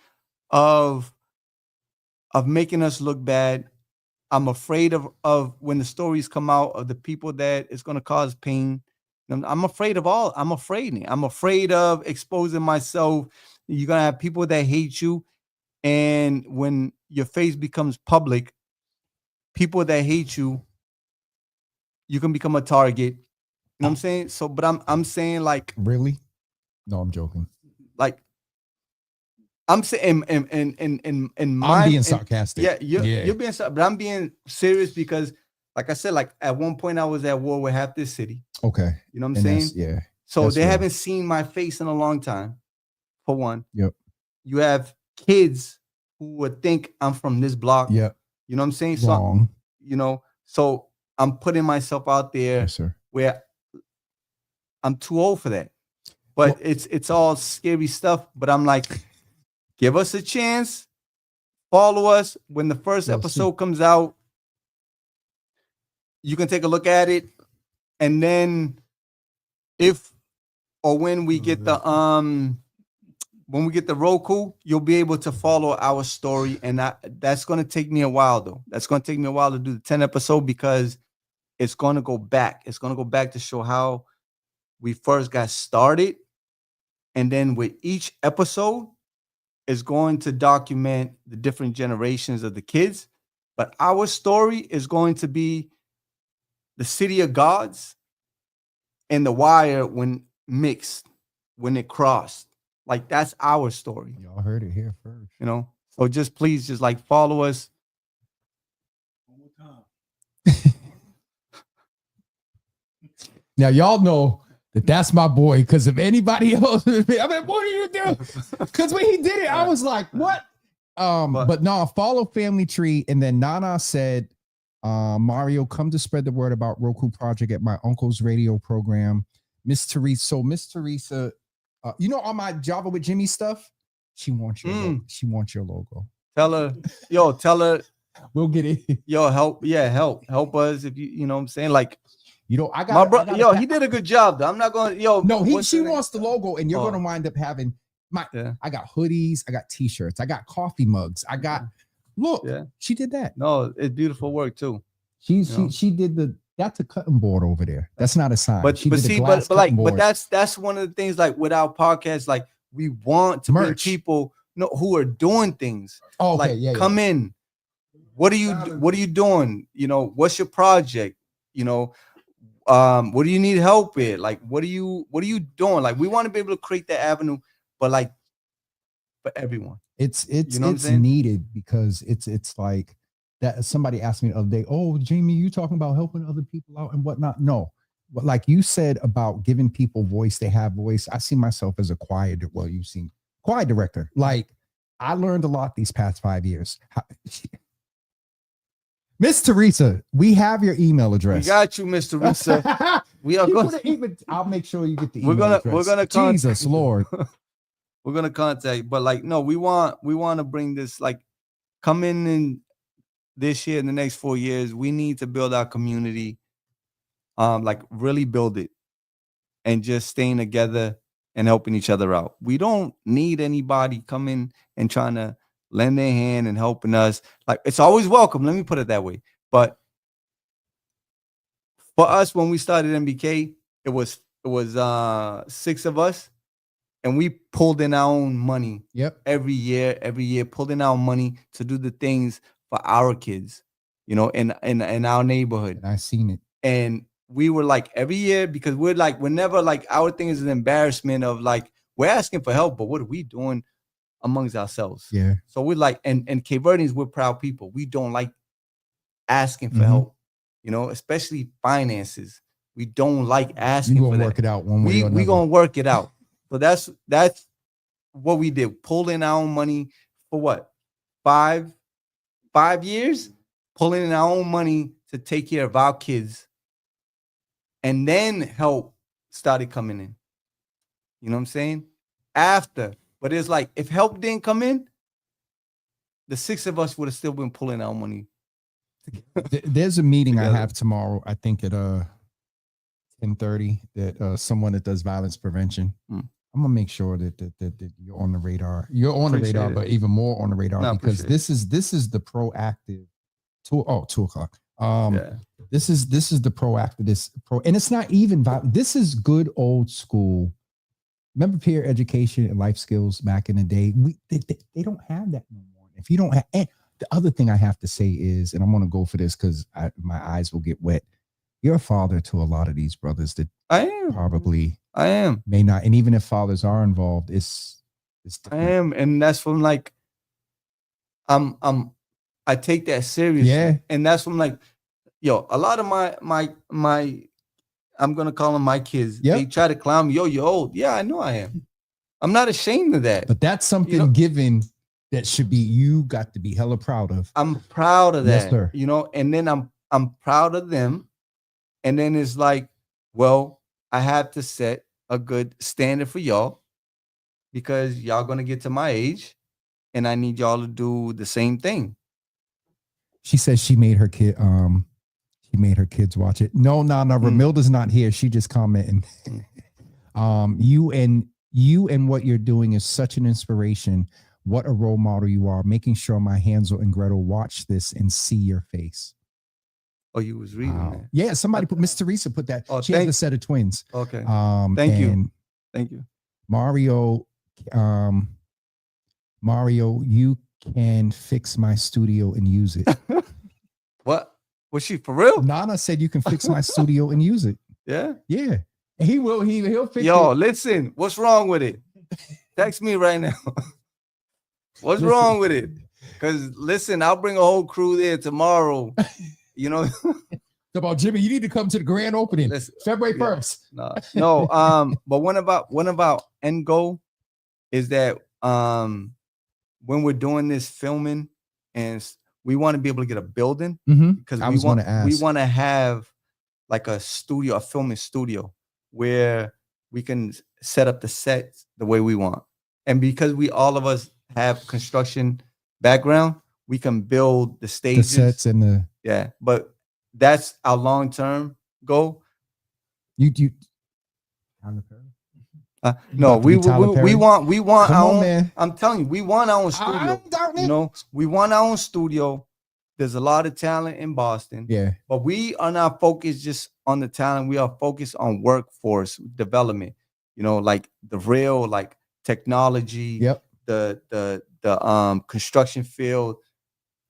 [SPEAKER 2] of making us look bad. I'm afraid of when the stories come out of the people that it's going to cause pain. I'm afraid of all. I'm afraid of exposing myself. You're going to have people that hate you. And when your face becomes public, people that hate you, you can become a target. You know what I'm saying? So, but I'm saying, like,
[SPEAKER 1] really? No, I'm joking.
[SPEAKER 2] Like, I'm saying, and
[SPEAKER 1] I'm being sarcastic.
[SPEAKER 2] You're being, but I'm being serious because, like I said, like, at one point I was at war with half this city.
[SPEAKER 1] Okay.
[SPEAKER 2] You know what I'm saying?
[SPEAKER 1] Yeah.
[SPEAKER 2] So they haven't seen my face in a long time, for one.
[SPEAKER 1] Yep.
[SPEAKER 2] You have kids who would think I'm from this block.
[SPEAKER 1] Yep.
[SPEAKER 2] You know what I'm saying?
[SPEAKER 1] Wrong.
[SPEAKER 2] So, you know, so I'm putting myself out there where I'm too old for that. But it's all scary stuff. But I'm like, give us a chance. Follow us. When the first episode comes out, you can take a look at it. And then if or when we get the Roku, you'll be able to follow our story. And that's going to take me a while, though. That's going to take me a while to do the 10 episode because it's going to go back. It's going to go back to show how we first got started. And then with each episode, is going to document the different generations of the kids. But our story is going to be the City of Gods and the Wire when mixed, when it crossed. Like, that's our story.
[SPEAKER 1] Y'all heard it here first.
[SPEAKER 2] You know? So just please just like follow us.
[SPEAKER 3] One more time.
[SPEAKER 1] Now y'all know that's my boy. Because if anybody else, I mean, what are you doing? Because when he did it, I was like, what? But no, follow Family Tree. And then Nana said, Mario, come to spread the word about Roku Project at my uncle's radio program. Miss Teresa. So Miss Teresa, You know, on my Java with Jimmy stuff, she wants your logo. She wants your logo.
[SPEAKER 2] Tell her,
[SPEAKER 1] we'll get it.
[SPEAKER 2] Help us if you know what I'm saying. Like,
[SPEAKER 1] you know, I got my
[SPEAKER 2] brother. He did a good job though. I'm not going.
[SPEAKER 1] No, she wants the logo, and you're going to wind up having my. Yeah. I got hoodies. I got T-shirts. I got coffee mugs. I got. Look, she did that.
[SPEAKER 2] No, it's beautiful work too.
[SPEAKER 1] She did that's a cutting board over there. That's not a sign.
[SPEAKER 2] But that's one of the things. Like with our podcast, like we want to bring people who are doing things.
[SPEAKER 1] Oh, okay,
[SPEAKER 2] like, come in. What are you doing? You know, what's your project? You know, what do you need help with? Like, what are you doing? Like, we want to be able to create that avenue, but like for everyone.
[SPEAKER 1] It's needed because it's like that. Somebody asked me the other day, "Oh, Jamie, you talking about helping other people out and whatnot?" No, but like you said about giving people voice, they have voice. I see myself as a choir director. Like I learned a lot these past 5 years. Miss Teresa, we have your email address.
[SPEAKER 2] We got you, Miss Teresa. We are going to.
[SPEAKER 1] I'll make sure you get the email address.
[SPEAKER 2] We're gonna
[SPEAKER 1] Jesus Lord.
[SPEAKER 2] We're gonna contact you, but like, no, we want to bring this, like, come in this year, in the next 4 years, we need to build our community, like really build it, and just staying together and helping each other out. We don't need anybody coming and trying to lend their hand and helping us. Like, it's always welcome. Let me put it that way. But for us, when we started MBK, it was 6 of us. And we pulled in our own money.
[SPEAKER 1] Yep.
[SPEAKER 2] Every year, pulled in our money to do the things for our kids, you know, in our neighborhood.
[SPEAKER 1] And I seen it.
[SPEAKER 2] And we were like every year, because we're never like, our thing is an embarrassment of like, we're asking for help, but what are we doing amongst ourselves?
[SPEAKER 1] Yeah.
[SPEAKER 2] So we're like, and Cape Verdeans, we're proud people. We don't like asking for help, you know, especially finances. We don't like asking for that.
[SPEAKER 1] We're gonna work it out one way or another.
[SPEAKER 2] We're gonna work it out. So that's what we did. Pull in our own money for what? 5 years? Pulling in our own money to take care of our kids. And then help started coming in. You know what I'm saying? After. But it's like, if help didn't come in, the 6 of us would have still been pulling our money.
[SPEAKER 1] There's a meeting together. I have tomorrow, I think at 10:30, that someone that does violence prevention. I'm gonna make sure that you're on the radar. You're on the radar, but even more on the radar, because this is the proactive 2 o'clock. This is the proactive, and it's not even this is good old school. Remember peer education and life skills back in the day? They don't have that no more. If you don't have, and the other thing I have to say is, and I'm gonna go for this because my eyes will get wet. You're a father to a lot of these brothers that
[SPEAKER 2] I am
[SPEAKER 1] probably.
[SPEAKER 2] I am.
[SPEAKER 1] May not. And even if fathers are involved, it's different.
[SPEAKER 2] I am. And that's from like, I take that seriously.
[SPEAKER 1] Yeah.
[SPEAKER 2] And that's from like, yo, a lot of my I'm going to call them my kids. Yep. They try to clown me. Yo, you're old. Yeah, I know I am. I'm not ashamed of that.
[SPEAKER 1] But that's something given that should be, you got to be hella proud of.
[SPEAKER 2] I'm proud of that.
[SPEAKER 1] Yes, sir.
[SPEAKER 2] You know, and then I'm proud of them. And then it's like, well, I have to set a good standard for y'all, because y'all going to get to my age and I need y'all to do the same thing.
[SPEAKER 1] She says she made her kids watch it. No, Ramilda's not here. She just commenting. You and what you're doing is such an inspiration. What a role model you are, making sure my Hansel and Gretel watch this and see your face.
[SPEAKER 2] Oh, you was reading that.
[SPEAKER 1] Yeah, somebody put, Miss Teresa put that. She has a set of twins.
[SPEAKER 2] Okay. Thank you.
[SPEAKER 1] Mario, you can fix my studio and use it.
[SPEAKER 2] What? Was she for real?
[SPEAKER 1] Nana said you can fix my studio and use it.
[SPEAKER 2] Yeah?
[SPEAKER 1] Yeah. He will. He'll fix it.
[SPEAKER 2] Yo, listen. What's wrong with it? Text me right now. What's wrong with it? Because listen, I'll bring a whole crew there tomorrow. You know,
[SPEAKER 1] about Jimmy, you need to come to the grand opening. Listen, February 1st.
[SPEAKER 2] No. But one about end goal is that when we're doing this filming, and we want to be able to get a building, because we want to have like a studio, a filming studio, where we can set up the sets the way we want. And because all of us have construction background, we can build the stages,
[SPEAKER 1] the sets, and the
[SPEAKER 2] But that's our long term goal.
[SPEAKER 1] You
[SPEAKER 2] no, we want
[SPEAKER 1] Come
[SPEAKER 2] our
[SPEAKER 1] on,
[SPEAKER 2] own.
[SPEAKER 1] man.
[SPEAKER 2] I'm telling you, we want our own studio. You know, we want our own studio. There's a lot of talent in Boston.
[SPEAKER 1] Yeah.
[SPEAKER 2] But we are not focused just on the talent. We are focused on workforce development. You know, like the real like technology.
[SPEAKER 1] Yep.
[SPEAKER 2] The construction field.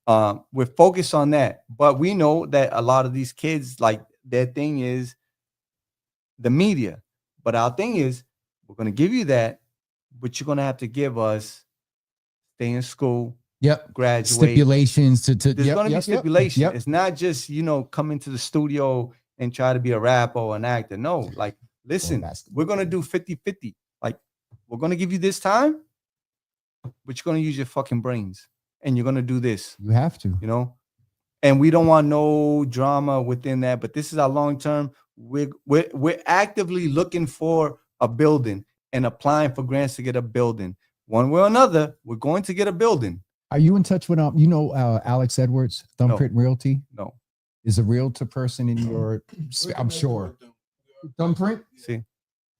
[SPEAKER 2] We're focused on that. But we know that a lot of these kids, like their thing is the media. But our thing is, we're going to give you that, but you're going to have to give us stay in school.
[SPEAKER 1] Yep.
[SPEAKER 2] Graduate.
[SPEAKER 1] Stipulations to
[SPEAKER 2] There's going to be stipulation.
[SPEAKER 1] Yep.
[SPEAKER 2] It's not just, come into the studio and try to be a rapper or an actor. No, like, listen, we're going to do 50-50. Like, we're going to give you this time, but you're going to use your fucking brains and you're going to do this.
[SPEAKER 1] You have to,
[SPEAKER 2] and we don't want no drama within that, but this is our long-term. We're actively looking for a building and applying for grants to get a building. One way or another, we're going to get a building.
[SPEAKER 1] Are you in touch with Alex Edwards, Thumbprint Realty?
[SPEAKER 2] No.
[SPEAKER 1] Is a realtor person in your? I'm sure. Thumbprint.
[SPEAKER 2] See,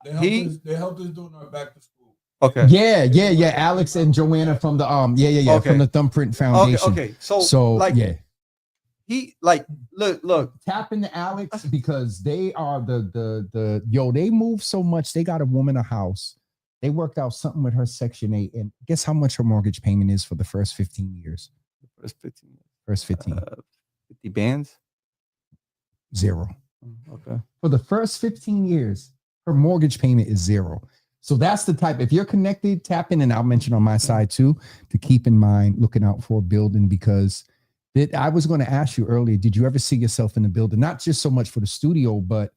[SPEAKER 3] they helped us doing our back to school.
[SPEAKER 2] Okay.
[SPEAKER 1] Yeah. Alex and Joanna from the
[SPEAKER 2] Okay.
[SPEAKER 1] from the Thumbprint Foundation.
[SPEAKER 2] Okay. So like,
[SPEAKER 1] yeah.
[SPEAKER 2] He like look
[SPEAKER 1] tap into Alex because they are they move so much. They got a woman a house. They worked out something with her Section 8, and guess how much her mortgage payment is for the first 15 years? First 15.
[SPEAKER 2] 50 bands?
[SPEAKER 1] 0.
[SPEAKER 2] Okay.
[SPEAKER 1] For the first 15 years, her mortgage payment is 0. So that's the type. If you're connected, tap in, and I'll mention on my side too to keep in mind looking out for a building because. I was going to ask you earlier, did you ever see yourself in the building? Not just so much for the studio, but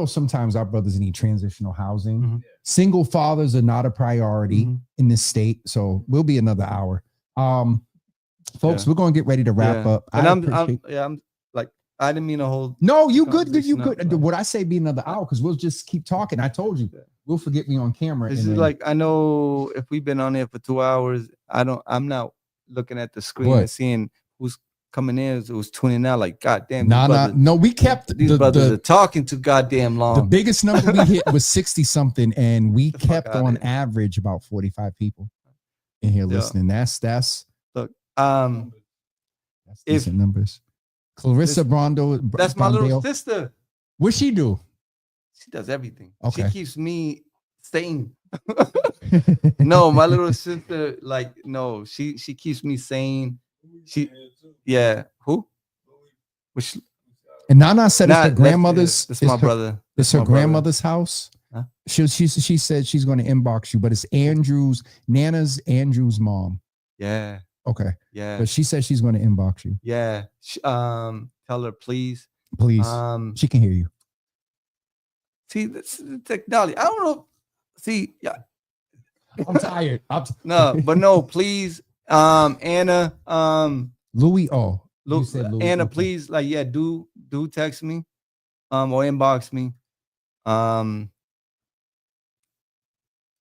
[SPEAKER 1] sometimes our brothers need transitional housing.
[SPEAKER 2] Mm-hmm.
[SPEAKER 1] Single fathers are not a priority in this state. So we'll be another hour. Folks, we're going to get ready to wrap up.
[SPEAKER 2] And I'm like, I didn't mean to hold.
[SPEAKER 1] No, you good. You good. Would I say be another hour? Because we'll just keep talking. I told you, we'll forget me on camera.
[SPEAKER 2] This is like, I know if we've been on here for 2 hours, I'm not looking at the screen and seeing who's coming in, who's tuning out. Like, goddamn.
[SPEAKER 1] No, we kept
[SPEAKER 2] these brothers are talking too goddamn long.
[SPEAKER 1] The biggest number we hit was 60 something, and we kept on average about 45 people in here listening. That's
[SPEAKER 2] look.
[SPEAKER 1] That's decent numbers. Clarissa Brondo.
[SPEAKER 2] That's my little sister.
[SPEAKER 1] What's she do?
[SPEAKER 2] She does everything.
[SPEAKER 1] Okay.
[SPEAKER 2] She keeps me sane. No, my little sister, like, no, she keeps me sane. Who?
[SPEAKER 1] And Nana said it's her grandmother's.
[SPEAKER 2] It's my brother.
[SPEAKER 1] It's her grandmother's house.
[SPEAKER 2] Huh?
[SPEAKER 1] She said she's going to inbox you, but it's Nana's Andrew's mom.
[SPEAKER 2] Yeah.
[SPEAKER 1] Okay.
[SPEAKER 2] Yeah.
[SPEAKER 1] But she said she's going to inbox you.
[SPEAKER 2] Yeah. Tell her please.
[SPEAKER 1] Please. She can hear you.
[SPEAKER 2] See, this is the technology. I don't know. See, yeah.
[SPEAKER 1] I'm tired.
[SPEAKER 2] No, please. Anna,
[SPEAKER 1] Louis. Oh, you said Louis.
[SPEAKER 2] Anna, please, like, do text me, or inbox me.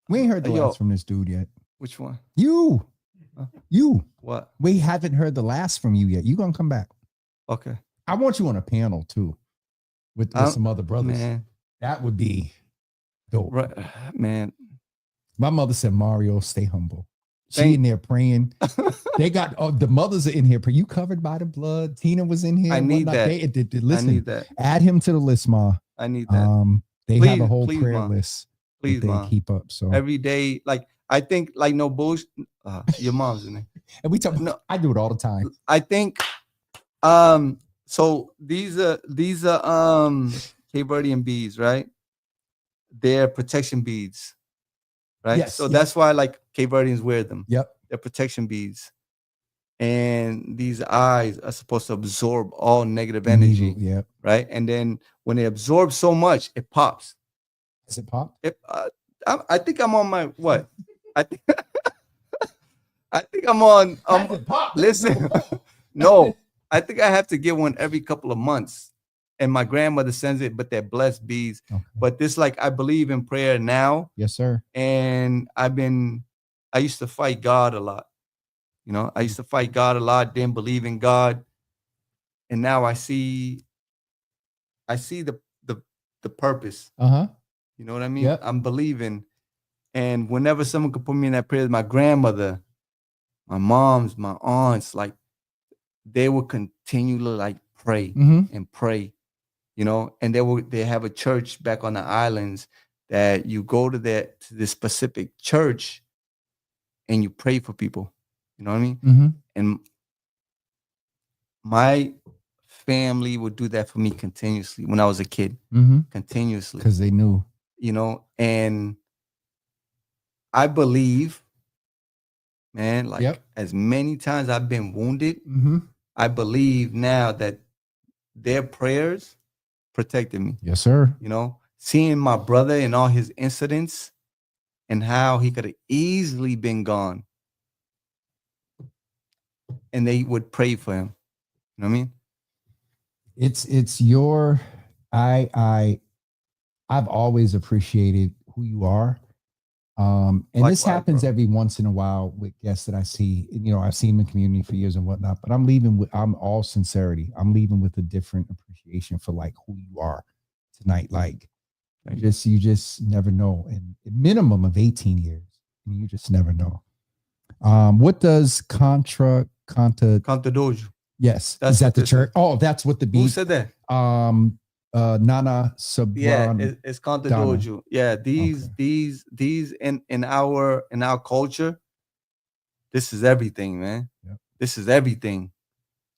[SPEAKER 1] We ain't heard the last from this dude yet.
[SPEAKER 2] Which one?
[SPEAKER 1] You.
[SPEAKER 2] What?
[SPEAKER 1] We haven't heard the last from you yet. You gonna come back?
[SPEAKER 2] Okay.
[SPEAKER 1] I want you on a panel too, with some other brothers. Man. That would be dope.
[SPEAKER 2] Right, man.
[SPEAKER 1] My mother said, Mario, stay humble. She in there praying. They got the mothers are in here. You covered by the blood. Tina was in here.
[SPEAKER 2] I need that.
[SPEAKER 1] Listen,
[SPEAKER 2] I need that.
[SPEAKER 1] Add him to the list, Ma.
[SPEAKER 2] I need that.
[SPEAKER 1] They have a whole prayer list.
[SPEAKER 2] Please, Ma.
[SPEAKER 1] Keep up. So
[SPEAKER 2] every day, like, I think, like, no bullshit. Your mom's in there.
[SPEAKER 1] And we talk. No, I do it all the time.
[SPEAKER 2] I think. So these are Cape Verdean beads, right? They're protection beads. Right.
[SPEAKER 1] Yes,
[SPEAKER 2] that's why, like, Cape Verdeans wear them.
[SPEAKER 1] Yep.
[SPEAKER 2] They're protection beads. And these eyes are supposed to absorb all negative energy.
[SPEAKER 1] Yep.
[SPEAKER 2] Right. And then when they absorb so much, it pops.
[SPEAKER 1] Does it pop?
[SPEAKER 2] I think I'm on my what? I think I'm on. Listen, no, I think I have to get one every couple of months. and my grandmother sends it, but they're blessed beads.
[SPEAKER 1] Okay.
[SPEAKER 2] But this, like, I believe in prayer now.
[SPEAKER 1] Yes, sir.
[SPEAKER 2] And I used to fight God a lot. You know, I used to fight God a lot, didn't believe in God. And now I see the purpose. You know what I mean?
[SPEAKER 1] Yep.
[SPEAKER 2] I'm believing. And whenever someone could put me in that prayer, my grandmother, my moms, my aunts, like, they would continue to like pray and pray, you know, and they have a church back on the islands that you go to this specific church and you pray for people. You know what I mean? And my family would do that for me continuously when I was a kid, continuously.
[SPEAKER 1] Because they knew.
[SPEAKER 2] You know, and I believe, man, like as many times I've been wounded, I believe now that their prayers protected me.
[SPEAKER 1] Yes, sir.
[SPEAKER 2] You know, seeing my brother and all his incidents and how he could have easily been gone. And they would pray for him. You know what I mean?
[SPEAKER 1] It's your I've always appreciated who you are. And likewise, this happens every once in a while with guests that I see. You know, I've seen them in community for years and whatnot, but I'm all sincerity. I'm leaving with a different appreciation for like who you are tonight. Like you just never know. And a minimum of 18 years, you just never know. What does Conta
[SPEAKER 2] Dojo?
[SPEAKER 1] Yes. Is that the church? Oh, that's what the beat.
[SPEAKER 2] Who said that?
[SPEAKER 1] Nana Sabran.
[SPEAKER 2] Yeah, it's Conta Dojo. Yeah, these in our culture, this is everything, man. Yep. This is everything.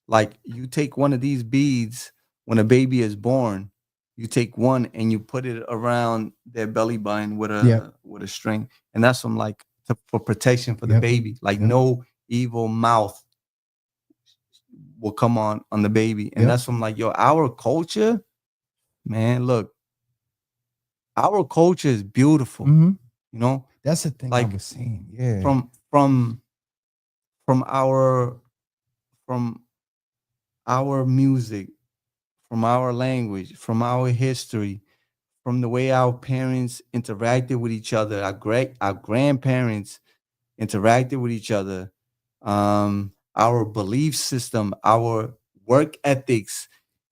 [SPEAKER 2] Like, you take one of these beads when a baby is born, you take one and you put it around their belly button with a string, and that's from like for protection for the baby. Like no evil mouth will come on the baby, and that's from like our culture. Man, look, our culture is beautiful. You know,
[SPEAKER 1] that's the thing, like, I was saying. Yeah,
[SPEAKER 2] from our music, from our language, from our history, from the way our parents interacted with each other, our grandparents interacted with each other, our belief system, our work ethics,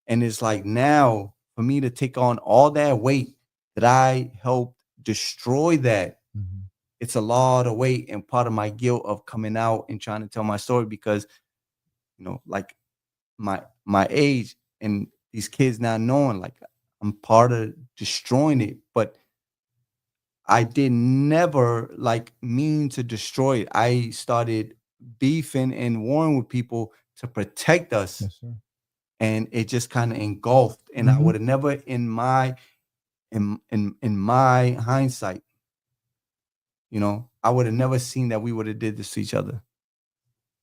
[SPEAKER 2] and it's like now, for me to take on all that weight that I helped destroy that, it's a lot of weight, and part of my guilt of coming out and trying to tell my story, because, you know, like my age and these kids not knowing, like, I'm part of destroying it, but I did never like mean to destroy it. I started beefing and warring with people to protect us.
[SPEAKER 1] Yes, sir.
[SPEAKER 2] And it just kind of engulfed, and I would have never, in my hindsight, you know, I would have never seen that we would have did this to each other.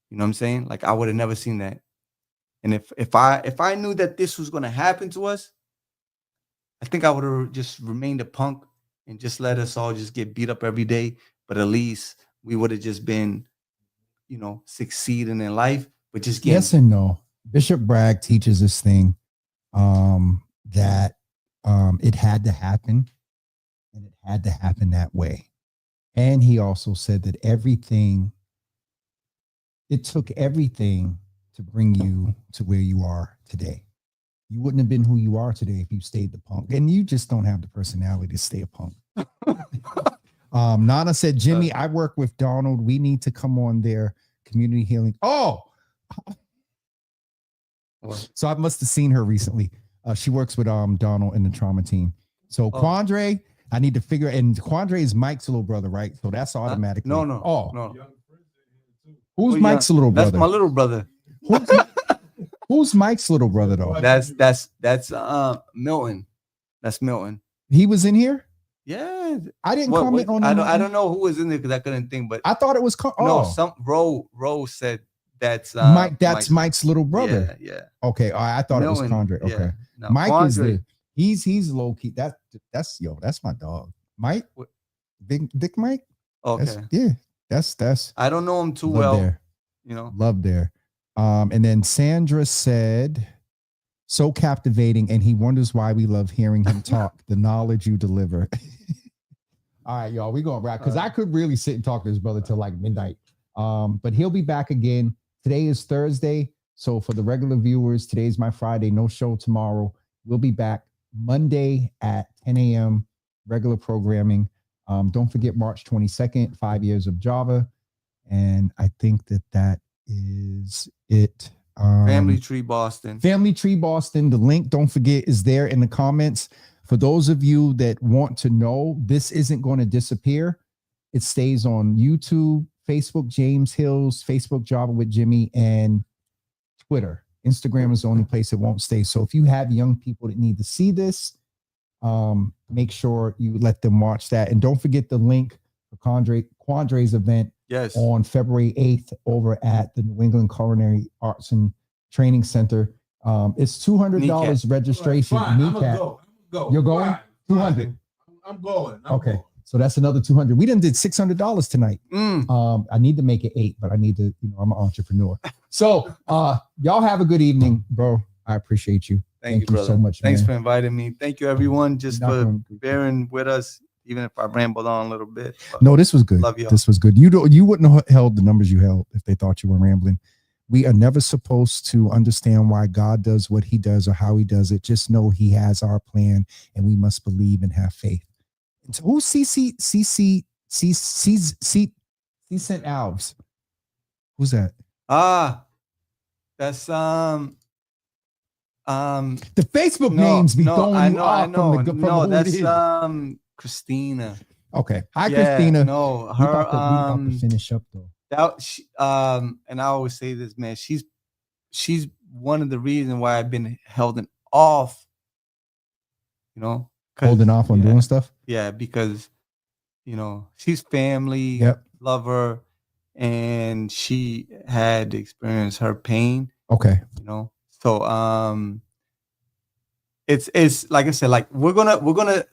[SPEAKER 2] You know what I'm saying? Like, I would have never seen that. And if I knew that this was going to happen to us, I think I would have just remained a punk and just let us all just get beat up every day. But at least we would have just been, you know, succeeding in life. But just getting—
[SPEAKER 1] yes and no. Bishop Bragg teaches this thing that it had to happen, and it had to happen that way. And he also said that it took everything to bring you to where you are today. You wouldn't have been who you are today if you stayed the punk. And you just don't have the personality to stay a punk. Nana said, Jimmy, I work with Donald. We need to come on their community healing. Oh, so I must have seen her recently. She works with Donald in the trauma team. So Quandre, I need to figure, and Quandre is Mike's little brother, right? So that's automatically.
[SPEAKER 2] No.
[SPEAKER 1] Oh, who's Mike's little brother?
[SPEAKER 2] That's my little brother.
[SPEAKER 1] Who's Mike's little brother though?
[SPEAKER 2] That's Milton. That's Milton.
[SPEAKER 1] He was in here?
[SPEAKER 2] Yeah.
[SPEAKER 1] I didn't comment on
[SPEAKER 2] that. I don't know who was in there because I couldn't think, but
[SPEAKER 1] I thought it was
[SPEAKER 2] some Rose said that's
[SPEAKER 1] Mike. That's Mike's little brother.
[SPEAKER 2] Yeah.
[SPEAKER 1] Okay. I thought Milton, it was Condre. Okay. Yeah. No, Mike Condre. Is he's low key. That's my dog. Mike. Big Mike.
[SPEAKER 2] Okay.
[SPEAKER 1] That's
[SPEAKER 2] I don't know him too well.
[SPEAKER 1] There.
[SPEAKER 2] You know.
[SPEAKER 1] Love there. And then Sandra said, So captivating, and he wonders why we love hearing him talk. The knowledge you deliver. All right, y'all, we're going to wrap because I could really sit and talk to this brother till like midnight. But he'll be back again. Today is Thursday. So for the regular viewers, today's my Friday. No show tomorrow. We'll be back Monday at 10 a.m. regular programming. Don't forget March 22nd, 5 years of Java. And I think that is it.
[SPEAKER 2] Family Tree Boston.
[SPEAKER 1] Family Tree Boston. The link, don't forget, is there in the comments. For those of you that want to know, this isn't going to disappear. It stays on YouTube, Facebook, James Hills, Facebook, Java with Jimmy, and Twitter. Instagram is the only place it won't stay. So if you have young people that need to see this, make sure you let them watch that. And don't forget the link for Quandre's event.
[SPEAKER 2] Yes.
[SPEAKER 1] On February 8th over at the New England Culinary Arts and Training Center. It's $200 registration.
[SPEAKER 3] I'm gonna go.
[SPEAKER 1] You're going?
[SPEAKER 3] Fine.
[SPEAKER 1] 200.
[SPEAKER 3] I'm going.
[SPEAKER 1] Okay. So that's another 200. We done did $600 tonight. I need to make it 8, but I need to, I'm an entrepreneur. So y'all have a good evening, bro. I appreciate you.
[SPEAKER 2] Thank you
[SPEAKER 1] so much.
[SPEAKER 2] Thanks
[SPEAKER 1] man.
[SPEAKER 2] for inviting me. Thank you everyone just for bearing with us. Even if I rambled on a little bit.
[SPEAKER 1] No, this was good.
[SPEAKER 2] Love you.
[SPEAKER 1] This was good. You wouldn't have held the numbers you held if they thought you were rambling. We are never supposed to understand why God does what he does or how he does it. Just know he has our plan and we must believe and have faith. And so who's CC St. Alves? Who's that?
[SPEAKER 2] That's
[SPEAKER 1] the Facebook names be throwing you off.
[SPEAKER 2] No, that's Christina.
[SPEAKER 1] Okay. Hi, Christina.
[SPEAKER 2] No,
[SPEAKER 1] we
[SPEAKER 2] her
[SPEAKER 1] about to finish up though.
[SPEAKER 2] And I always say this, man, she's one of the reasons why I've been holding off,
[SPEAKER 1] holding off on doing stuff.
[SPEAKER 2] Yeah, because she's family, love her, and she had experienced her pain.
[SPEAKER 1] Okay.
[SPEAKER 2] So it's like I said, like we're gonna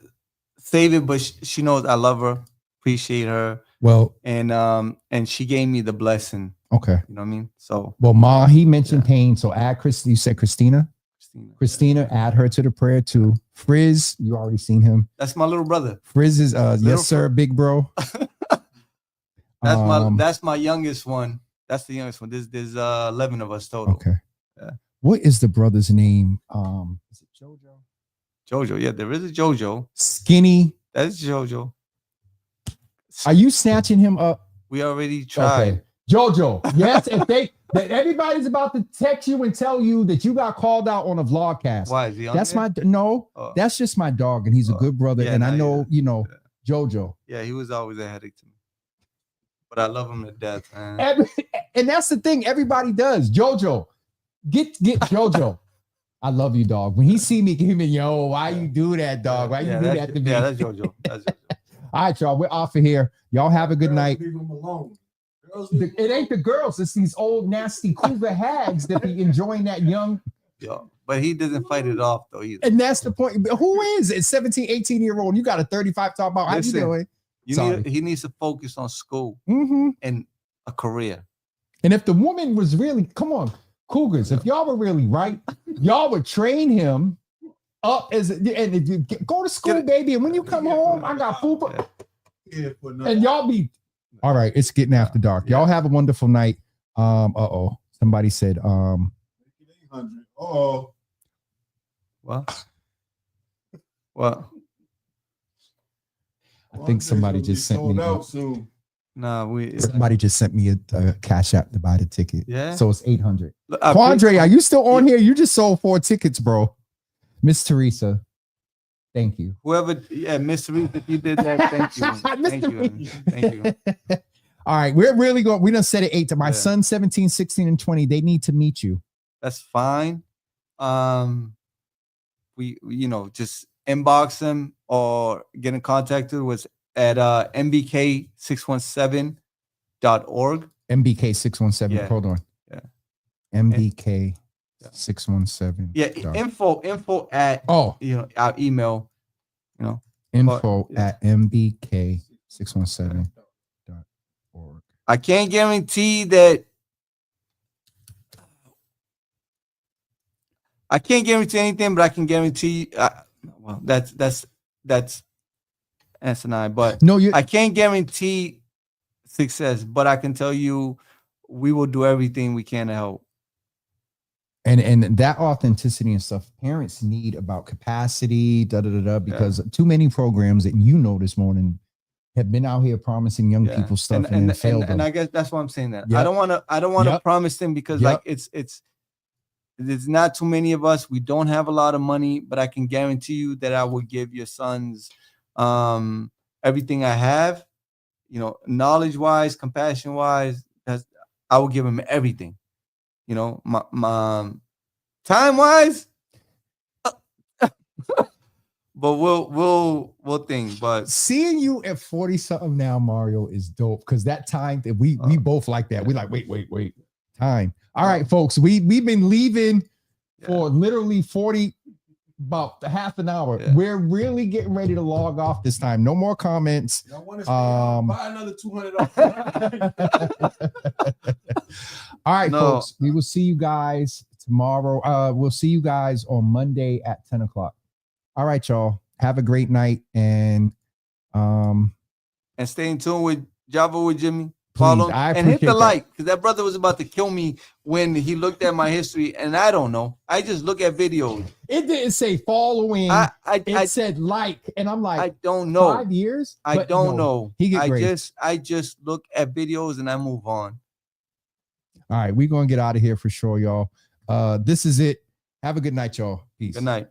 [SPEAKER 2] save it, but she knows I love her, appreciate her.
[SPEAKER 1] Well,
[SPEAKER 2] and she gave me the blessing.
[SPEAKER 1] Okay.
[SPEAKER 2] You know what I mean? So
[SPEAKER 1] well, he mentioned pain. So add Chris, you said Christina, add her to the prayer too. Frizz, you already seen him.
[SPEAKER 2] That's my little brother.
[SPEAKER 1] Frizz is yes, sir, big bro.
[SPEAKER 2] That's my youngest one. That's the youngest one. There's 11 of us total.
[SPEAKER 1] Okay.
[SPEAKER 2] Yeah.
[SPEAKER 1] What is the brother's name? Is it JoJo?
[SPEAKER 2] JoJo, yeah, there is a JoJo.
[SPEAKER 1] Skinny.
[SPEAKER 2] That's JoJo.
[SPEAKER 1] Are you snatching him up?
[SPEAKER 2] We already tried.
[SPEAKER 1] Okay. JoJo, yes, and that everybody's about to text you and tell you that you got called out on a vlogcast.
[SPEAKER 2] Why is he on
[SPEAKER 1] That's
[SPEAKER 2] there?
[SPEAKER 1] That's just my dog, and he's a good brother. And I know, JoJo.
[SPEAKER 2] Yeah, he was always a headache to me. But I love him to death, man.
[SPEAKER 1] And that's the thing, everybody does. JoJo. Get JoJo. I love you, dog. When he see me, give me, yo, why you do that, dog? Why you do that to me?
[SPEAKER 2] Yeah, that's JoJo. That's JoJo.
[SPEAKER 1] All right, y'all. We're off of here. Y'all have a good night.
[SPEAKER 3] Leave him alone.
[SPEAKER 1] It ain't the girls. It's these old, nasty cougar hags that be enjoying that young.
[SPEAKER 2] Yeah, but he doesn't fight it off, though, either.
[SPEAKER 1] And that's the point. Who is it? 17, 18-year-old. You got a 35 talk about how you doing.
[SPEAKER 2] He needs to focus on school and a career.
[SPEAKER 1] And if the woman was really, come on, cougars, if y'all were really right, y'all would train him up and if you go to school, baby. And when you come home, I got food. And y'all be all right. It's getting after dark. Y'all have a wonderful night. Somebody said,
[SPEAKER 2] Well,
[SPEAKER 1] I think somebody just sent me. Somebody just sent me a cash app to buy the ticket.
[SPEAKER 2] Yeah.
[SPEAKER 1] So it's 800. Quandre, are you still on here? You just sold 4 tickets, bro. Miss Teresa. Thank you.
[SPEAKER 2] Whoever, Miss Teresa, if you did that, thank you. Thank you.
[SPEAKER 1] All right. We're really going. We done set it 8 to my son, 17, 16, and 20. They need to meet you. That's fine. We just inbox them or get in contact with us at mbk617.org. MBK617.
[SPEAKER 2] Yeah.
[SPEAKER 1] Hold on.
[SPEAKER 2] Yeah.
[SPEAKER 1] MBK617.
[SPEAKER 2] Yeah. Info at our email.
[SPEAKER 1] Info at mbk617.org. I can't guarantee that
[SPEAKER 2] I can't guarantee anything, but I can guarantee. Well, that's asinine. But
[SPEAKER 1] No,
[SPEAKER 2] I can't guarantee success, but I can tell you, we will do everything we can to help.
[SPEAKER 1] And that authenticity and stuff parents need about capacity, because too many programs that you know this morning have been out here promising young people stuff and failed them.
[SPEAKER 2] And I guess that's why I'm saying that. I don't want to promise them because like it's not too many of us. We don't have a lot of money, but I can guarantee you that I will give your sons everything I have, you know, knowledge wise, compassion wise. I will give them everything. You know, my time wise, but we'll think. But
[SPEAKER 1] seeing you at 40 something now, Mario, is dope because that time that we both like that. We like wait time. All right, folks, we've been leaving for literally 40, about half an hour. We're really getting ready to log off this time. No more comments.
[SPEAKER 3] Buy another $200.
[SPEAKER 1] All right, folks. We will see you guys tomorrow. We'll see you guys on Monday at 10 o'clock. All right, y'all. Have a great night and
[SPEAKER 2] stay in tune with Java with Jimmy.
[SPEAKER 1] Please,
[SPEAKER 2] follow and hit the like because that brother was about to kill me when he looked at my history, and I don't know. I just look at videos.
[SPEAKER 1] It didn't say following. It said like, and I'm like,
[SPEAKER 2] I don't know.
[SPEAKER 1] 5 years?
[SPEAKER 2] I don't know.
[SPEAKER 1] I
[SPEAKER 2] just look at videos and I move on.
[SPEAKER 1] All right, we're gonna get out of here for sure, y'all. This is it. Have a good night, y'all. Peace.
[SPEAKER 2] Good night.